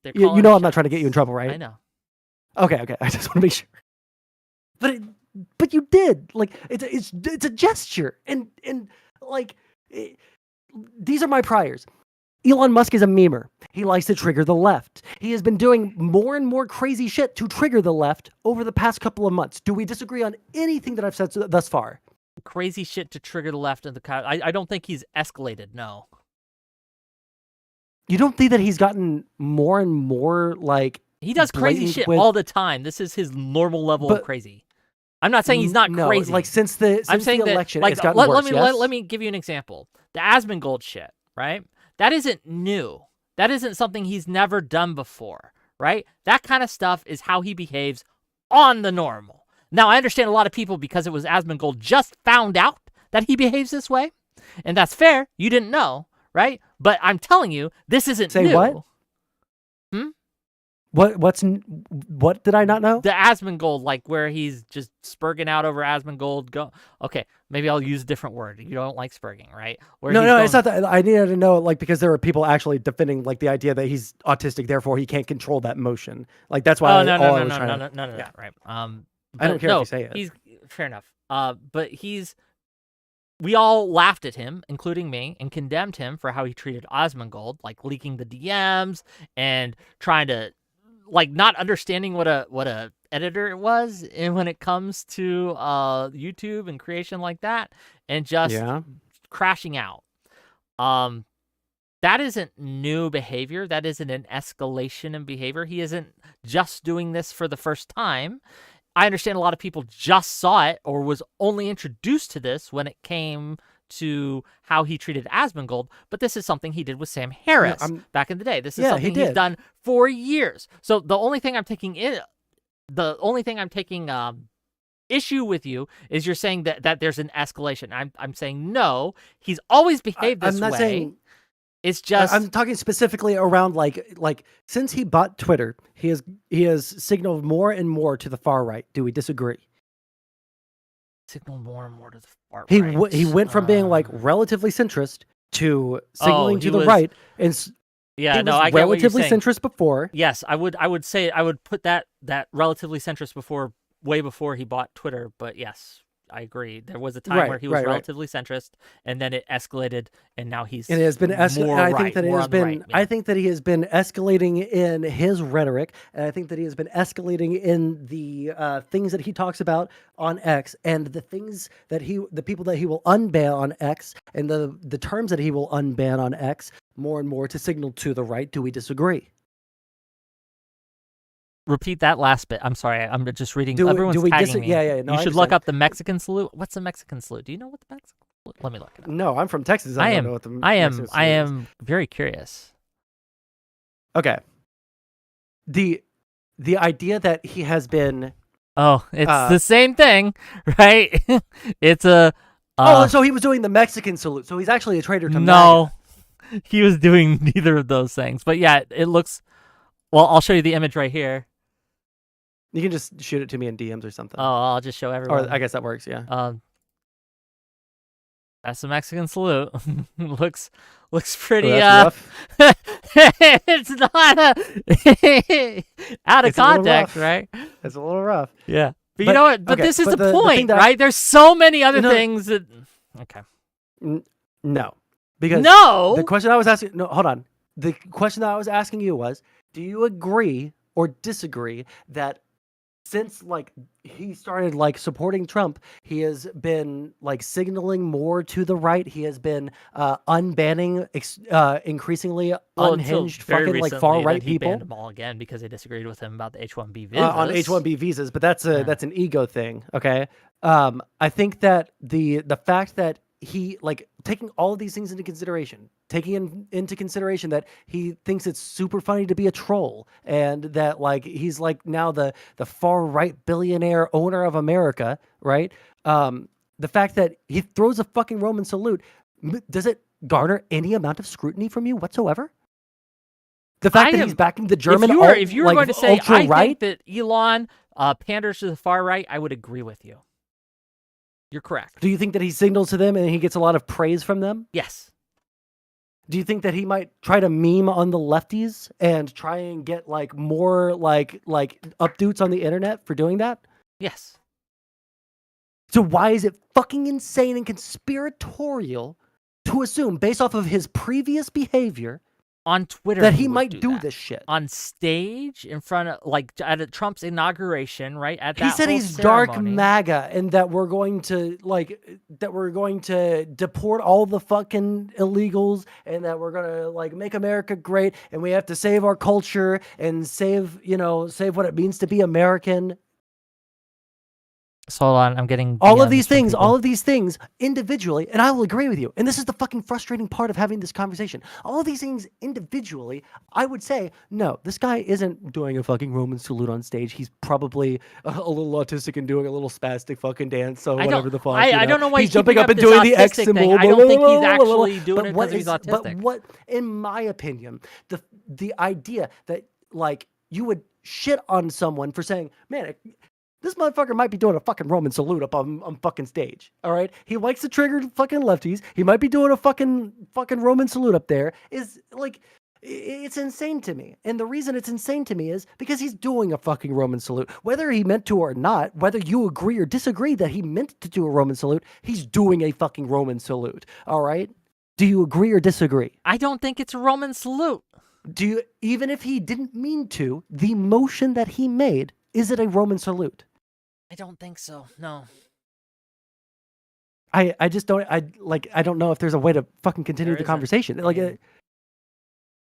They're you calling know the I'm not trying to get you in shots. trouble, right? I know. Okay. I just want to make sure. But you did. It's a gesture, and these are my priors. Elon Musk is a memer. He likes to trigger the left. He has been doing more and more crazy shit to trigger the left over the past couple of months. Do we disagree on anything that I've said thus far? Crazy shit to trigger the left of the crowd. I don't think he's escalated, no. You don't think that he's gotten more and more He does crazy blatant shit with- all the time. This is his normal level of But- crazy. I'm not saying he's not no, crazy. since the I'm saying election, that, it's gotten let worse. let me give you an example. The Asmongold shit, right? That isn't new. That isn't something he's never done before, right? That kind of stuff is how he behaves on the normal. Now, I understand a lot of people, because it was Asmongold, just found out that he behaves this way, and that's fair. You didn't know, right? But I'm telling you, this isn't Say new. what? What did I not know? The Asmongold, where he's just spurging out over Asmongold. Okay, maybe I'll use a different word. You don't like spurging, right? Where No, he's it's not that. I needed to know, because there are people actually defending, the idea that he's autistic, therefore he can't control that motion. That's why. Oh, no, Yeah. right. I don't care if you say it. He's fair enough. But we all laughed at him, including me, and condemned him for how he treated Asmongold, leaking the DMs and trying to, not understanding what a editor it was, and when it comes to YouTube and creation like that, and just crashing out. That isn't new behavior. That isn't an escalation in behavior. He isn't just doing this for the first time. I understand a lot of people just saw it or was only introduced to this when it came to how he treated Asmongold, but this is something he did with Sam Harris back in the day. This is something he's done for years. So the only thing I'm taking issue with you is you're saying that there's an escalation. I'm saying no. He's always behaved this way. I'm not saying. It's just I'm talking specifically around since he bought Twitter, he has signaled more and more to the far right. Do we disagree? Signal more and more to the far right. He went from being relatively centrist to signaling to the right, and I get relatively what you're saying. centrist before. Yes, I would put that relatively centrist way before he bought Twitter, but yes. I agree. There was a time where he was relatively centrist, and then it escalated, and now he's and it has been more I right, think that it more has on the been. right, I think that he has been escalating in his rhetoric, and I think that he has been escalating in the things that he talks about on X, and the things that the people that he will unban on X, and the terms that he will unban on X, more and more to signal to the right. Do we disagree? Repeat that last bit. I'm sorry. I'm just reading. Do Everyone's we tagging me. Yeah. No, you I should look understand. up the Mexican salute. What's the Mexican salute? Do you know what the Mexican salute? Let me look it up. No, I'm from Texas. I don't know what the Mexican I salute is. am very curious. Okay. The idea that he has been. Oh, it's the same thing, right? It's a. So he was doing the Mexican salute. So he's actually a traitor to no, he was doing neither of those things. But yeah, it looks. Well, I'll show you the image right here. You can just shoot it to me in DMs or something. Oh, I'll just show everyone. Or I guess that works. Yeah. That's the Mexican salute. looks pretty. that's rough. It's not out of It's a little context, rough. right? It's a little rough. Yeah. But you But- know what? But okay, this is but the the thing point, that- right? There's so many other No. things that. Okay. No, because No. the question I was asking. No, hold on. The question that I was asking you was, do you agree or disagree that since like he started like supporting Trump, he has been like signaling more to the right. He has been unbanning increasingly Well, unhinged until very fucking like recently far that right he people banned them all again because they disagreed with him about the H-1B visas. on H-1B visas. But that's Yeah. that's an ego thing. Okay. I think that the fact that he like taking all of these things into consideration, into consideration that he thinks it's super funny to be a troll, and that like he's like now the far right billionaire owner of America, right? The fact that he throws a fucking Roman salute, does it garner any amount of scrutiny from you whatsoever? The fact that he's backing the German, if you were going to say, I right, think that Elon panders to the far right, I would agree with you. You're correct. do you think that he signals to them and he gets a lot of praise from them? Yes. Do you think that he might try to meme on the lefties and try and get like more like updates on the internet for doing that? Yes. So why is it fucking insane and conspiratorial to assume, based off of his previous behavior, On Twitter, that he would might do that. this shit? On stage, in front of, like, at Trump's inauguration, right? At that He said whole he's dark ceremony. MAGA and that we're going to deport all the fucking illegals and that we're going to like make America great and we have to save our culture and save what it means to be American. So hold on, I'm getting All of DMs from people. these things individually, and I will agree with you. And this is the fucking frustrating part of having this conversation. All of these things individually, I would say, no, this guy isn't doing a fucking Roman salute on stage. He's probably a little autistic and doing a little spastic fucking dance, so whatever the fuck. I don't know why he's you keep jumping up and bringing doing the X autistic symbol. thing. I don't think he's blah, blah, blah, actually doing but it what because he's is- autistic. But what, in my opinion, the idea that like you would shit on someone for saying, man, this motherfucker might be doing a fucking Roman salute up on fucking stage. All right. He likes to trigger fucking lefties. He might be doing a fucking Roman salute up there. Is like, it's insane to me. And the reason it's insane to me is because he's doing a fucking Roman salute. Whether he meant to or not, whether you agree or disagree that he meant to do a Roman salute, he's doing a fucking Roman salute. All right. Do you agree or disagree? I don't think it's a Roman salute. Do you, even if he didn't mean to, the motion that he made, is it a Roman salute? I don't think so. No. I just don't, I don't know if there's a way to fucking continue There the isn't. conversation. Like,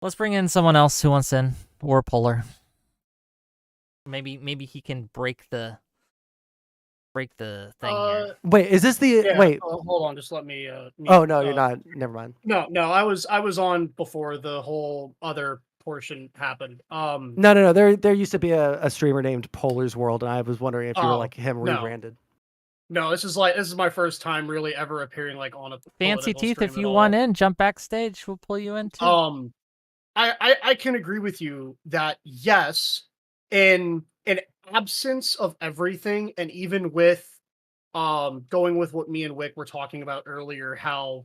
Let's bring in someone else who wants in, or Polar. Maybe he can break the thing here. wait, is this the, Yeah, wait. hold on, just let me. Oh, no, you're not. Never mind. No, I was on before the whole other portion happened. No. There used to be a streamer named Polar's World, and I was wondering if you were Oh, like him no. rebranded. No, this is my first time really ever appearing like on a Fancy political Teeth, stream if at you all. want in, jump backstage. We'll pull you in too. I can agree with you that yes, in absence of everything, and even with going with what me and Wick were talking about earlier, how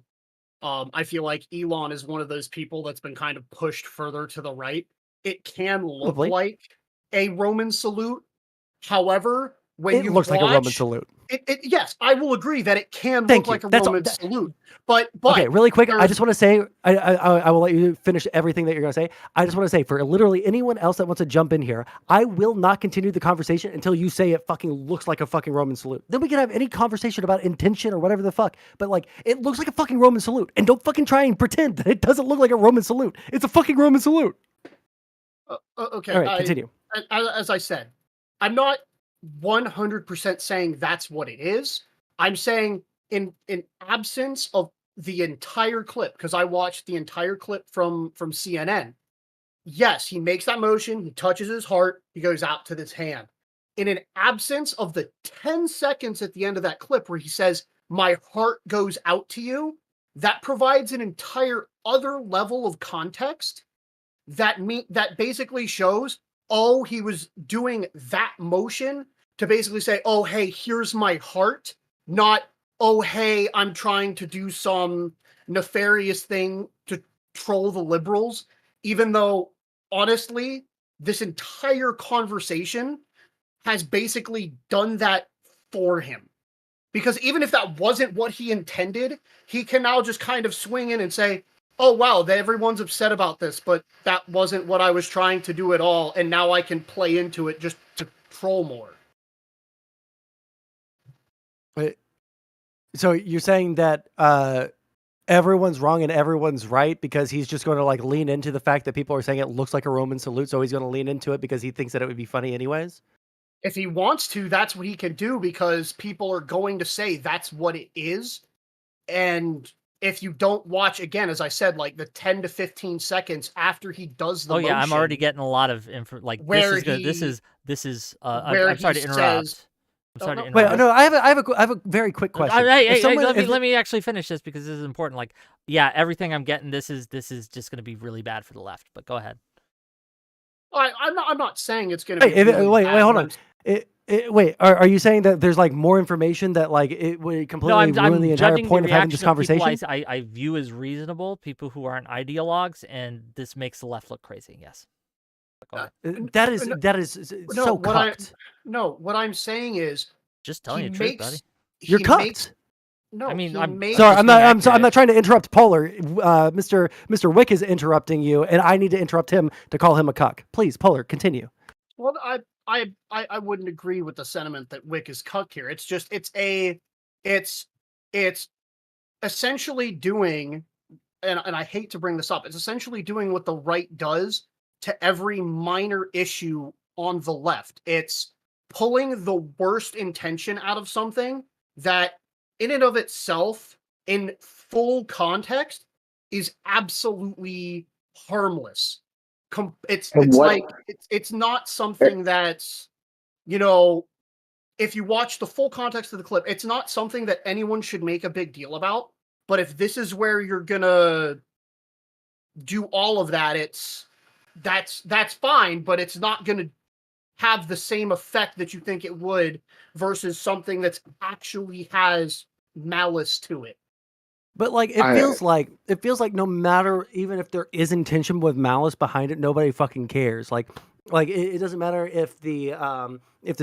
I feel like Elon is one of those people that's been kind of pushed further to the right. It can look Probably. like a Roman salute. However, when It you looks like a Roman watch- salute. yes, I will agree that it can Thank look like you. a That's all- Roman that- salute. But Okay, really quick, I there's- just want to say, I will let you finish everything that you're going to say. I just want to say, for literally anyone else that wants to jump in here, I will not continue the conversation until you say it fucking looks like a fucking Roman salute. Then we can have any conversation about intention or whatever the fuck. But like, it looks like a fucking Roman salute. And don't fucking try and pretend that it doesn't look like a Roman salute. It's a fucking Roman salute. Okay, All right, continue. As I said, I'm not 100% saying that's what it is. I'm saying in absence of the entire clip, because I watched the entire clip from CNN. Yes, he makes that motion, he touches his heart, he goes out to this hand. In an absence of the 10 seconds at the end of that clip where he says, "My heart goes out to you," that provides an entire other level of context that basically shows, oh, he was doing that motion to basically say, oh, hey, here's my heart, not, oh, hey, I'm trying to do some nefarious thing to troll the liberals. even though, honestly, this entire conversation has basically done that for him. Because even if that wasn't what he intended, he can now just kind of swing in and say, oh, wow, everyone's upset about this, but that wasn't what I was trying to do at all, and now I can play into it just to troll more. So you're saying that everyone's wrong and everyone's right because he's just going to like lean into the fact that people are saying it looks like a Roman salute, so he's going to lean into it because he thinks that it would be funny anyways? If he wants to, that's what he can do because people are going to say that's what it is. And if you don't watch, again, as I said, like the 10 to 15 seconds after he does the motion, I'm already getting a lot of info. Like where this is. where I'm sorry to he interrupt. says- I'm sorry to no, interrupt. Wait, no, I have a very quick question. Let me actually finish this because this is important. Like, yeah, everything I'm getting, this is just going to be really bad for the left. But go ahead. I'm not saying it's going to be. Wait, hold on. Wait, are you saying that there's like more information that like it would completely ruin the entire point of having this conversation? I view as reasonable, people who aren't ideologues, and this makes the left look crazy. Yes. That is so cucked. What I'm saying is just telling you the truth, buddy. You're cucked. No, I mean, I'm sorry. I'm not trying to interrupt Polar. Mr. Wick is interrupting you, and I need to interrupt him to call him a cuck. Please, Polar, continue. Well, I wouldn't agree with the sentiment that Wick is cuck here. It's just it's essentially doing, and I hate to bring this up, it's essentially doing what the right does to every minor issue on the left. It's pulling the worst intention out of something that in and of itself, in full context, is absolutely harmless. It's not something that's, if you watch the full context of the clip, it's not something that anyone should make a big deal about. But if this is where you're gonna do all of that, that's fine, but it's not gonna have the same effect that you think it would versus something that's actually has malice to it. But like it feels like no matter, even if there is intention with malice behind it, nobody fucking cares. Like it doesn't matter if the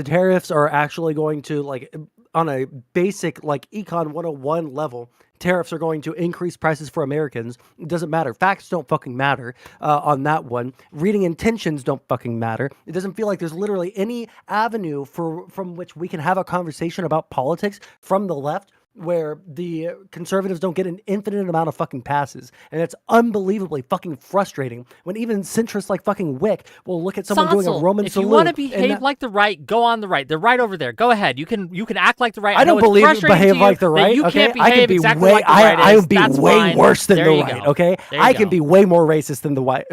tariffs are actually going to, like, on a basic like Econ 101 level, tariffs are going to increase prices for Americans. It doesn't matter. Facts don't fucking matter on that one. Reading intentions don't fucking matter. It doesn't feel like there's literally any avenue from which we can have a conversation about politics from the left where the conservatives don't get an infinite amount of fucking passes. And it's unbelievably fucking frustrating when even centrists like fucking Wick will look at someone doing a Roman salute. If you want to behave like the right, go on the right. They're right over there. Go ahead. You can act like the right. I don't believe you behave like the right. You okay? can't behave exactly like the right. I would be way worse than the right. Go. Okay, I can be way more racist than the right.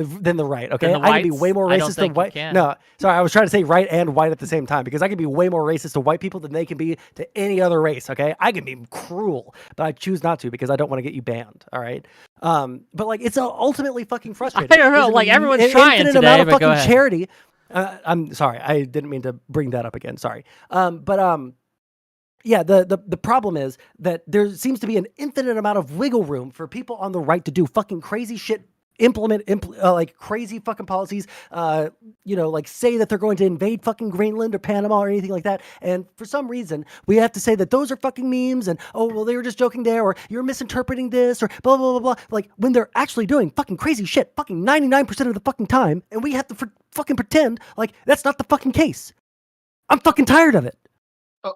Okay, I can be way more racist than white. No, sorry, I was trying to say right and white at the same time because I can be way more racist to white people than they can be to any other race. Okay, I can be cruel, but I choose not to because I don't want to get you banned. All right. But like, it's ultimately fucking frustrating. I don't know. Like, everyone's trying today, amount of but go fucking ahead. charity. I'm sorry. I didn't mean to bring that up again. Sorry. Yeah, the problem is that there seems to be an infinite amount of wiggle room for people on the right to do fucking crazy shit, implement like crazy fucking policies, like say that they're going to invade fucking Greenland or Panama or anything like that. And for some reason, we have to say that those are fucking memes and, oh, well, they were just joking there, or you're misinterpreting this, or blah, blah, blah, blah. Like, when they're actually doing fucking crazy shit fucking 99% of the fucking time, and we have to fucking pretend like that's not the fucking case. I'm fucking tired of it.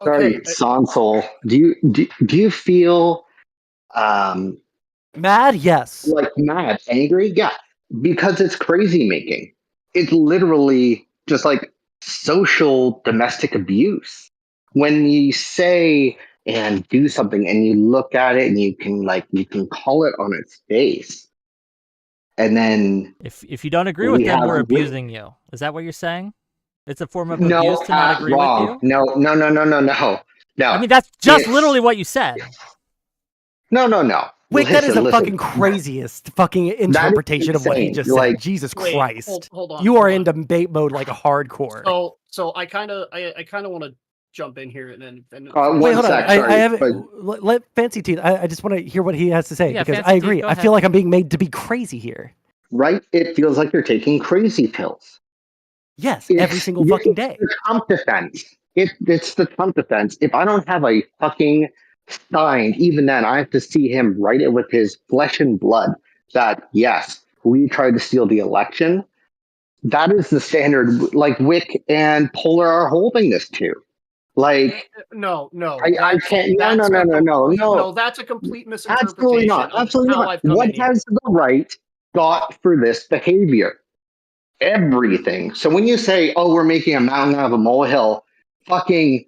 Sorry, Sondsol. Do you feel mad? Yes. Like mad, angry? Yeah, because it's crazy making. It's literally just like social domestic abuse. When you say and do something and you look at it and you can call it on its face. And then if you don't agree with them, we're abusing you. Is that what you're saying? It's a form of abuse to not agree wrong. with you? No. I mean, that's just literally what you said. No. Wait, that is the fucking craziest fucking interpretation of what he just said. Jesus Christ. Hold on. You are in debate mode like a hardcore. So I kind of want to jump in here and then. Wait, hold on. I have let Fancy Teeth. I just want to hear what he has to say because I agree. I feel like I'm being made to be crazy here. right? It feels like you're taking crazy pills. Yes, every single It's fucking day. the Trump defense. It's the Trump defense. If I don't have a fucking sign, even then, I have to see him write it with his flesh and blood that, yes, we tried to steal the election. That is the standard, like Wick and Polar are holding this to. Like, No, I can't. No. That's a complete Absolutely misinterpretation not. of Absolutely how not. I've come What in here. has the right got for this behavior? Everything. So when you say, "Oh, we're making a mountain out of a molehill," fucking,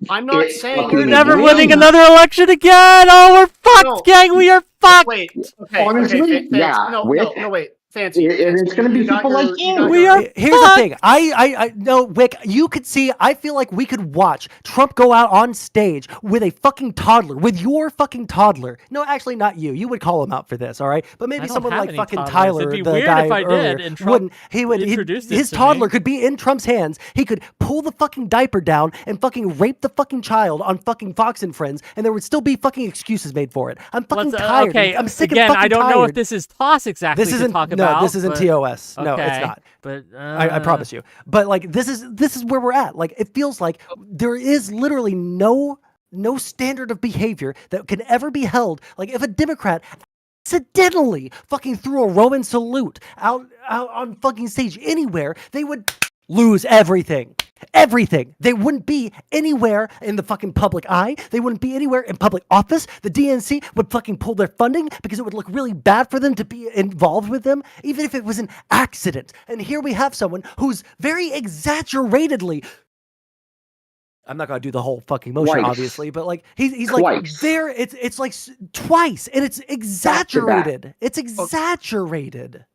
I'm not it saying fucking We're we're never will. winning another election again. Oh, we're fucked, No. gang. We are fucked. Wait. Okay. Honestly, Okay. yeah. No. Wait. Fancy. And it's going to be people like you. We are Here's the fucked. thing. I no, Wick, you could see, I feel like we could watch Trump go out on stage with a fucking toddler, with your fucking toddler. No, actually not you. You would call him out for this, all right? But maybe I don't someone have like any fucking toddlers. Tyler, It'd be the weird guy if I did, earlier, and Trump wouldn't, introduced it his to toddler me. could be in Trump's hands. He could pull the fucking diaper down and fucking rape the fucking child on fucking Fox and Friends, and there would still be fucking excuses made for it. I'm fucking tired. Okay, I'm sick again, and fucking I don't tired. know if this is TOS exactly This to isn't talk about. this isn't but- TOS. No, it's okay, not. But I promise you. But like this is where we're at. Like it feels like there is literally no standard of behavior that can ever be held. Like if a Democrat accidentally fucking threw a Roman salute out on fucking stage anywhere, they would lose everything. Everything. They wouldn't be anywhere in the fucking public eye. They wouldn't be anywhere in public office. The DNC would fucking pull their funding because it would look really bad for them to be involved with them, even if it was an accident. And here we have someone who's very exaggeratedly, I'm not gonna do the whole fucking motion, Twice. obviously, but like he's like Twice. there. It's like twice, and it's exaggerated. It's exaggerated.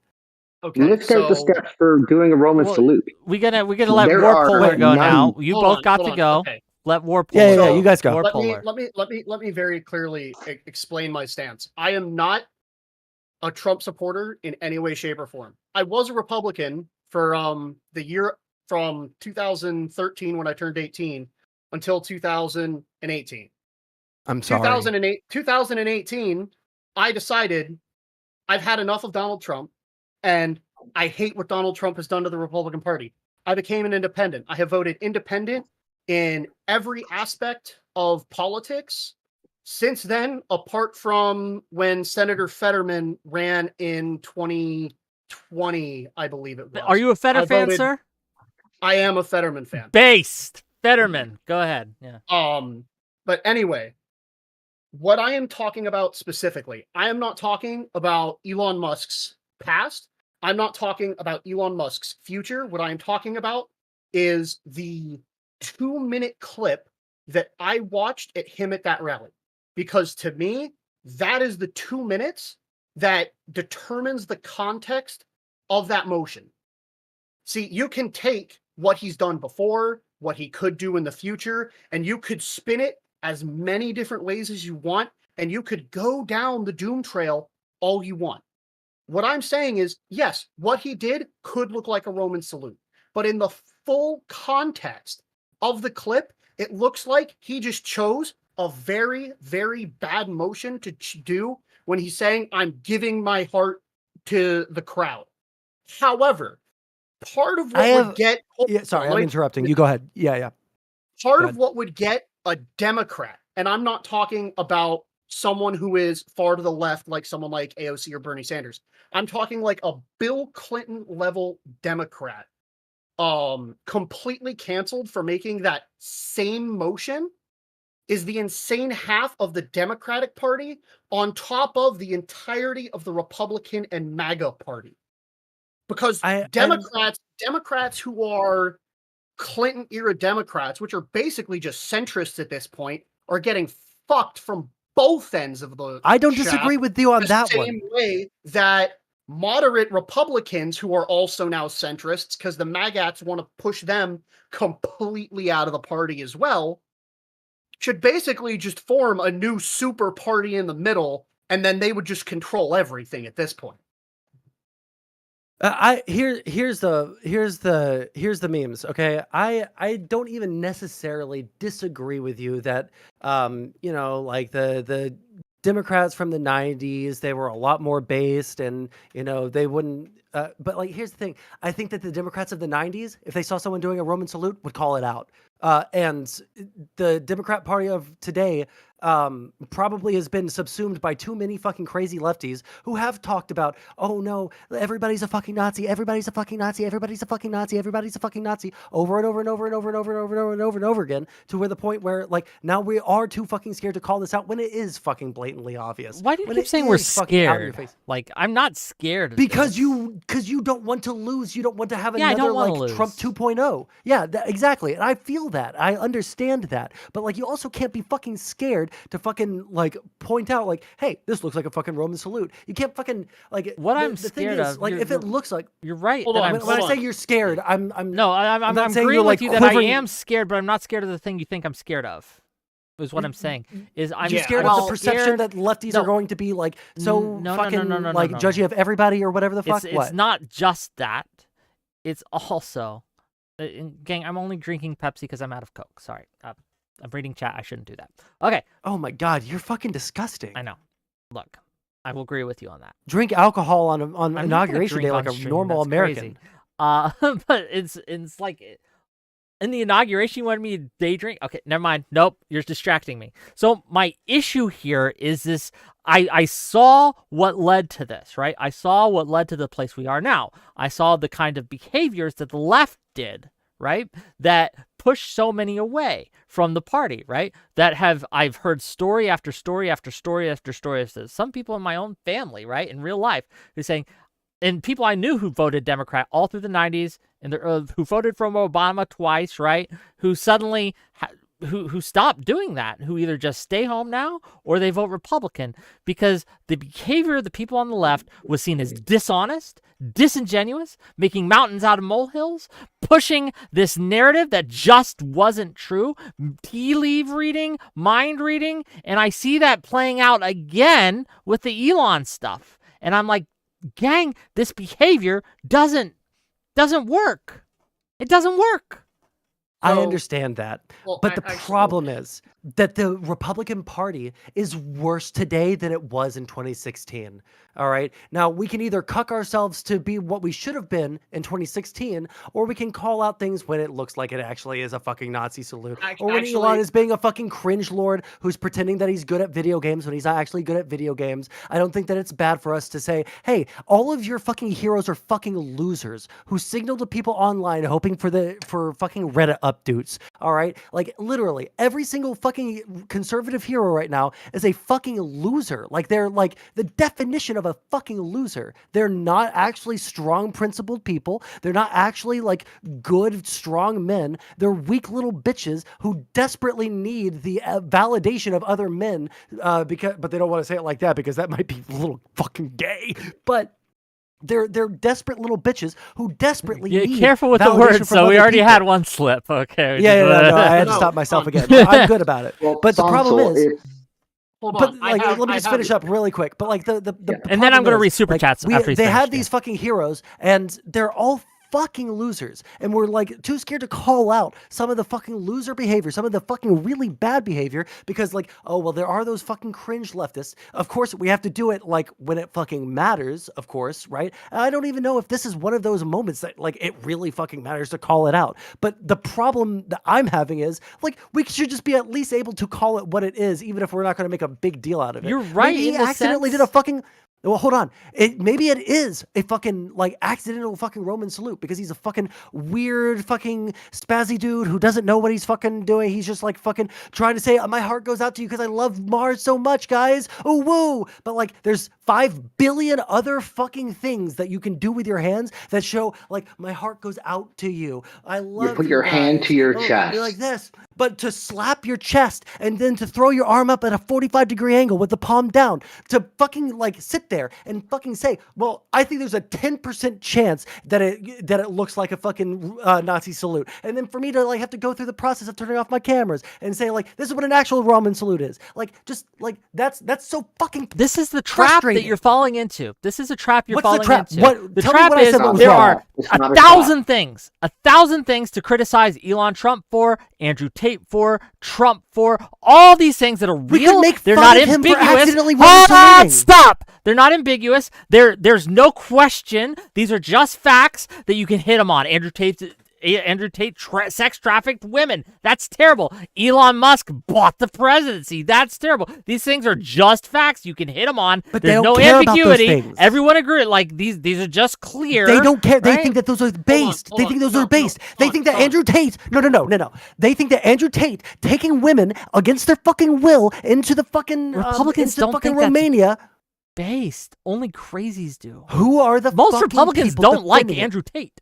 Okay. Let's take the steps for doing a Roman Well, salute. we gotta let There War are Polar go none- now. You Hold both on, got hold to on, go. okay. Let War Polar. Yeah, you guys go. War Let Polar. me very clearly explain my stance. I am not a Trump supporter in any way, shape, or form. I was a Republican for the year from 2013 when I turned 18 until 2018. I'm sorry. 2018, I decided I've had enough of Donald Trump, and I hate what Donald Trump has done to the Republican Party. I became an independent. I have voted independent in every aspect of politics since then, apart from when Senator Fetterman ran in 2020, I believe it was. Are you a Feder I fan, voted- sir? I am a Fetterman fan. Based Fetterman. Go ahead. Yeah. But anyway, what I am talking about specifically, I am not talking about Elon Musk's past. I'm not talking about Elon Musk's future. What I am talking about is the 2-minute clip that I watched at him at that rally. Because to me, that is the 2 minutes that determines the context of that motion. See, you can take what he's done before, what he could do in the future, and you could spin it as many different ways as you want, and you could go down the doom trail all you want. What I'm saying is, yes, what he did could look like a Roman salute, but in the full context of the clip, it looks like he just chose a very, very bad motion to do when he's saying, I'm giving my heart to the crowd. However, part of what would get... Yeah, sorry, I'm interrupting. You go ahead. Yeah. Part of what would get a Democrat, and I'm not talking about someone who is far to the left, like someone like AOC or Bernie Sanders. I'm talking like a Bill Clinton level Democrat, completely canceled for making that same motion, is the insane half of the Democratic Party on top of the entirety of the Republican and MAGA Party. Because Democrats who are Clinton era Democrats, which are basically just centrists at this point, are getting fucked from both ends of the I don't shaft, disagree with you on the that same one. way that moderate Republicans who are also now centrists, because the MAGATs want to push them completely out of the party as well, should basically just form a new super party in the middle, and then they would just control everything at this point. Here's the memes. Okay, I don't even necessarily disagree with you that like the Democrats from the 90s, they were a lot more based, and they wouldn't. But like, here's the thing: I think that the Democrats of the 90s, if they saw someone doing a Roman salute, would call it out. And the Democrat Party of today probably has been subsumed by too many fucking crazy lefties who have talked about, oh no, everybody's a fucking Nazi, everybody's a fucking Nazi, everybody's a fucking Nazi, everybody's a fucking Nazi, over and over and over and over and over and over and over and over and over again, to where the point where like now we are too fucking scared to call this out when it is fucking blatantly obvious. Why do you When keep it saying we're is fucking out in your scared? face. Like, I'm not scared. Of Because this. you don't want to lose. You don't want to have Yeah, I another don't wanna like lose. Trump 2.0. Yeah, exactly. And I feel that. I understand that. But like, you also can't be fucking scared to fucking like point out like, hey, this looks like a fucking Roman salute. You can't fucking like. What I'm the thing scared is, of, like, you're- if it looks like. You're right. Hold that on, I'm When I hold say on. you're scared, I'm No, I'm not saying agreeing you're, with like, you that I quivering. am scared, but I'm not scared of the thing you think I'm scared of. Is what I'm saying. Is I'm you're scared I'm of the perception scared- that lefties No. are going to be like so No, fucking no, like no. judgy of everybody or whatever the fuck. It's not just that. It's also, gang. I'm only drinking Pepsi because I'm out of Coke. Sorry, I'm reading chat. I shouldn't do that. Okay, Oh my god, you're fucking disgusting. I know. Look, I will agree with you on that. Drink alcohol on I'm not gonna inauguration drink day like on a stream, normal that's American. crazy. But it's like in the inauguration, you wanted me to day drink? Okay, never mind. Nope, you're distracting me. So my issue here is this. I saw what led to this, right? I saw what led to the place we are now. I saw the kind of behaviors that the left did, right? That pushed so many away from the party, right? I've heard story after story after story after story of this. Some people in my own family, right, in real life, who's saying, and people I knew who voted Democrat all through the 90s, and who voted for Obama twice, right? Who suddenly who stopped doing that, who either just stay home now or they vote Republican, because the behavior of the people on the left was seen as dishonest, disingenuous, making mountains out of molehills, pushing this narrative that just wasn't true, tea leaf reading, mind reading, and I see that playing out again with the Elon stuff. And I'm like, gang, this behavior doesn't work. It doesn't work. I So- understand that. Well, But the actually- problem is that the Republican Party is worse today than it was in 2016. All right. Now, we can either cuck ourselves to be what we should have been in 2016, or we can call out things when it looks like it actually is a fucking Nazi salute. Or when Elon actually- is being a fucking cringe lord who's pretending that he's good at video games when he's not actually good at video games. I don't think that it's bad for us to say, hey, all of your fucking heroes are fucking losers who signal to people online hoping for fucking Reddit updates. All right. Like, literally, every single fucking conservative hero right now is a fucking loser. Like, they're like the definition of a fucking loser. They're not actually strong, principled people. They're not actually like good, strong men. They're weak little bitches who desperately need the validation of other men. But they don't want to say it like that because that might be a little fucking gay. But they're desperate little bitches who desperately need Careful with the validation words. from So we other already people. had one slip. Okay. Yeah, no, I had to No, stop myself hold on. again. I'm good about it. Well, But the problem Sondsol, is, Hold but on. like, let me I just have- finish up really quick. But like the And then I'm problem gonna is, read super like, chats after he's they finished, have these fucking heroes, and they're all fucking losers, and we're like too scared to call out some of the fucking loser behavior, some of the fucking really bad behavior, because like, oh well, there are those fucking cringe leftists. Of course, we have to do it like when it fucking matters, of course, right? And I don't even know if this is one of those moments that like it really fucking matters to call it out. But the problem that I'm having is like we should just be at least able to call it what it is, even if we're not going to make a big deal out of it. You're right Maybe in he the accidentally sense- did a fucking. Well, hold on. Maybe it is a fucking like accidental fucking Roman salute because he's a fucking weird fucking spazzy dude who doesn't know what he's fucking doing. He's just like fucking trying to say, my heart goes out to you because I love Mars so much, guys. Oh, woo. But like there's 5 billion other fucking things that you can do with your hands that show like my heart goes out to you. I love put your hand guys. to your Oh, chest. You're like this. But to slap your chest and then to throw your arm up at a 45-degree angle with the palm down, to fucking like sit there and fucking say, well, I think there's a 10% chance that it looks like a fucking Nazi salute. And then for me to like have to go through the process of turning off my cameras and say like, this is what an actual Roman salute is. Like, just like, that's so fucking This is the trap that frustrating. you're falling into. This is a trap you're What's the falling trap? into. What- The tell me trap what I is said that was there wrong. are It's not a a thousand things to criticize Elon Trump for, Andrew Tate Tate for, Trump for, all these things that are We real. could make They're fun not of him for ambiguous. accidentally Hold on, volunteering. stop. They're not ambiguous. There's no question. These are just facts that you can hit them on. Andrew Tate sex trafficked women. That's terrible. Elon Musk bought the presidency. That's terrible. These things are just facts. You can hit them on. But they There's don't no care about those ambiguity. things. Everyone agree. Like these are just clear. They don't care. They right? think that those are based. hold They on. think those No, are based. no, They Son, think that Son. Andrew Tate. No. They think that Andrew Tate taking women against their fucking will into the fucking Republicans into don't fucking think that's Romania. based. Only crazies do. Who are the Most fucking Republicans people don't like defending it? Andrew Tate.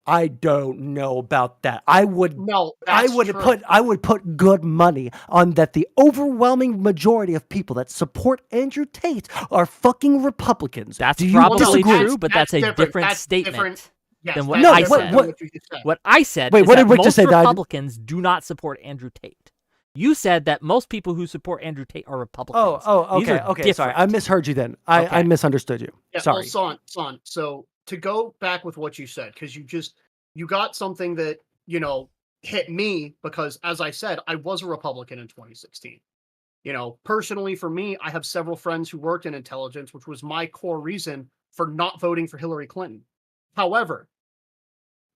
I don't know about that. I would No, that's true. put good money on that the overwhelming majority of people that support Andrew Tate are fucking Republicans. That's Do you probably disagree? true, but that's a different That's statement different. Yes, than what that's I different said. than what you just said. What I said Wait, is what that did Rick just most say, Dad? Republicans do not support Andrew Tate. You said that most people who support Andrew Tate are Republicans. These Okay, are okay. Sorry, different. I misheard you then. I Okay. misunderstood you. Yeah, Sorry. well, Son. So to go back with what you said, because you got something that, hit me because, as I said, I was a Republican in 2016. Personally for me, I have several friends who worked in intelligence, which was my core reason for not voting for Hillary Clinton. However,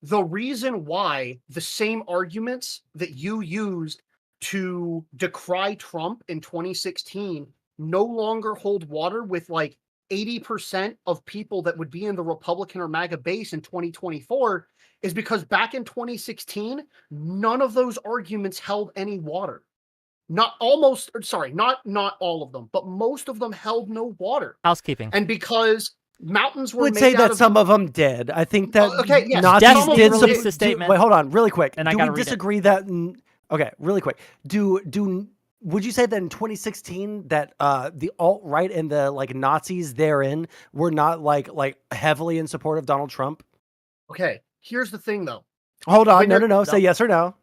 the reason why the same arguments that you used to decry Trump in 2016 no longer hold water with like 80% of people that would be in the Republican or MAGA base in 2024 is because back in 2016, none of those arguments held any water. Not all of them, but most of them held no water. Housekeeping. And because mountains were I would made say out that of some of them did. I think that okay, yes, Nazis some of did them some. released a statement. Wait, hold on, really quick. And I Do gotta we read it. disagree that? Okay, really quick. Would you say that in 2016 that the alt-right and the like Nazis therein were not like heavily in support of Donald Trump? Okay, here's the thing though. Hold on, When no. you're- Say yes or no.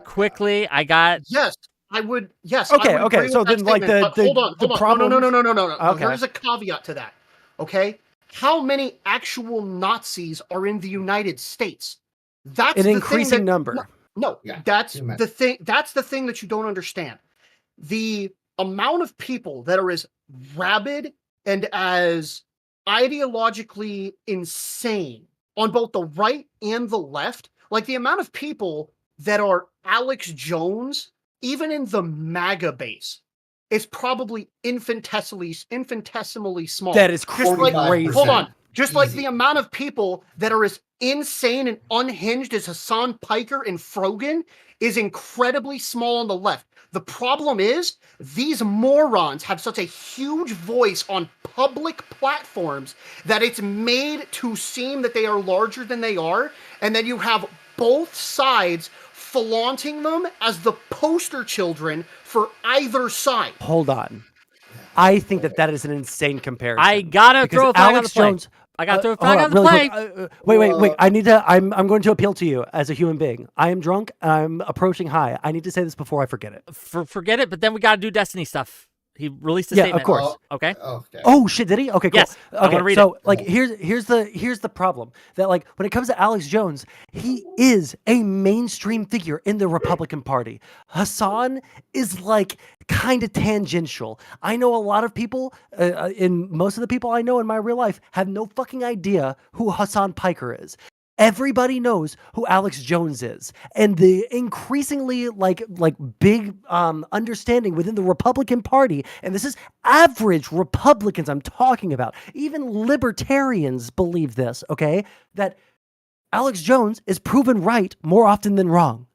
Quickly, I got Yes, I would. Yes. Okay, I would okay, agree so with that then, like, statement, the- but hold on. the No. problems- Okay. There's a caveat to that. Okay, how many actual Nazis are in the United States? That's An the increasing thing that, number. No, Yeah, that's you meant- the thing. That's the thing that you don't understand. The amount of people that are as rabid and as ideologically insane on both the right and the left, like the amount of people that are Alex Jones, even in the MAGA base, is probably infinitesimally small. That is Just like, crazy. hold on. Just like Easy. the amount of people that are as insane and unhinged as Hassan Piker and Frogan is incredibly small on the left. The problem is these morons have such a huge voice on public platforms that it's made to seem that they are larger than they are, and then you have both sides flaunting them as the poster children for either side. Hold on. I think that is an insane comparison. I gotta Because throw a flag on Alex the play. Jones. I gotta throw a hold flag on the really play. quick. Wait. I need to. I'm going to appeal to you as a human being. I am drunk. And I'm approaching high. I need to say this before I forget it. Forget it, but then we gotta do Destiny stuff. He released a Yeah, of statement. course. Okay. Okay. Oh shit! Did he? Okay, cool. Yes, I'm Okay, gonna read so it. like here's the problem that like when it comes to Alex Jones, he is a mainstream figure in the Republican Party. Hassan is like kind of tangential. I know a lot of people, and most of the people I know in my real life have no fucking idea who Hassan Piker is. Everybody knows who Alex Jones is, and the increasingly like big understanding within the Republican Party, and this is average Republicans I'm talking about. Even libertarians believe this, okay? That Alex Jones is proven right more often than wrong.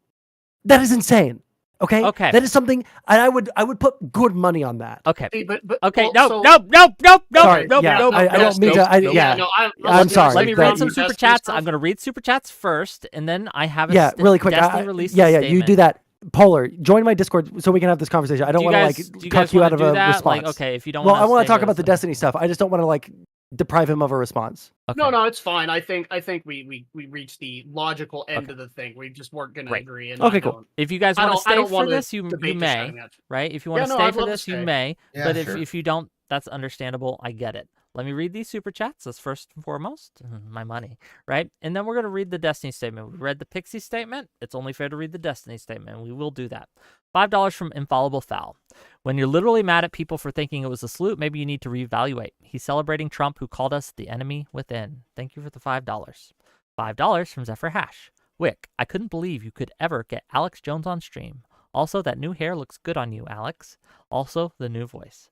That is insane. Okay? Okay. That is something, and I would put good money on that. Okay. See, but Okay. well, No. so- Sorry, yeah, I don't mean to. Yeah, no, I'm sorry. Let me that- read some super Destiny chats. stuff. I'm gonna read super chats first, and then I have a Yeah, really quick. Destiny released a You statement. do that. Polar, join my Discord so we can have this conversation. I don't want to like do you cut guys you wanna out of do a that? response. Like, okay, if you don't. Well, I want want to talk about the Destiny stuff. I just don't want to like deprive him of a response. Okay. No, it's fine. I think we reached the logical end of the thing. We just weren't going to Right. agree. And Okay, I cool. don't- If you guys I want to don't- I stay don't for wanna this, you debate this may, very much. right? If you want Yeah, to no, stay I'd for love to this, you stay. may. Yeah, But sure. if you don't, that's understandable. I get it. Let me read these super chats. That's first and foremost. My money, right? And then we're going to read the Destiny statement. We read the Pixie statement. It's only fair to read the Destiny statement, and we will do that. $5 from Infallible Foul. When you're literally mad at people for thinking it was a salute, maybe you need to reevaluate. He's celebrating Trump, who called us the enemy within. Thank you for the $5. $5 from Zephyr Hash. Wick, I couldn't believe you could ever get Alex Jones on stream. Also, that new hair looks good on you, Alex. Also, the new voice.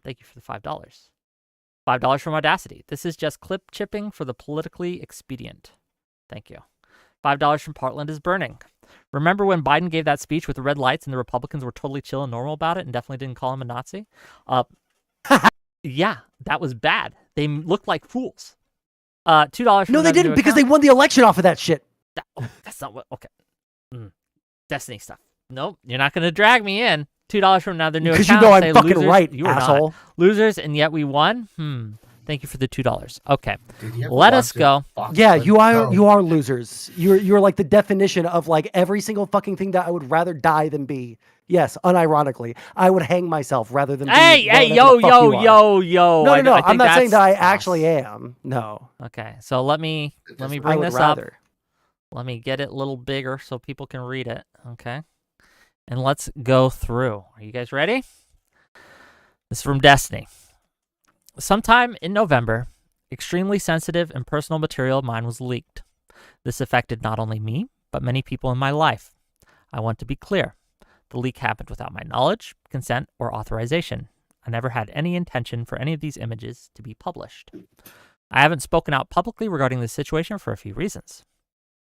Thank you for the $5. $5 from Audacity. This is just clip chipping for the politically expedient. Thank you. $5 from Portland is Burning. Remember when Biden gave that speech with the red lights and the Republicans were totally chill and normal about it and definitely didn't call him a Nazi? Yeah, that was bad. They looked like fools. $2 from No, they didn't, because they won the election off of that shit. That's not what. Okay. Destiny stuff. Nope. You're not going to drag me in. $2 from another new account. Because you know I'm Say fucking losers. right, You are asshole. not. Losers, and yet we won? Thank you for the $2. Okay. Let us go. Yeah, you are losers. You're like the definition of like every single fucking thing that I would rather die than be. Yes, unironically, I would hang myself rather than. Hey, whatever yo, the fuck yo, you are. yo. No, I I'm think not saying that I that's actually am. No. Okay, so let me I bring would this rather. up. Let me get it a little bigger so people can read it. Okay, and let's go through. Are you guys ready? This is from Destiny. Sometime in November, extremely sensitive and personal material of mine was leaked. This affected not only me, but many people in my life. I want to be clear. The leak happened without my knowledge, consent, or authorization. I never had any intention for any of these images to be published. I haven't spoken out publicly regarding this situation for a few reasons.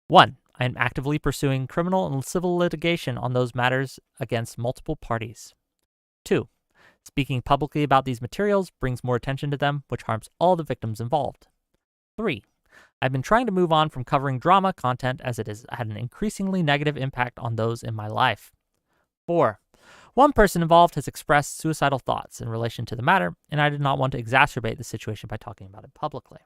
1. I am actively pursuing criminal and civil litigation on those matters against multiple parties. 2. Speaking publicly about these materials brings more attention to them, which harms all the victims involved. 3. I've been trying to move on from covering drama content as it has had an increasingly negative impact on those in my life. 4. One person involved has expressed suicidal thoughts in relation to the matter, and I did not want to exacerbate the situation by talking about it publicly.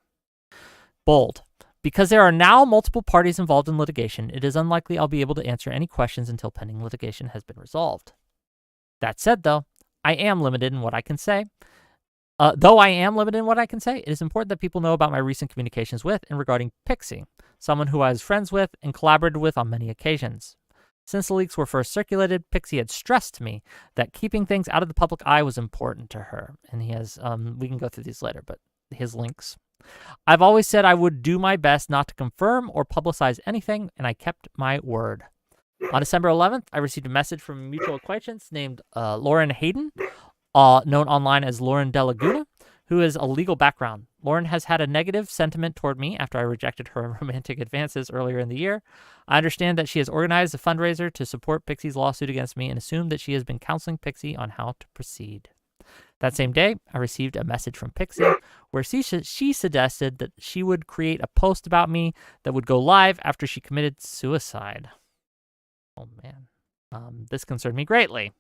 Bold. Because there are now multiple parties involved in litigation, it is unlikely I'll be able to answer any questions until pending litigation has been resolved. That said, though, I am limited in what I can say. It is important that people know about my recent communications with and regarding Pixie, someone who I was friends with and collaborated with on many occasions. Since the leaks were first circulated, Pixie had stressed to me that keeping things out of the public eye was important to her. And he has, we can go through these later, but his links. I've always said I would do my best not to confirm or publicize anything, and I kept my word. On December 11th, I received a message from a mutual acquaintance named Lauren Hayden, known online as Lauren De Laguna, who has a legal background. Lauren has had a negative sentiment toward me after I rejected her romantic advances earlier in the year. I understand that she has organized a fundraiser to support Pixie's lawsuit against me and assume that she has been counseling Pixie on how to proceed. That same day, I received a message from Pixie where she suggested that she would create a post about me that would go live after she committed suicide. Oh, man. This concerned me greatly.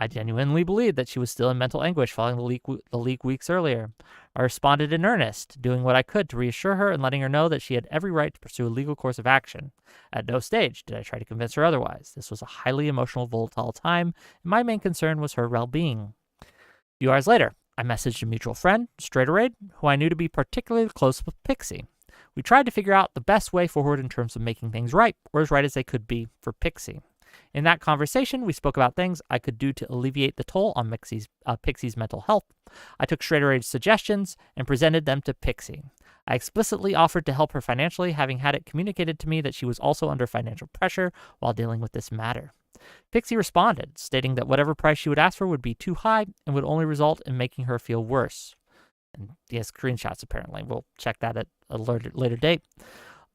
I genuinely believed that she was still in mental anguish following the leak weeks earlier. I responded in earnest, doing what I could to reassure her and letting her know that she had every right to pursue a legal course of action. At no stage did I try to convince her otherwise. This was a highly emotional, volatile time, and my main concern was her well-being. A few hours later, I messaged a mutual friend, Straighterade, who I knew to be particularly close with Pixie. We tried to figure out the best way forward in terms of making things right, or as right as they could be for Pixie. In that conversation, we spoke about things I could do to alleviate the toll on Pixie's mental health. I took Straighterade's suggestions and presented them to Pixie. I explicitly offered to help her financially, having had it communicated to me that she was also under financial pressure while dealing with this matter. Pixie responded, stating that whatever price she would ask for would be too high and would only result in making her feel worse. And he has screenshots, apparently. We'll check that at a later date.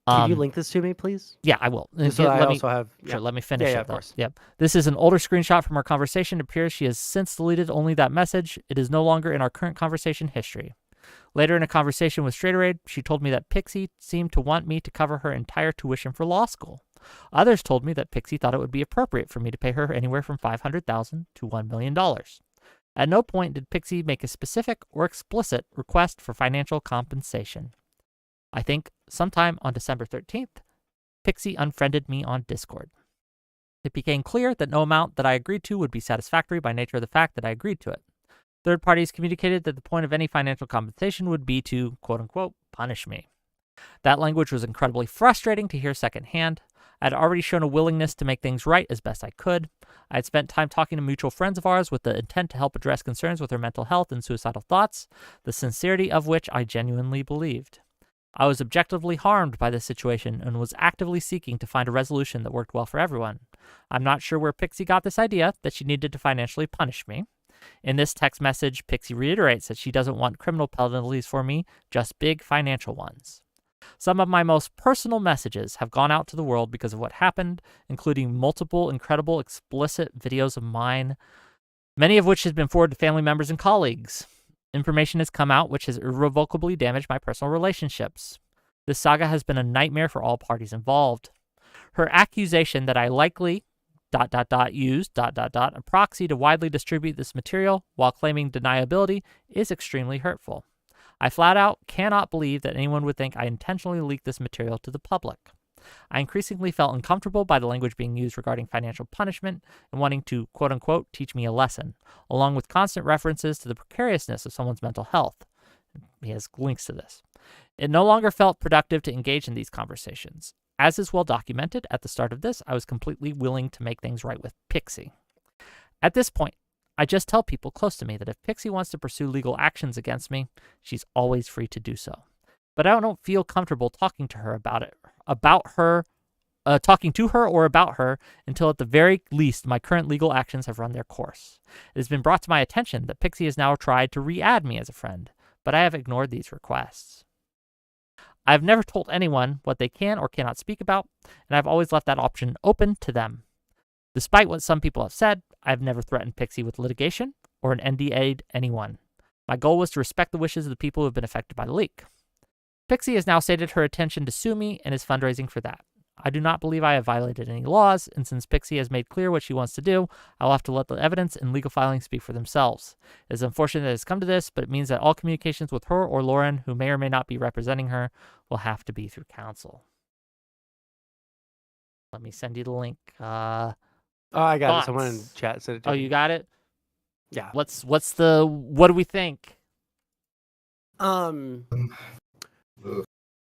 Can you link this to me, please? Yeah, I will. So I also have. Sure, let me finish yeah, it. of course. Yep. This is an older screenshot from our conversation. It appears she has since deleted only that message. It is no longer in our current conversation history. Later in a conversation with Straighterade, she told me that Pixie seemed to want me to cover her entire tuition for law school. Others told me that Pixie thought it would be appropriate for me to pay her anywhere from $500,000 to $1 million. At no point did Pixie make a specific or explicit request for financial compensation. I think sometime on December 13th, Pixie unfriended me on Discord. It became clear that no amount that I agreed to would be satisfactory by nature of the fact that I agreed to it. Third parties communicated that the point of any financial compensation would be to, quote unquote, punish me. That language was incredibly frustrating to hear secondhand. I had already shown a willingness to make things right as best I could. I had spent time talking to mutual friends of ours with the intent to help address concerns with her mental health and suicidal thoughts, the sincerity of which I genuinely believed. I was objectively harmed by this situation and was actively seeking to find a resolution that worked well for everyone. I'm not sure where Pixie got this idea that she needed to financially punish me. In this text message, Pixie reiterates that she doesn't want criminal penalties for me, just big financial ones. Some of my most personal messages have gone out to the world because of what happened, including multiple incredible explicit videos of mine, many of which has been forwarded to family members and colleagues. Information has come out which has irrevocably damaged my personal relationships. This saga has been a nightmare for all parties involved. Her accusation that I likely used a proxy to widely distribute this material while claiming deniability is extremely hurtful. I flat out cannot believe that anyone would think I intentionally leaked this material to the public. I increasingly felt uncomfortable by the language being used regarding financial punishment and wanting to, quote unquote, teach me a lesson, along with constant references to the precariousness of someone's mental health. He has links to this. It no longer felt productive to engage in these conversations. As is well documented, at the start of this, I was completely willing to make things right with Pixie. At this point, I just tell people close to me that if Pixie wants to pursue legal actions against me, she's always free to do so. But I don't feel comfortable talking to her talking to her or about her until at the very least my current legal actions have run their course. It has been brought to my attention that Pixie has now tried to re-add me as a friend, but I have ignored these requests. I have never told anyone what they can or cannot speak about, and I've always left that option open to them. Despite what some people have said, I've never threatened Pixie with litigation or an NDA'd anyone. My goal was to respect the wishes of the people who have been affected by the leak. Pixie has now stated her intention to sue me and is fundraising for that. I do not believe I have violated any laws, and since Pixie has made clear what she wants to do, I'll have to let the evidence and legal filings speak for themselves. It is unfortunate that it's come to this, but it means that all communications with her or Lauren, who may or may not be representing her, will have to be through counsel. Let me send you the link. Oh, I got thoughts? it. Someone in chat said it. Oh, you got it? Yeah. What do we think?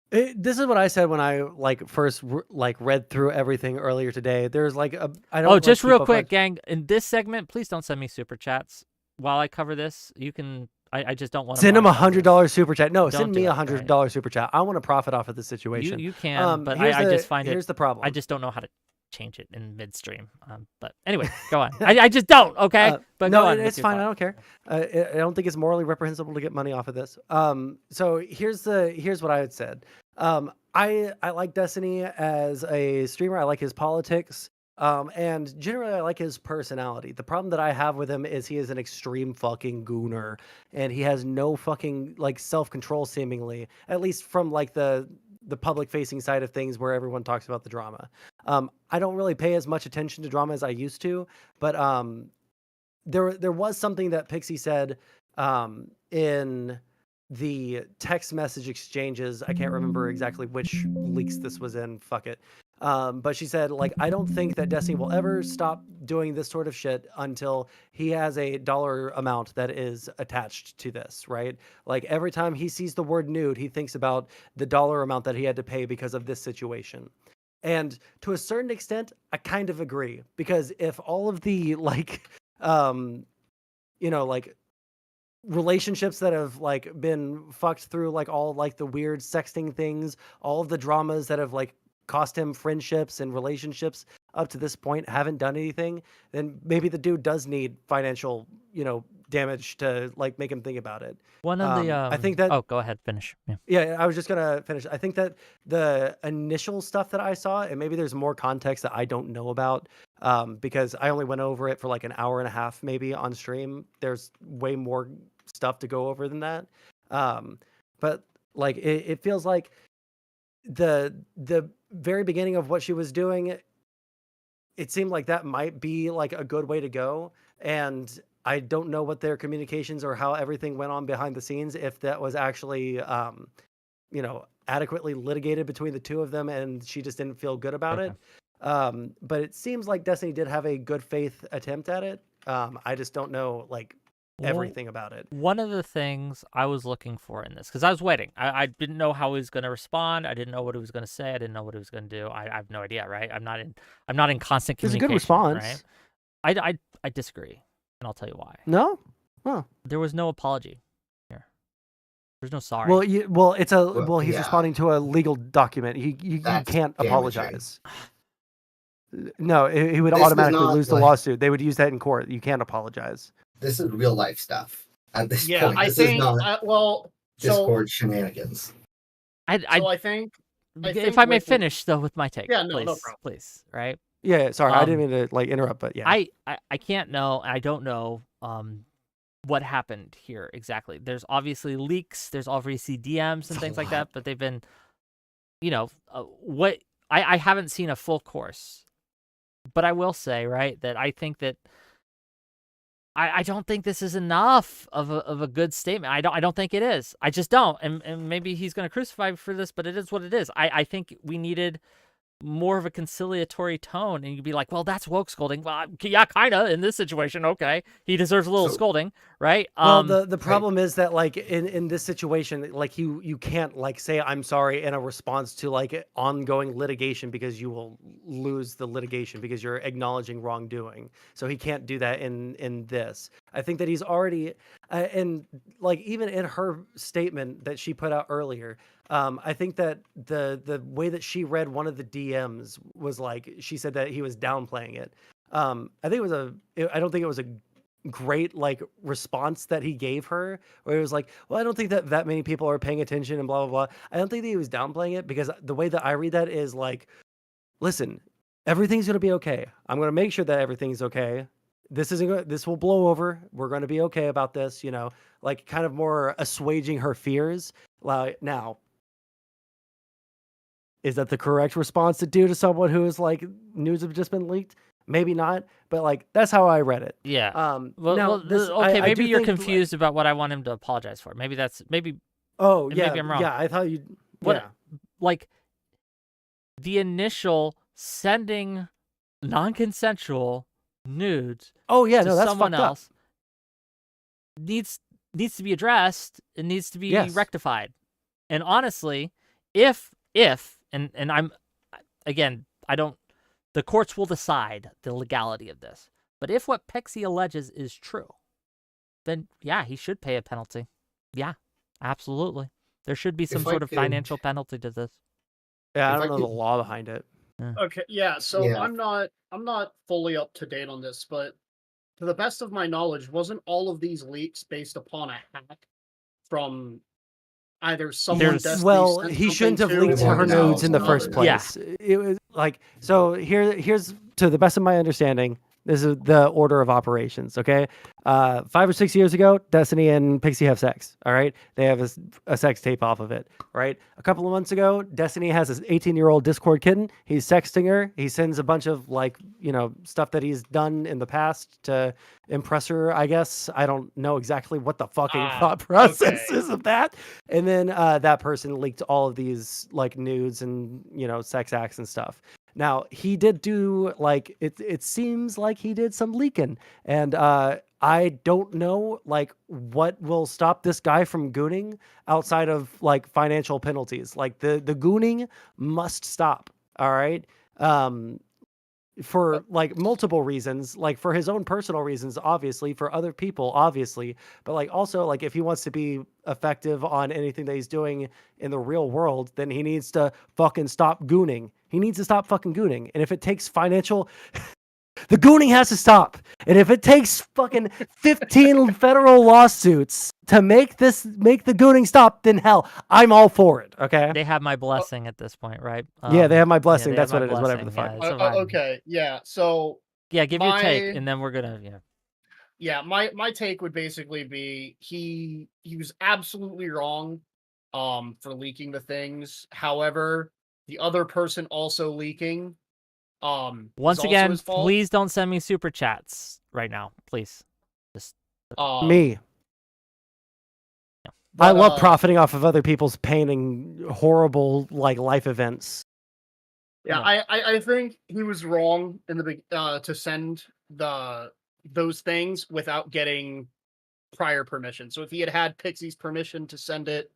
This is what I said when I first read through everything earlier today. There's I don't. Oh, just real quick, gang. In this segment, please don't send me super chats while I cover this. You can. I just don't want to send him $100 super chat. No, Don't send me do it, $100 super chat. I want to profit off of this situation. You can, but I just find here's the problem. I just don't know how to change it in midstream. But anyway, go on. I just don't. Okay, but no, go on. it's fine. I don't care. I don't think it's morally reprehensible to get money off of this. So here's what I had said. I like Destiny as a streamer. I like his politics. And generally I like his personality. The problem that I have with him is he is an extreme fucking gooner, and he has no fucking self-control seemingly, at least from the public facing side of things where everyone talks about the drama. I don't really pay as much attention to drama as I used to, but there was something that Pixie said in the text message exchanges. I can't remember exactly which leaks this was in. Fuck it. But she said, I don't think that Destiny will ever stop doing this sort of shit until he has a dollar amount that is attached to this, right? Every time he sees the word nude, he thinks about the dollar amount that he had to pay because of this situation. And to a certain extent, I kind of agree, because if all of the relationships that have been fucked through, all the weird sexting things, all of the dramas that have cost him friendships and relationships up to this point haven't done anything, then maybe the dude does need financial, damage to make him think about it. One of the I think that. Oh, go ahead, finish. Yeah, I was just gonna finish. I think that the initial stuff that I saw, and maybe there's more context that I don't know about, because I only went over it for an hour and a half maybe on stream. There's way more stuff to go over than that. But it feels like the very beginning of what she was doing, it seemed like that might be a good way to go. And I don't know what their communications or how everything went on behind the scenes, if that was actually, adequately litigated between the two of them and she just didn't feel good about it. But it seems like Destiny did have a good faith attempt at it. I just don't know, everything about it. One of the things I was looking for in this, because I was waiting, I didn't know how he was going to respond. I didn't know what he was going to say. I didn't know what he was going to do. I have no idea, right? I'm not in constant It's a communication. good response. Right? I disagree, and I'll tell you why. No? Huh. There was no apology here. There's no sorry. Well, he's yeah. responding to a legal document. You That's can't damaging. apologize. No, he would This is automatically not lose the like- lawsuit. They would use that in court. You can't apologize. This is real life stuff. At this Yeah, point, I this think. is not So Discord shenanigans. I think. If I may finish though with my take, Yeah, no, please, no problem. please, right? Yeah, sorry, I didn't mean to like interrupt, but yeah. I can't know. I don't know what happened here exactly. There's obviously leaks. There's obviously DMs and things like that. But they've been, what I haven't seen a full course. But I will say, right, that I think that I don't think this is enough of a good statement. I don't think it is. I just don't. And maybe he's going to crucify me for this, but it is what it is. I think we needed more of a conciliatory tone, and you'd be like, well, that's woke scolding. Well, yeah, kind of in this situation. Okay, he deserves a little scolding, right? Well, the problem is that like in this situation, like you can't like say I'm sorry in a response to like ongoing litigation, because you will lose the litigation because you're acknowledging wrongdoing. So he can't do that in this. I think that he's already and like even in her statement that she put out earlier, I think that the way that she read one of the DMs was like she said that he was downplaying it. I don't think it was a great like response that he gave her, where it was like, well, I don't think that many people are paying attention and blah blah blah. I don't think that he was downplaying it, because the way that I read that is like, listen, everything's gonna be okay. I'm gonna make sure that everything's okay. This will blow over. We're gonna be okay about this, like kind of more assuaging her fears. Now, is that the correct response to do to someone who is like news have just been leaked? Maybe not, but like that's how I read it. Yeah. Okay, maybe you're confused about what I want him to apologize for. Maybe Oh yeah, maybe I'm wrong. yeah. I thought you. What? Yeah. Like the initial sending non-consensual nudes. Oh yeah, to no, that's someone fucked up. else needs to be addressed. It needs to be rectified. And honestly, if and I'm again, the courts will decide the legality of this. But if what Pixie alleges is true, then yeah, he should pay a penalty. Yeah, absolutely. There should be some sort of financial penalty to this. Yeah, I don't know the law behind it. Okay, yeah. So I'm not fully up to date on this, but to the best of my knowledge, wasn't all of these leaks based upon a hack from either someone? Well, he shouldn't have leaked her nodes in the first place. Yeah. It was like, so here's to the best of my understanding, this is the order of operations. Okay, 5 or 6 years ago, Destiny and Pixie have sex. All right, they have a sex tape off of it. Right, a couple of months ago, Destiny has this 18-year-old Discord kitten. He's sexting her. He sends a bunch of like stuff that he's done in the past to impress her. I guess I don't know exactly what the fucking thought process is of that. And then that person leaked all of these like nudes and sex acts and stuff. Now he did do like it seems like he did some leaking, and I don't know like what will stop this guy from gooning outside of like financial penalties. Like the gooning must stop. All right. For like multiple reasons, like for his own personal reasons, obviously, for other people, obviously, but like also like if he wants to be effective on anything that he's doing in the real world, then he needs to fucking stop gooning. He needs to stop fucking gooning. And if it takes financial, the gooning has to stop. And if it takes fucking 15 federal lawsuits to make the gooning stop, then hell, I'm all for it. Okay. They have my blessing at this point, right? Yeah, they have my blessing. Yeah, That's what it is. Whatever the fuck. Okay. Yeah. So. Yeah, give your take, and then we're gonna. Yeah, my take would basically be he was absolutely wrong, for leaking the things. However, the other person also leaking. Once again, please don't send me super chats right now, please. Just me. Yeah. I love profiting off of other people's pain and horrible like life events. Yeah, I think he was wrong in the to send those things without getting prior permission. So if he had had Pixie's permission to send it,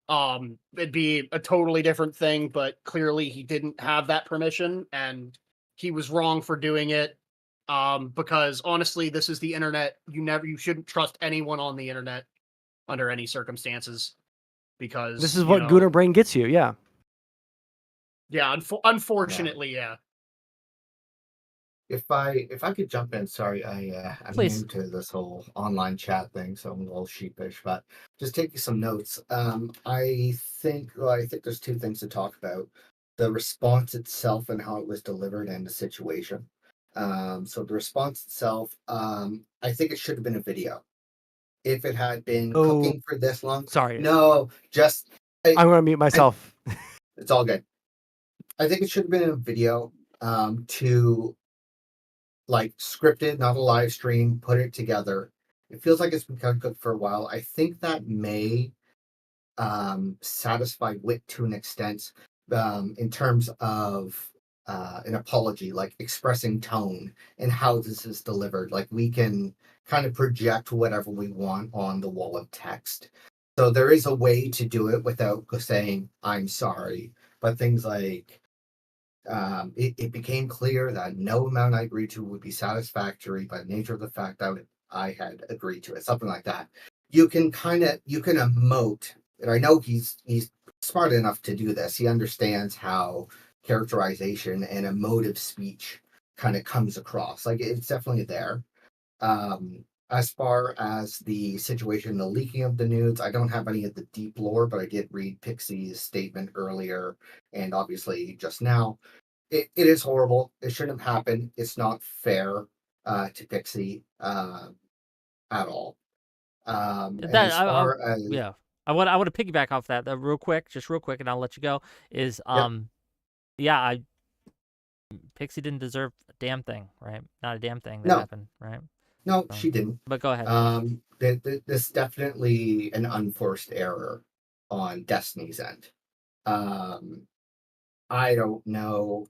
it'd be a totally different thing. But clearly, he didn't have that permission, and he was wrong for doing it. Because honestly, this is the internet. You shouldn't trust anyone on the internet under any circumstances. Because This is what Gooner Brain gets you. Yeah. Yeah, unfortunately, yeah. If I could jump in, sorry, I'm Please. new to this whole online chat thing, so I'm a little sheepish, but just taking some notes. I think there's two things to talk about: the response itself and how it was delivered, and the situation. So the response itself, I think it should have been a video. If it had been cooking for this long, sorry. No, just I'm gonna mute myself. It's all good. I think it should have been a video to like scripted, not a live stream, put it together. It feels like it's been cooked for a while. I think that may satisfy Wit to an extent in terms of an apology, like expressing tone and how this is delivered. Like we can kind of project whatever we want on the wall of text. So there is a way to do it without saying, I'm sorry. But things like, it became clear that no amount I agreed to would be satisfactory by the nature of the fact that I had agreed to it, something like that. You can emote, and I know he's smart enough to do this. He understands how characterization and emotive speech kind of comes across. Like it's definitely there. As far as the situation, the leaking of the nudes, I don't have any of the deep lore, but I did read Pixie's statement earlier, and obviously just now. It is horrible. It shouldn't have happened. It's not fair to Pixie at all. Yeah, I want to piggyback off that real quick, and I'll let you go. Pixie didn't deserve a damn thing, right? Not a damn thing that happened, right? No, she didn't. But go ahead. This definitely an unforced error on Destiny's end. I don't know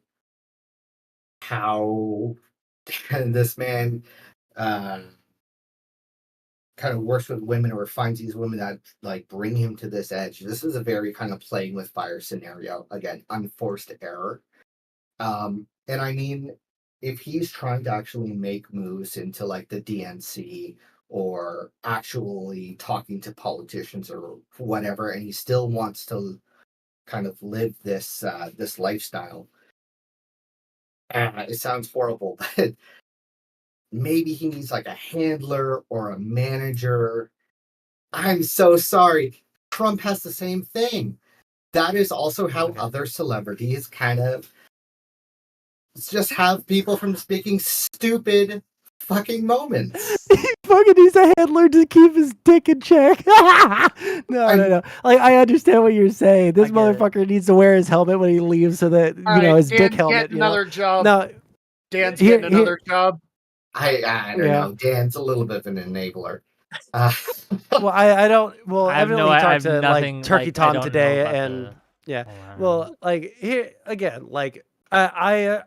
how this man kind of works with women or finds these women that like bring him to this edge. This is a very kind of playing with fire scenario. Again, unforced error. And I mean, if he's trying to actually make moves into like the DNC or actually talking to politicians or whatever, and he still wants to kind of live this this lifestyle. It sounds horrible, but maybe he needs like a handler or a manager. I'm so sorry. Trump has the same thing. That is also how other celebrities kind of just have people from speaking stupid fucking moments. He fucking needs a handler to keep his dick in check. No. Like I understand what you're saying. This motherfucker needs to wear his helmet when he leaves, so that his dick helmet. Get another job. No, Dan's getting another job. I don't know. Dan's a little bit of an enabler. Well, I don't. Well, I have evidently I talked have to nothing, like Turkey like, I Tom don't know today, about and the- yeah. Oh, I don't Well, know. like here again, like I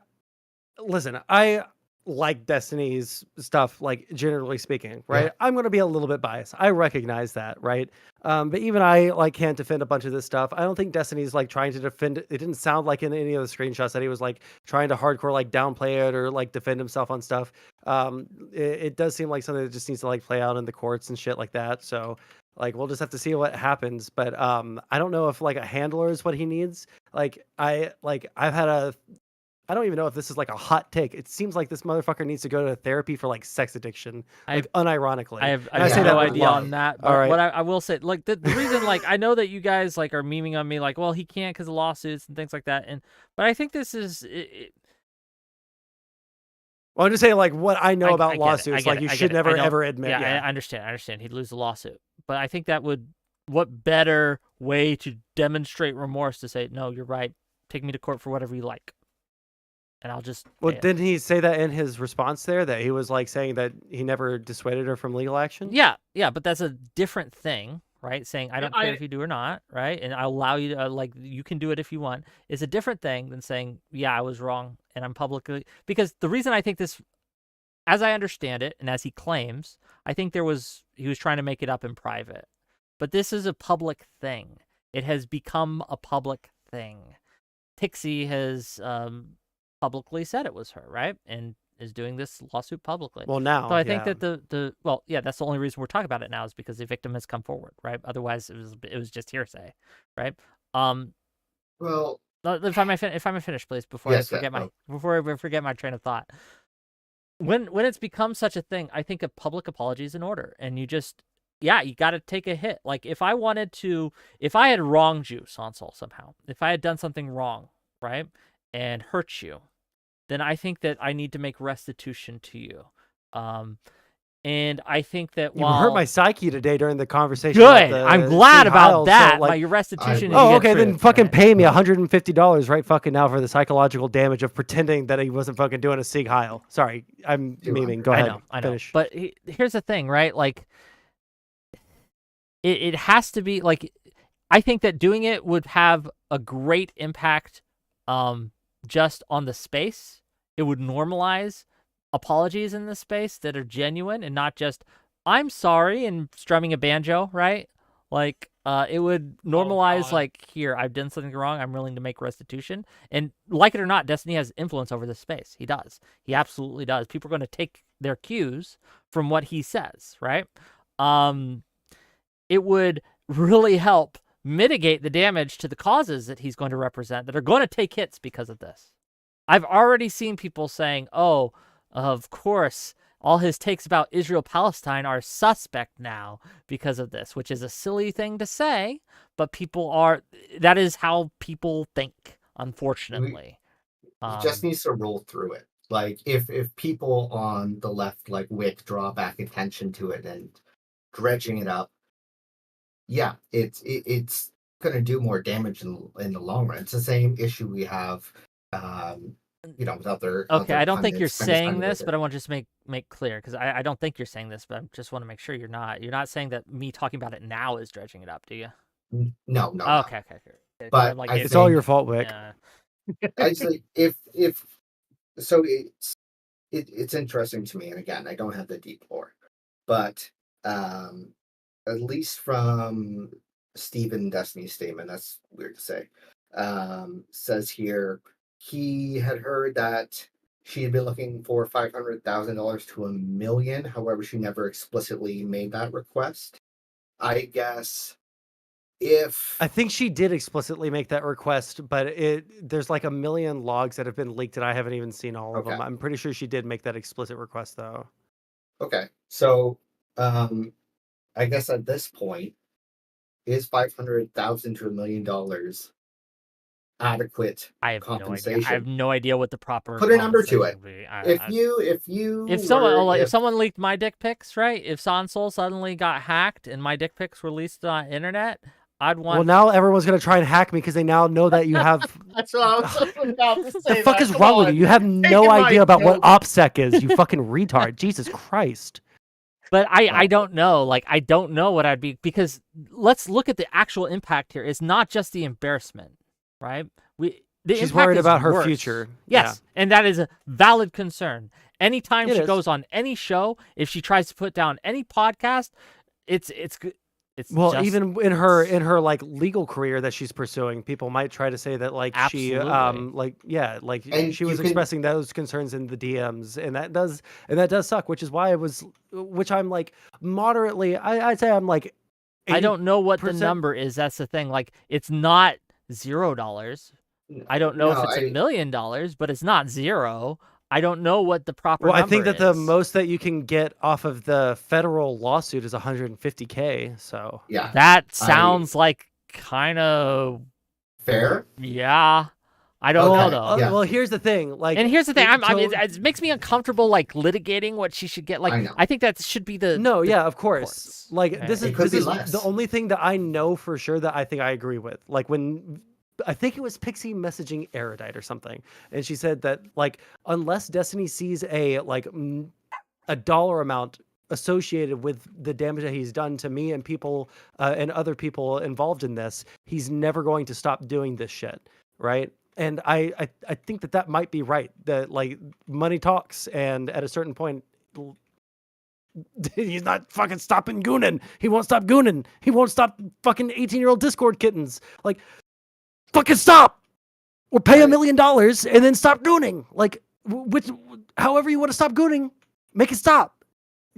listen. I like Destiny's stuff, like generally speaking, right? Yeah. I'm going to be a little bit biased. I recognize that, right? But even I like can't defend a bunch of this stuff. I don't think Destiny's like trying to defend it. It didn't sound like in any of the screenshots that he was like trying to hardcore like downplay it or like defend himself on stuff. It does seem like something that just needs to like play out in the courts and shit like that. So like we'll just have to see what happens. But I don't know if like a handler is what he needs. I don't even know if this is like a hot take. It seems like this motherfucker needs to go to therapy for like sex addiction, like unironically. I have say no that with idea love. on that. But All right. what I will say, like the reason, like I know that you guys like are memeing on me, like, well, he can't because of lawsuits and things like that. But I think this is. Well, I'm just saying, like what I know I about get it, lawsuits, like you should never ever admit. Yeah, I understand. He'd lose a lawsuit, but I think that would. What better way to demonstrate remorse to say, no, you're right. Take me to court for whatever you like. And I'll just. Well, pay it. didn't he say that in his response there that he was like saying that he never dissuaded her from legal action? Yeah, but that's a different thing, right? Saying I don't care if you do or not, right? And I'll allow you to like you can do it if you want. Is a different thing than saying, yeah, I was wrong and I'm publicly, because the reason I think this as I understand it, and as he claims, I think he was trying to make it up in private. But this is a public thing. It has become a public thing. Pixie has publicly said it was her, right? And is doing this lawsuit publicly. Well, now, so I think yeah. that that's the only reason we're talking about it now is because the victim has come forward, right? Otherwise, it was just hearsay, right? Well, if I may finish, please, before Yes, I forget my train of thought. When it's become such a thing, I think a public apology is in order, and you got to take a hit. Like if I had wronged you, Sondsol, somehow, if I had done something wrong, right, and hurt you, then I think that I need to make restitution to you. And I think that you hurt my psyche today during the conversation. Good. I'm glad about that. So, your restitution. Okay, then fucking pay me $150 right fucking now for the psychological damage of pretending that he wasn't fucking doing a Sieg Heil. Sorry, I'm memeing. Go ahead. I know. Finish. But here's the thing, right? Like, it has to be like, I think that doing it would have a great impact, just on the space. It would normalize apologies in the space that are genuine and not just I'm sorry and strumming a banjo, right? Like it would normalize here, I've done something wrong, I'm willing to make restitution. And like it or not, Destiny has influence over this space. He does. He absolutely does. People are going to take their cues from what he says, right? It would really help mitigate the damage to the causes that he's going to represent that are going to take hits because of this. I've already seen people saying, oh, of course, all his takes about Israel-Palestine are suspect now because of this, which is a silly thing to say, but that is how people think, unfortunately. He just needs to roll through it. Like, if people on the left, like Wick, draw back attention to it and dredging it up, yeah, it's going to do more damage in the long run. It's the same issue we have, with other. Okay, other I don't think pundits you're spending saying time this, with but it. I want to just make clear because I don't think you're saying this, but I just want to make sure you're not. You're not saying that me talking about it now is dredging it up, do you? No. Okay. But like, it's all your fault, Wick. Yeah. I say if so, it's interesting to me, and again, I don't have the deep lore, but at least from Stephen Destiny's statement, that's weird to say, says here he had heard that she had been looking for $500,000 to $1 million. However, she never explicitly made that request. I guess I think she did explicitly make that request, but there's like 1 million logs that have been leaked, and I haven't even seen all of them. I'm pretty sure she did make that explicit request, though. Okay, so I guess at this point, is $500,000 to $1 million adequate compensation? I have no idea what the proper put a number to it. If someone leaked my dick pics, right? If Sondsol suddenly got hacked and my dick pics were released on the internet, I'd want. Well, now everyone's gonna try and hack me because they now know that you have. That's what I was about to say. The fuck is wrong with you? You have no idea about what OPSEC is. You fucking retard. Jesus Christ. But I don't know. Like, I don't know what I'd be, because let's look at the actual impact here. It's not just the embarrassment, right? She's worried about her future. Yes, yeah. And that is a valid concern. Anytime she is. goes on any show, if she tries to put down any podcast, it's well, just, even in her like legal career that she's pursuing, people might try to say that like absolutely. she was expressing those concerns in the DMs, and that does suck, which is why I'm like moderately, I'd say I'm like 80%. I don't know what the number is. That's the thing. Like, it's not $0. I don't know if it's $1 million, but it's not zero. I don't know what the proper number I think that is. the most that you can get off of the federal lawsuit is $150K. So yeah, that sounds like kind of fair. Yeah, I don't know though. Well, here's the thing. Like, and here's the thing. It makes me uncomfortable, like litigating what she should get. Like, I think that should be the of course. Courts. Like, this is the only thing that I know for sure that I think I agree with. Like, when I think it was Pixie messaging Erudite or something, and she said that like unless Destiny sees a dollar amount associated with the damage that he's done to me and people and other people involved in this, he's never going to stop doing this shit, right? And I think that might be right. That like money talks, and at a certain point, he's not fucking stopping gooning. He won't stop gooning. He won't stop fucking 18-year-old Discord kittens. Like, fucking stop, or pay $1 million and then stop gooning. Like, however you want to stop gooning, make it stop,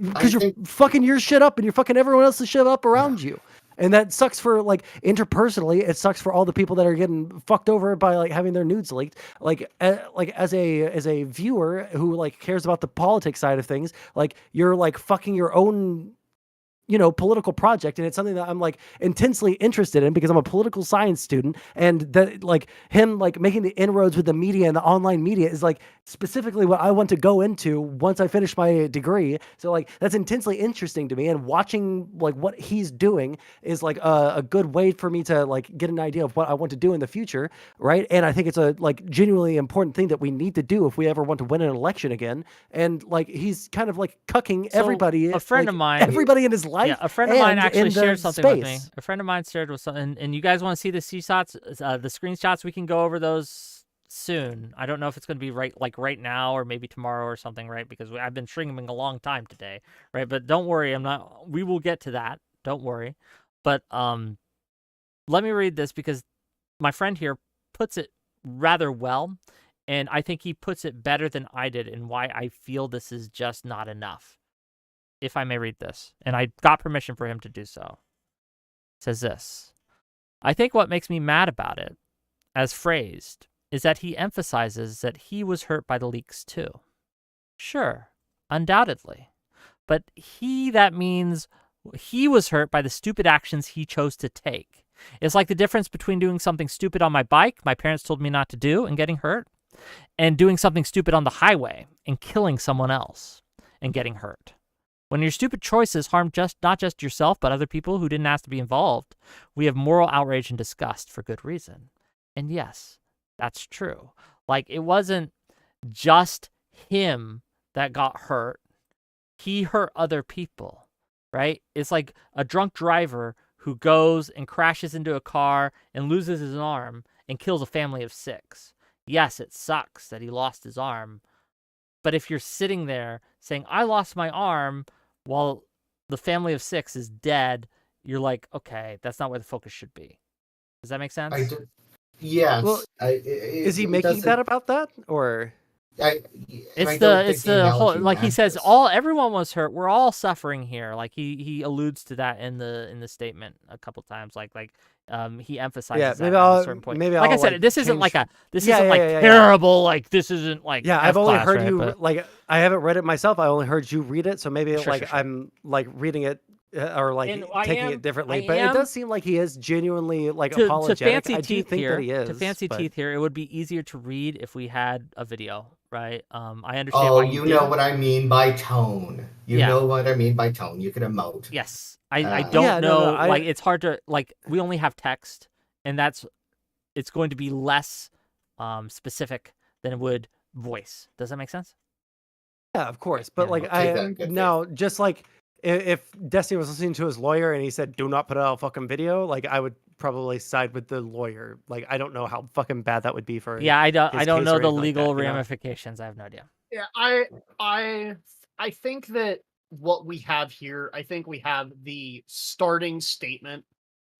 because you're fucking your shit up and you're fucking everyone else's shit up around you. And that sucks for, like, interpersonally. It sucks for all the people that are getting fucked over by, like, having their nudes leaked. Like as a viewer who, like, cares about the politics side of things, like, you're, like, fucking your own, political project. And it's something that I'm, like, intensely interested in because I'm a political science student. And that, like, him, like, making the inroads with the media and the online media is, like, specifically what I want to go into once I finish my degree. So, like, that's intensely interesting to me. And watching, like, what he's doing is, like, a good way for me to, like, get an idea of what I want to do in the future. Right. And I think it's a, like, genuinely important thing that we need to do if we ever want to win an election again. And, like, he's kind of, like, cucking everybody. A friend like, of mine, everybody in his life. Yeah, a friend of mine actually shared something with me. space. A friend of mine shared with something, and you guys want to see the the screenshots? We can go over those soon. I don't know if it's going to be right now or maybe tomorrow or something, right? Because I've been streaming a long time today, right? But don't worry, we will get to that. Don't worry. But let me read this because my friend here puts it rather well, and I think he puts it better than I did in why I feel this is just not enough. If I may read this, and I got permission for him to do so. It says this: I think what makes me mad about it, as phrased, is that he emphasizes that he was hurt by the leaks too. Sure, undoubtedly. But that means he was hurt by the stupid actions he chose to take. It's like the difference between doing something stupid on my bike, my parents told me not to do, and getting hurt, and doing something stupid on the highway and killing someone else and getting hurt. When your stupid choices harm not just yourself, but other people who didn't ask to be involved, we have moral outrage and disgust for good reason. And yes, that's true. Like, it wasn't just him that got hurt. He hurt other people, right? It's like a drunk driver who goes and crashes into a car and loses his arm and kills a family of 6. Yes, it sucks that he lost his arm. But if you're sitting there saying, I lost my arm, while the family of 6 is dead, you're like, okay, that's not where the focus should be. Does that make sense? Yes. Well, is he making that about that, or? It's the whole, like, he says everyone was hurt. We're all suffering here. Like, he alludes to that in the statement a couple times. Like he emphasizes that at a certain point. Like I said, this isn't like terrible. Like, this isn't like I've only heard you but... like, I haven't read it myself. I only heard you read it, so maybe Sure. I'm like reading it or like taking it differently. But it does seem like he is genuinely like apologetic. To fancy I do think that he is. To fancy teeth here, it would be easier to read if we had a video, right? I understand. Oh, you know what I mean by tone. You know what I mean by tone. You can emote. Yes. I don't know. Like, it's hard to, like, we only have text, and it's going to be less specific than it would voice. Does that make sense? Yeah, of course. But just like if Destiny was listening to his lawyer and he said, do not put out a fucking video, like, I would probably side with the lawyer. Like, I don't know how fucking bad that would be for I don't know the legal ramifications. I have no idea. Yeah, I think that what we have here, I think we have the starting statement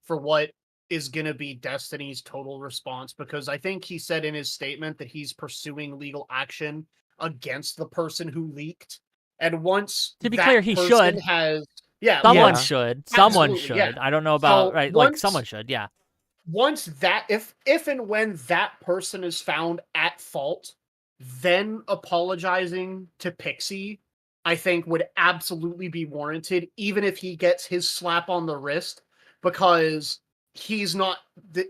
for what is going to be Destiny's total response, because I think he said in his statement that he's pursuing legal action against the person who leaked. And once, to be clear, he should. Someone should. Someone should. Yeah. I don't know about someone should. Yeah. Once that, if and when that person is found at fault, then apologizing to Pixie, I think, would absolutely be warranted, even if he gets his slap on the wrist, because he's not.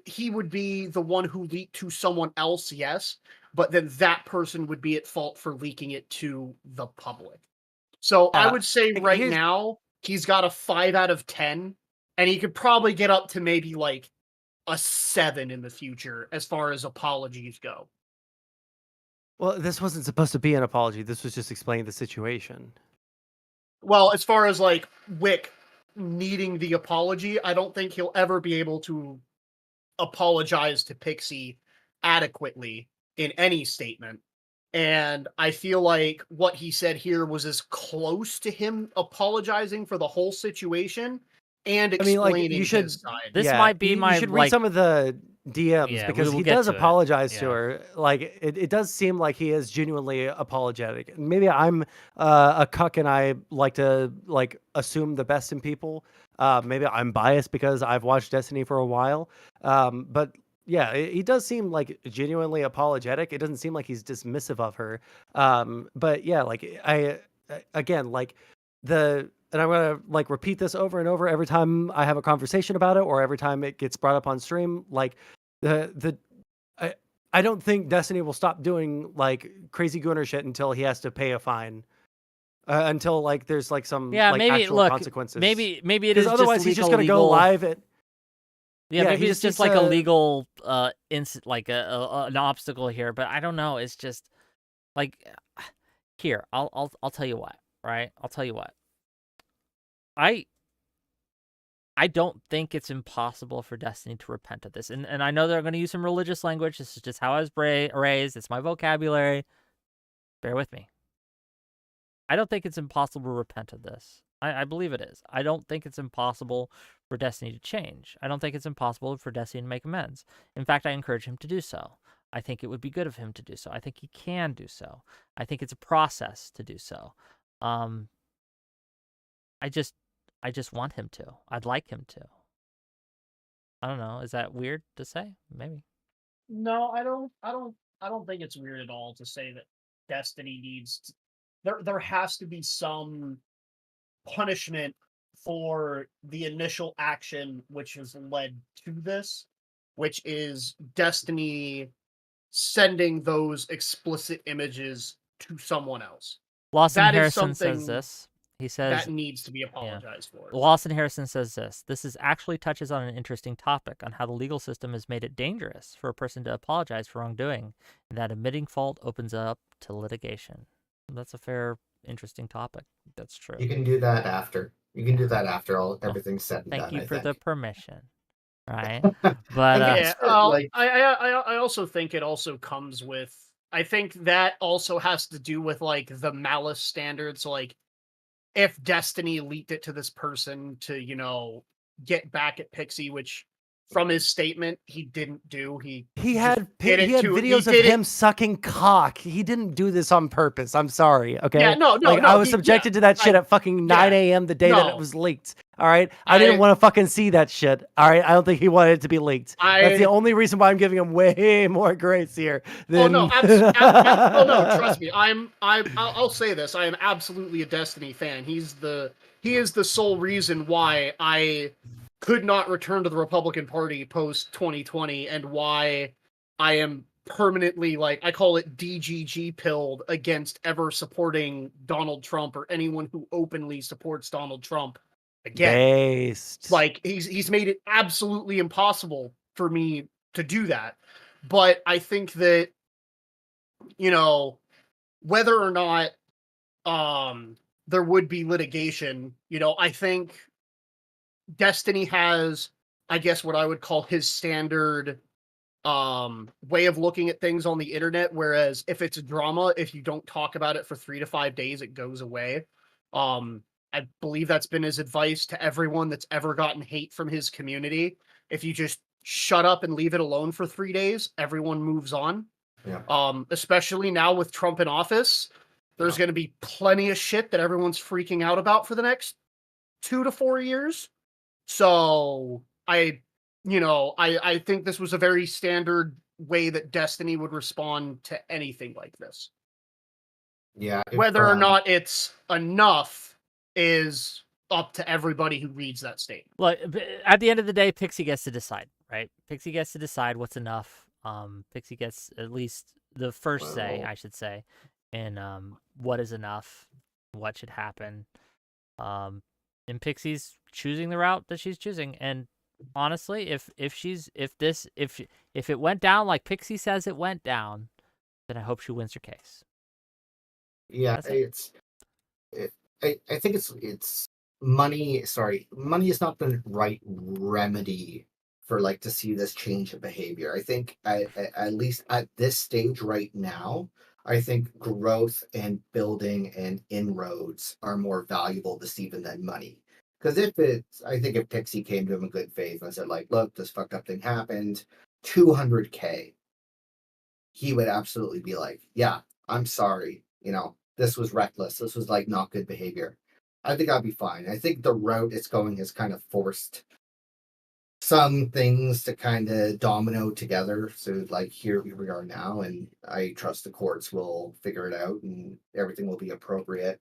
He would be the one who leaked to someone else, yes, but then that person would be at fault for leaking it to the public. So I would say right now he's got a 5 out of 10, and he could probably get up to maybe like a 7 in the future as far as apologies go. Well, this wasn't supposed to be an apology. This was just explaining the situation. Well, as far as like Wick needing the apology, I don't think he'll ever be able to apologize to Pixie adequately in any statement. And I feel like what he said here was as close to him apologizing for the whole situation and I mean, like, you explaining should, his side. This yeah, might be you my should read like. some of the DMs Yeah, because we'll he get does to it. apologize to Yeah. her. Like, it does seem like he is genuinely apologetic. Maybe I'm a cuck and I like to like assume the best in people. Maybe I'm biased because I've watched Destiny for a while. But yeah, he does seem like genuinely apologetic. It doesn't seem like he's dismissive of her. But yeah, like again, like and I'm gonna like repeat this over and over every time I have a conversation about it or every time it gets brought up on stream. Like the I don't think Destiny will stop doing like crazy gooner shit until he has to pay a fine. Until like there's like some Yeah, like maybe actual look. consequences. Maybe it Because is otherwise just he's just legal. gonna go live at. Yeah, Yeah, maybe he it's just just needs like a to- legal like an obstacle here, but I don't know. It's just like here. I'll tell you what. Right? I'll tell you what. I don't think it's impossible for Destiny to repent of this. And I know they're going to use some religious language. This is just how I was raised. It's my vocabulary. Bear with me. I don't think it's impossible to repent of this. I believe it is. I don't think it's impossible for Destiny to change. I don't think it's impossible for Destiny to make amends. In fact, I encourage him to do so. I think it would be good of him to do so. I think he can do so. I think it's a process to do so. I just want him to. I'd like him to. I don't know. Is that weird to say? Maybe. No, I don't think it's weird at all to say that Destiny needs there has to be some punishment for the initial action which has led to this, which is Destiny sending those explicit images to someone else. Lawson That is Harrison says something this. He says that needs to be apologized for. Lawson Harrison says this. This is actually touches on an interesting topic on how the legal system has made it dangerous for a person to apologize for wrongdoing, and that admitting fault opens up to litigation. That's a fair, interesting topic. That's true. You can do that after. You can do that after everything's said and done. Thank you for I the think. permission. Right, but yeah, I also think it also comes with. I think that also has to do with like the malice standards. Like, if Destiny leaked it to this person to, get back at Pixie, which from his statement he didn't do. He had videos of him sucking cock. He didn't do this on purpose. I'm sorry. Okay. Yeah, no. I was subjected to that shit at fucking 9 a.m. the day that it was leaked. All right. I didn't want to fucking see that shit. All right. I don't think he wanted it to be leaked. That's the only reason why I'm giving him way more grace here. Than... Oh no, trust me. I'll say this. I am absolutely a Destiny fan. He is the sole reason why I could not return to the Republican Party post 2020 and why I am permanently, like, I call it DGG pilled against ever supporting Donald Trump or anyone who openly supports Donald Trump again. Based. Like, he's made it absolutely impossible for me to do that. But I think that, whether or not there would be litigation, I think Destiny has, I guess, what I would call his standard way of looking at things on the internet, whereas if it's a drama, if you don't talk about it for 3 to 5 days, it goes away. I believe that's been his advice to everyone that's ever gotten hate from his community. If you just shut up and leave it alone for 3 days, everyone moves on. Yeah. Especially now with Trump in office, there's going to be plenty of shit that everyone's freaking out about for the next 2 to 4 years. So I think this was a very standard way that Destiny would respond to anything like this. Yeah. Whether or not it's enough is up to everybody who reads that statement. Look, at the end of the day, Pixie gets to decide, right? Pixie gets to decide what's enough. Pixie gets at least the first say, I should say, in what is enough, what should happen. And Pixie's choosing the route that she's choosing. And honestly, if it went down like Pixie says it went down, then I hope she wins her case. Yeah, I think it's money. Sorry, money is not the right remedy for to see this change of behavior. I think at least at this stage right now, I think growth and building and inroads are more valuable to Steven than money. Because I think if Pixie came to him in good faith and said, like, look, this fucked up thing happened, 200K, he would absolutely be like, yeah, I'm sorry. This was reckless. This was like not good behavior. I think I'd be fine. I think the route it's going has kind of forced some things to kind of domino together. So like here we are now, and I trust the courts will figure it out and everything will be appropriate.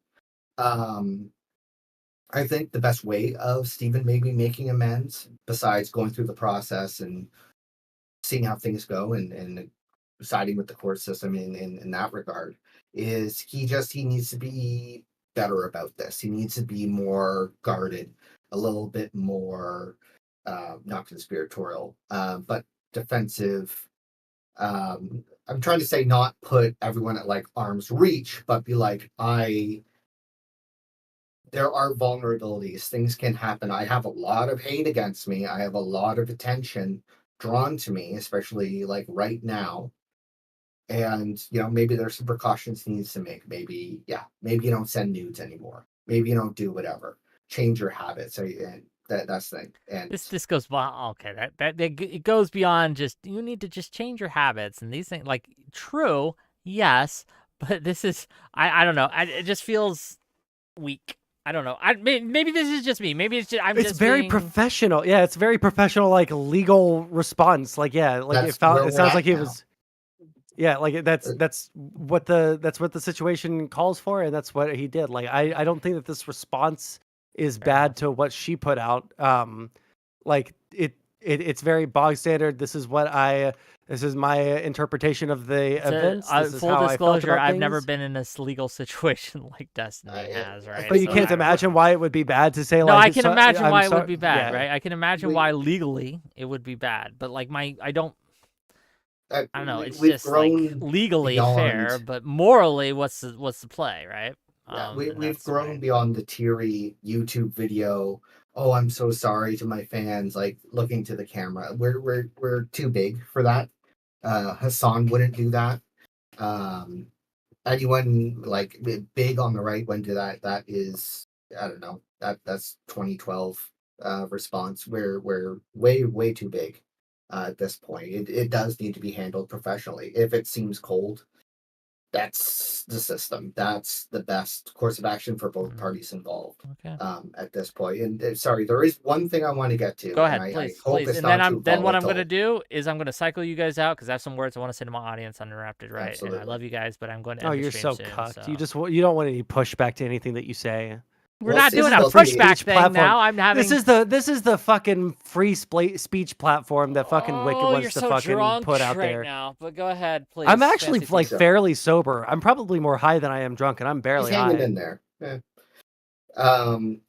I think the best way of Steven maybe making amends, besides going through the process and seeing how things go and siding with the court system in that regard, is he needs to be better about this. He needs to be more guarded, a little bit more not conspiratorial, but defensive. I'm trying to say not put everyone at like arm's reach, but be like, there are vulnerabilities. Things can happen. I have a lot of hate against me. I have a lot of attention drawn to me, especially like right now. And maybe there's some precautions he needs to make. Maybe you don't send nudes anymore. Maybe you don't do whatever. Change your habits. So that's the thing. And this goes beyond. Okay, that it goes beyond just you need to just change your habits and these things. Like true, yes, but this is I don't know. It just feels weak. I don't know. Maybe this is just me. Maybe it's just It's very professional. Yeah, it's very professional, like legal response. Like it sounds like he was. Yeah, like that's what the situation calls for, and that's what he did. Like I don't think that this response is bad to what she put out. Like it's very bog standard. This is my interpretation of the events. This is full how disclosure, I felt about I've things. never been in this legal situation like Destiny has, right? But you can't imagine why it would be bad to say. No, like, I can imagine why it would be bad, yeah. right? I can imagine why legally it would be bad, but like I don't know. It's just like legally fair, but morally, what's the play, right? Yeah, we've grown beyond the teary YouTube video. Oh, I'm so sorry to my fans. Like looking to the camera, we're too big for that. Hassan wouldn't do that. Anyone like big on the right wouldn't do that. That is, I don't know. That's 2012 response. We're way too big at this point. It does need to be handled professionally. If it seems cold, that's the system. That's the best course of action for both parties involved. Okay. At this point, and sorry, there is one thing I want to get to. Go ahead, and please, I hope please. it's And not then what I'm gonna do is I'm gonna cycle you guys out because I have some words I want to say to my audience uninterrupted, right? Absolutely. And I love you guys, but I'm going to end Oh, the you're stream so soon, cucked. so. You don't want any pushback to anything that you say. We're not doing a pushback thing now. I'm having. This is the fucking free speech platform that fucking Wicked wants to fucking put out there. Now, but go ahead, please. I'm actually like fairly sober. I'm probably more high than I am drunk, and I'm barely He's hanging high. in there. Yeah.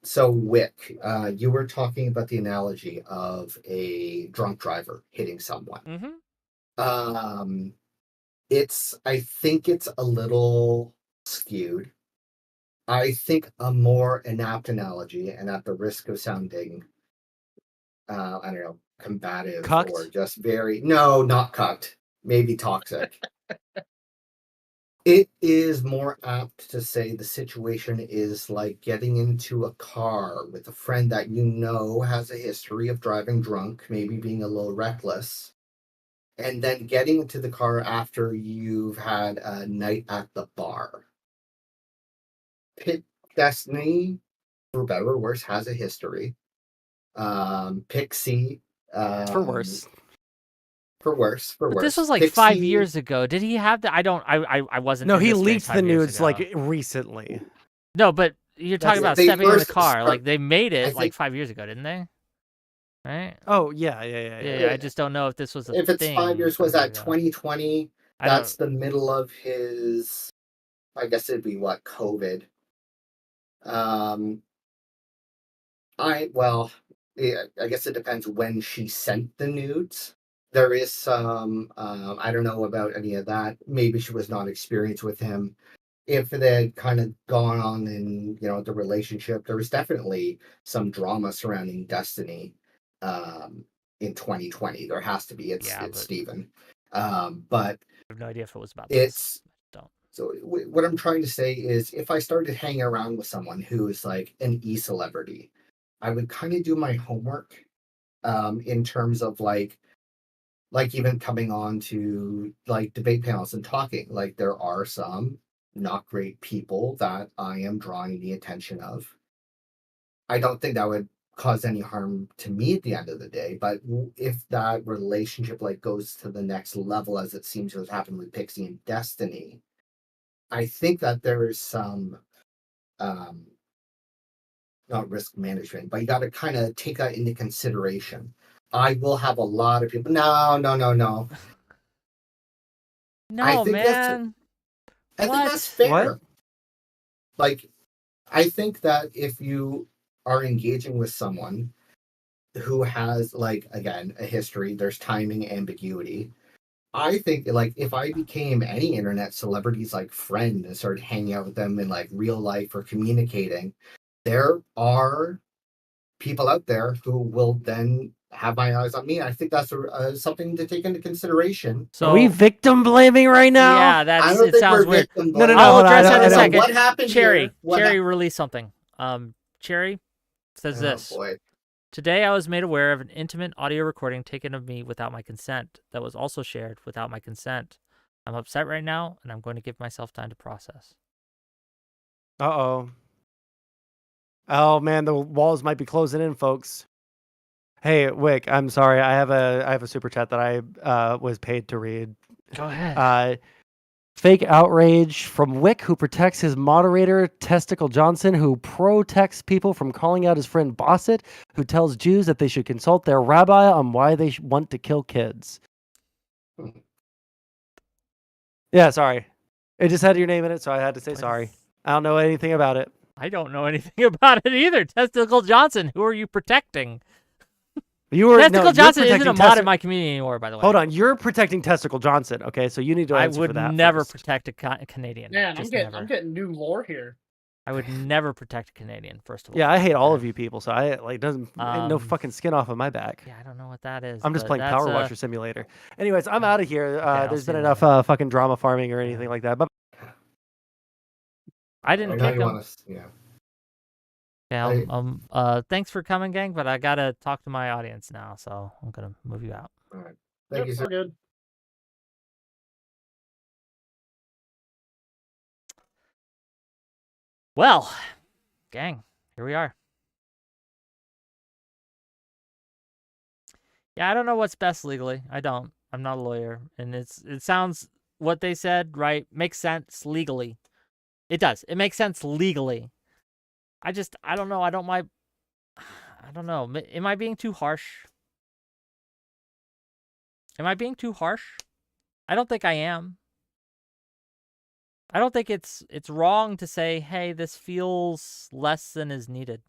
So Wick, you were talking about the analogy of a drunk driver hitting someone. Mm-hmm. I think it's a little skewed. I think a more inapt analogy, and at the risk of sounding, I don't know, combative cucked? Or just no, not cucked, maybe toxic. It is more apt to say the situation is like getting into a car with a friend that has a history of driving drunk, maybe being a little reckless, and then getting into the car after you've had a night at the bar. Destiny, for better or worse, has a history. Pixie, for worse. But this was like Pixie, 5 years ago. Did he have the? I wasn't. No, he leaked the nudes like recently. No, but you're talking about stepping in the car. Like they made it like 5 years ago, didn't they? Right? Oh yeah. I just don't know if this was a if it's 5 years. Was that 2020? That's the middle of his. I guess it'd be what, COVID. I guess it depends when she sent the nudes. There is some, I don't know about any of that. Maybe she was not experienced with him. If they had kind of gone on in, the relationship, there was definitely some drama surrounding Destiny in 2020. There has to be. It's Steven. But I have no idea if it was about this. So what I'm trying to say is, if I started hanging around with someone who is like an e-celebrity, I would kind of do my homework in terms of like even coming on to like debate panels and talking. Like there are some not great people that I am drawing the attention of. I don't think that would cause any harm to me at the end of the day, but if that relationship like goes to the next level, as it seems to have happened with Pixie and Destiny, I think that there is some not risk management, but you got to kind of take that into consideration. I will have a lot of people. No. No, I think man. I think What? that's fair. What? Like, I think that if you are engaging with someone who has, like, again, a history, there's timing ambiguity. I think, like, if I became any internet celebrity's like friend and started hanging out with them in like real life or communicating, there are people out there who will then have my eyes on me. I think that's something to take into consideration. So Are we victim blaming right now? yeah, I that's don't it. think Sounds we're weird. victim No, no, blaming. no, I'll hold on, address I that in a don't- second. What happened Cherry, here? What Cherry released something. Cherry says Oh, this. boy. Today I was made aware of an intimate audio recording taken of me without my consent that was also shared without my consent. I'm upset right now, and I'm going to give myself time to process. Uh-oh. Oh man, the walls might be closing in, folks. Hey, Wick, I'm sorry. I have a super chat that I was paid to read. Go ahead. Fake outrage from Wick, who protects his moderator, Testicle Johnson, who protects people from calling out his friend Bosset, who tells Jews that they should consult their rabbi on why they want to kill kids. Yeah, sorry. It just had your name in it, so I had to say sorry. I don't know anything about it. I don't know anything about it either. Testicle Johnson, who are you protecting? Testicle Johnson isn't a mod in my community anymore, by the way. Hold on, you're protecting Testicle Johnson, okay? So you need to answer for that. I would never first. protect a Canadian. Man, Just I'm never. getting new lore here. I would never protect a Canadian, first of all. Yeah, I hate all of you people, so I like doesn't ain't no Um, fucking skin off of my back. Yeah, I don't know what that is. I'm just but playing that's, Power Washer Simulator. Anyways, I'm out of here. I'll There's see been you enough later. fucking drama farming or anything like that. But I didn't I know pick you him. want to, yeah. Yeah, thanks for coming, gang, but I gotta talk to my audience now, so I'm gonna move you out. All right. Thank you, sir. We're good. Well, gang, here we are. Yeah, I don't know what's best legally. I don't. I'm not a lawyer, and it sounds what they said, right? Makes sense legally. It does. It makes sense legally. I don't know. I don't know. Am I being too harsh? Am I being too harsh? I don't think I am. I don't think it's wrong to say, hey, this feels less than is needed.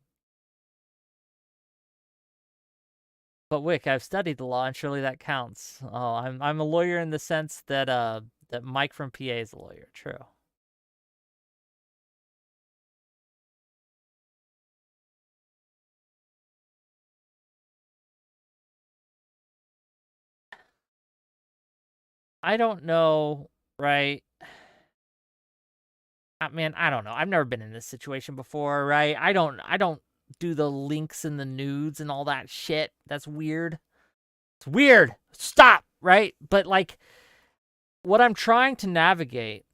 But Wick, I've studied the law, and surely that counts. Oh, I'm a lawyer in the sense that that Mike from PA is a lawyer. True. I don't know, right? Man, I don't know. I've never been in this situation before, right? I don't do the links in the nudes and all that shit. That's weird. It's weird. Stop, right? But like what I'm trying to navigate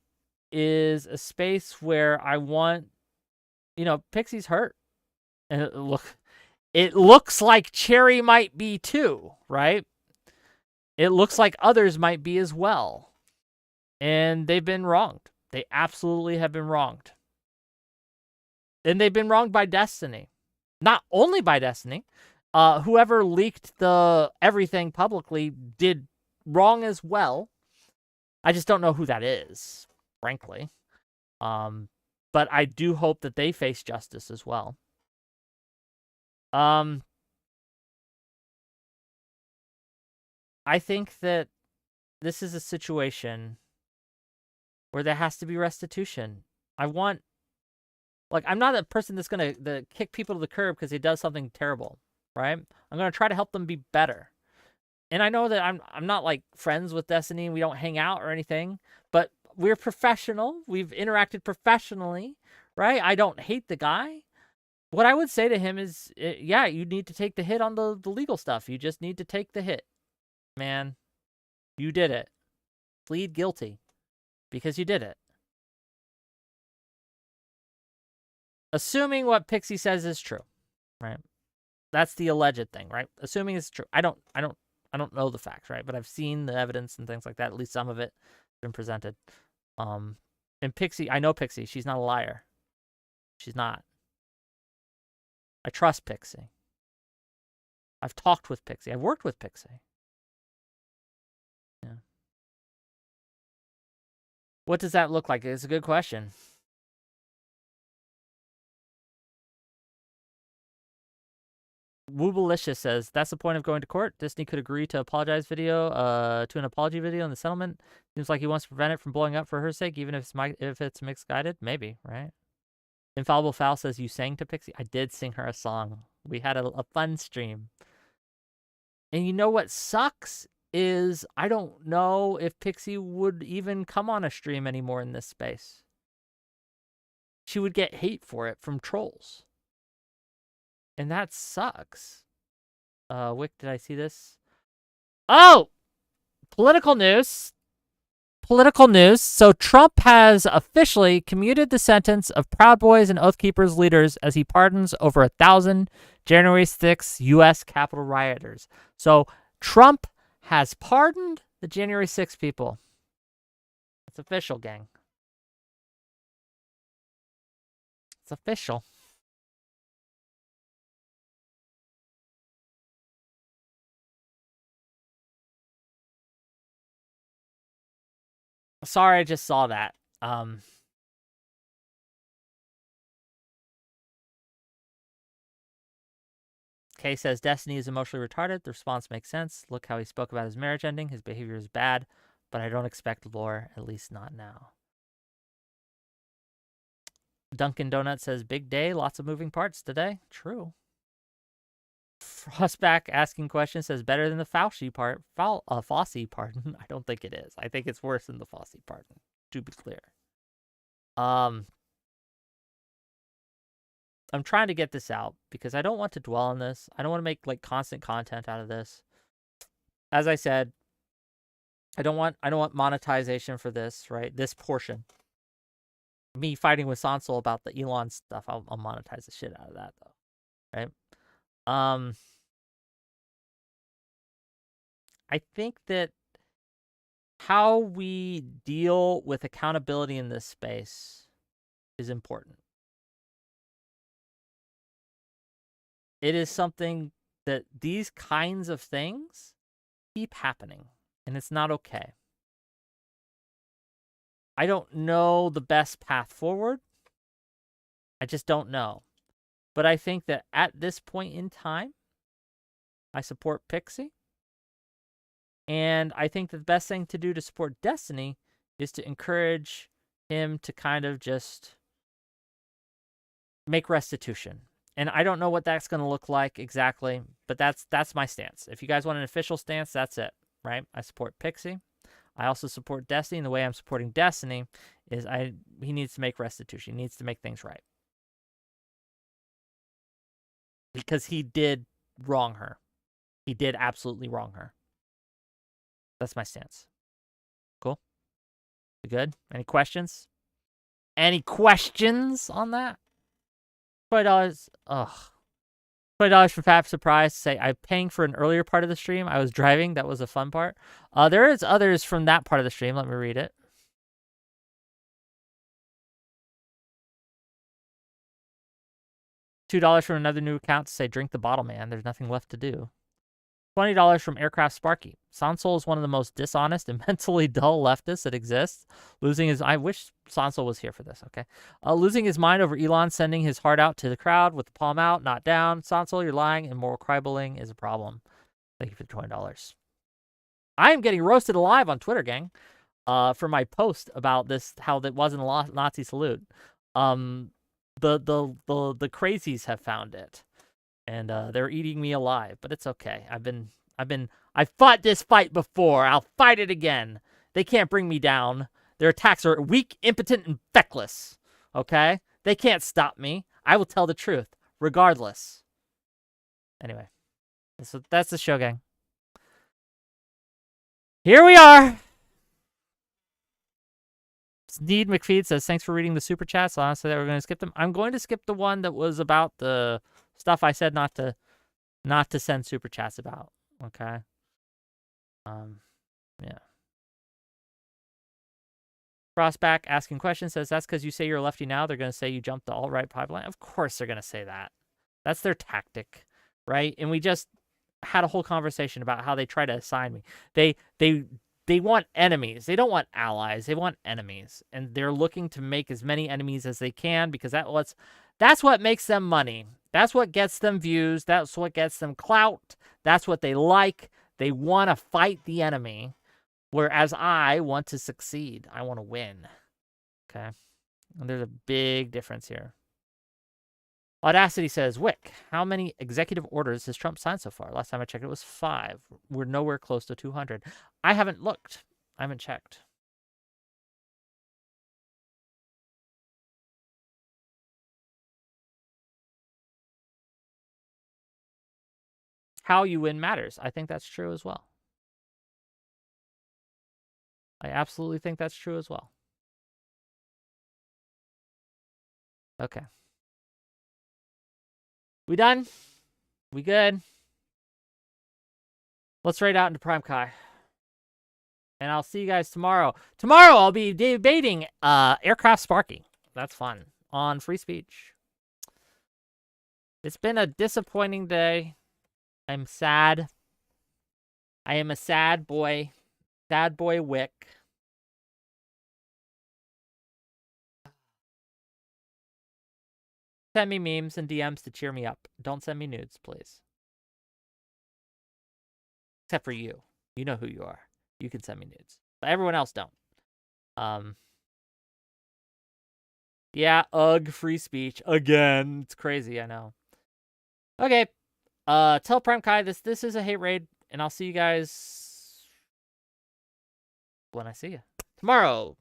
is a space where I want, Pixie's hurt. And it looks like Cherry might be too, right? It looks like others might be as well. And they've been wronged. They absolutely have been wronged. And they've been wronged by Destiny. Not only by Destiny. Whoever leaked the everything publicly did wrong as well. I just don't know who that is, frankly. But I do hope that they face justice as well. I think that this is a situation where there has to be restitution. I'm not a person that's going to kick people to the curb because he does something terrible, right? I'm going to try to help them be better. And I know that I'm not like friends with Destiny. We don't hang out or anything. But we're professional. We've interacted professionally, right? I don't hate the guy. What I would say to him is, yeah, you need to take the hit on the legal stuff. You just need to take the hit, man. You did it. Plead guilty because you did it. Assuming what Pixie says is true, right? That's the alleged thing, right? Assuming it's true. I don't know the facts, right? But I've seen the evidence and things like that. At least some of it has been presented. And Pixie, I know Pixie. She's not a liar. She's not. I trust Pixie. I've talked with Pixie. I've worked with Pixie. Yeah. What does that look like? It's a good question. Woobalicious says, that's the point of going to court. Disney could agree to apologize video, to an apology video in the settlement. Seems like he wants to prevent it from blowing up for her sake, even if it's misguided. Maybe, right? Infallible Foul says, you sang to Pixie? I did sing her a song. We had a fun stream. And you know what sucks is I don't know if Pixie would even come on a stream anymore in this space. She would get hate for it from trolls. And that sucks. Wick, did I see this? Oh! Political news. Political news. So Trump has officially commuted the sentence of Proud Boys and Oath Keepers leaders as he pardons over 1,000 January 6th U.S. Capitol rioters. So Trump has pardoned the January 6th people. It's official, gang. It's official. Sorry, I just saw that. Kay says, Destiny is emotionally retarded. The response makes sense. Look how he spoke about his marriage ending. His behavior is bad, but I don't expect lore, at least not now. Dunkin' Donut says, big day, lots of moving parts today. True. Frostback asking questions says, better than the Fauci part. Fossey pardon. I don't think it is. I think it's worse than the Fossey pardon, to be clear. I'm trying to get this out because I don't want to dwell on this. I don't want to make like constant content out of this. As I said, I don't want monetization for this, right? This portion. Me fighting with Sondsol about the Elon stuff, I'll monetize the shit out of that though. Right? I think that how we deal with accountability in this space is important. It is something that these kinds of things keep happening, and it's not okay. I don't know the best path forward. I just don't know. But I think that at this point in time, I support Pixie. And I think that the best thing to do to support Destiny is to encourage him to kind of just make restitution. And I don't know what that's going to look like exactly, but that's my stance. If you guys want an official stance, that's it, right? I support Pixie. I also support Destiny, and the way I'm supporting Destiny is he needs to make restitution. He needs to make things right. Because he did wrong her. He did absolutely wrong her. That's my stance. Cool? You good? Any questions? Any questions on that? $20. Ugh. $20 for Fab Surprise to say I'm paying for an earlier part of the stream. I was driving. That was a fun part. There is others from that part of the stream. Let me read it. $2 from another new account to say drink the bottle, man. There's nothing left to do. $20 from Aircraft Sparky. Sondsol is one of the most dishonest and mentally dull leftists that exists. I wish Sondsol was here for this, okay? Losing his mind over Elon sending his heart out to the crowd with the palm out, not down. Sondsol, you're lying, and moral crybullying is a problem. Thank you for the $20. I am getting roasted alive on Twitter, gang, for my post about this, how that wasn't a Nazi salute. The crazies have found it. And they're eating me alive, but it's okay. I've fought this fight before. I'll fight it again. They can't bring me down. Their attacks are weak, impotent, and feckless. Okay? They can't stop me. I will tell the truth, regardless. Anyway, so that's the show, gang. Here we are. Sneed McFeed says, thanks for reading the super chats. So honestly, that we're going to skip them. I'm going to skip the one that was about the stuff I said not to send super chats about. Okay. Yeah. Frostback asking questions says, that's because you say you're a lefty now. They're going to say you jumped the alt-right pipeline. Of course they're going to say that. That's their tactic, right? And we just had a whole conversation about how they try to assign me. They want enemies. They don't want allies. They want enemies. And they're looking to make as many enemies as they can because that's what makes them money. That's what gets them views. That's what gets them clout. That's what they like. They want to fight the enemy. Whereas I want to succeed. I want to win. Okay? And there's a big difference here. Audacity says, Wick, how many executive orders has Trump signed so far? Last time I checked, it was 5. We're nowhere close to 200. I haven't looked. I haven't checked. How you win matters. I think that's true as well. I absolutely think that's true as well. Okay. We done? We good? Let's raid out into Prime Kai. And I'll see you guys tomorrow. Tomorrow I'll be debating Aircraft Sparky. That's fun. On Free Speech. It's been a disappointing day. I'm sad. I am a sad boy. Sad boy Wick. Send me memes and DMs to cheer me up. Don't send me nudes, please. Except for you. You know who you are. You can send me nudes. But everyone else don't. Yeah, ugh, free speech. Again. It's crazy, I know. Okay. Tell Prime Kai this is a hate raid, and I'll see you guys when I see you. Tomorrow.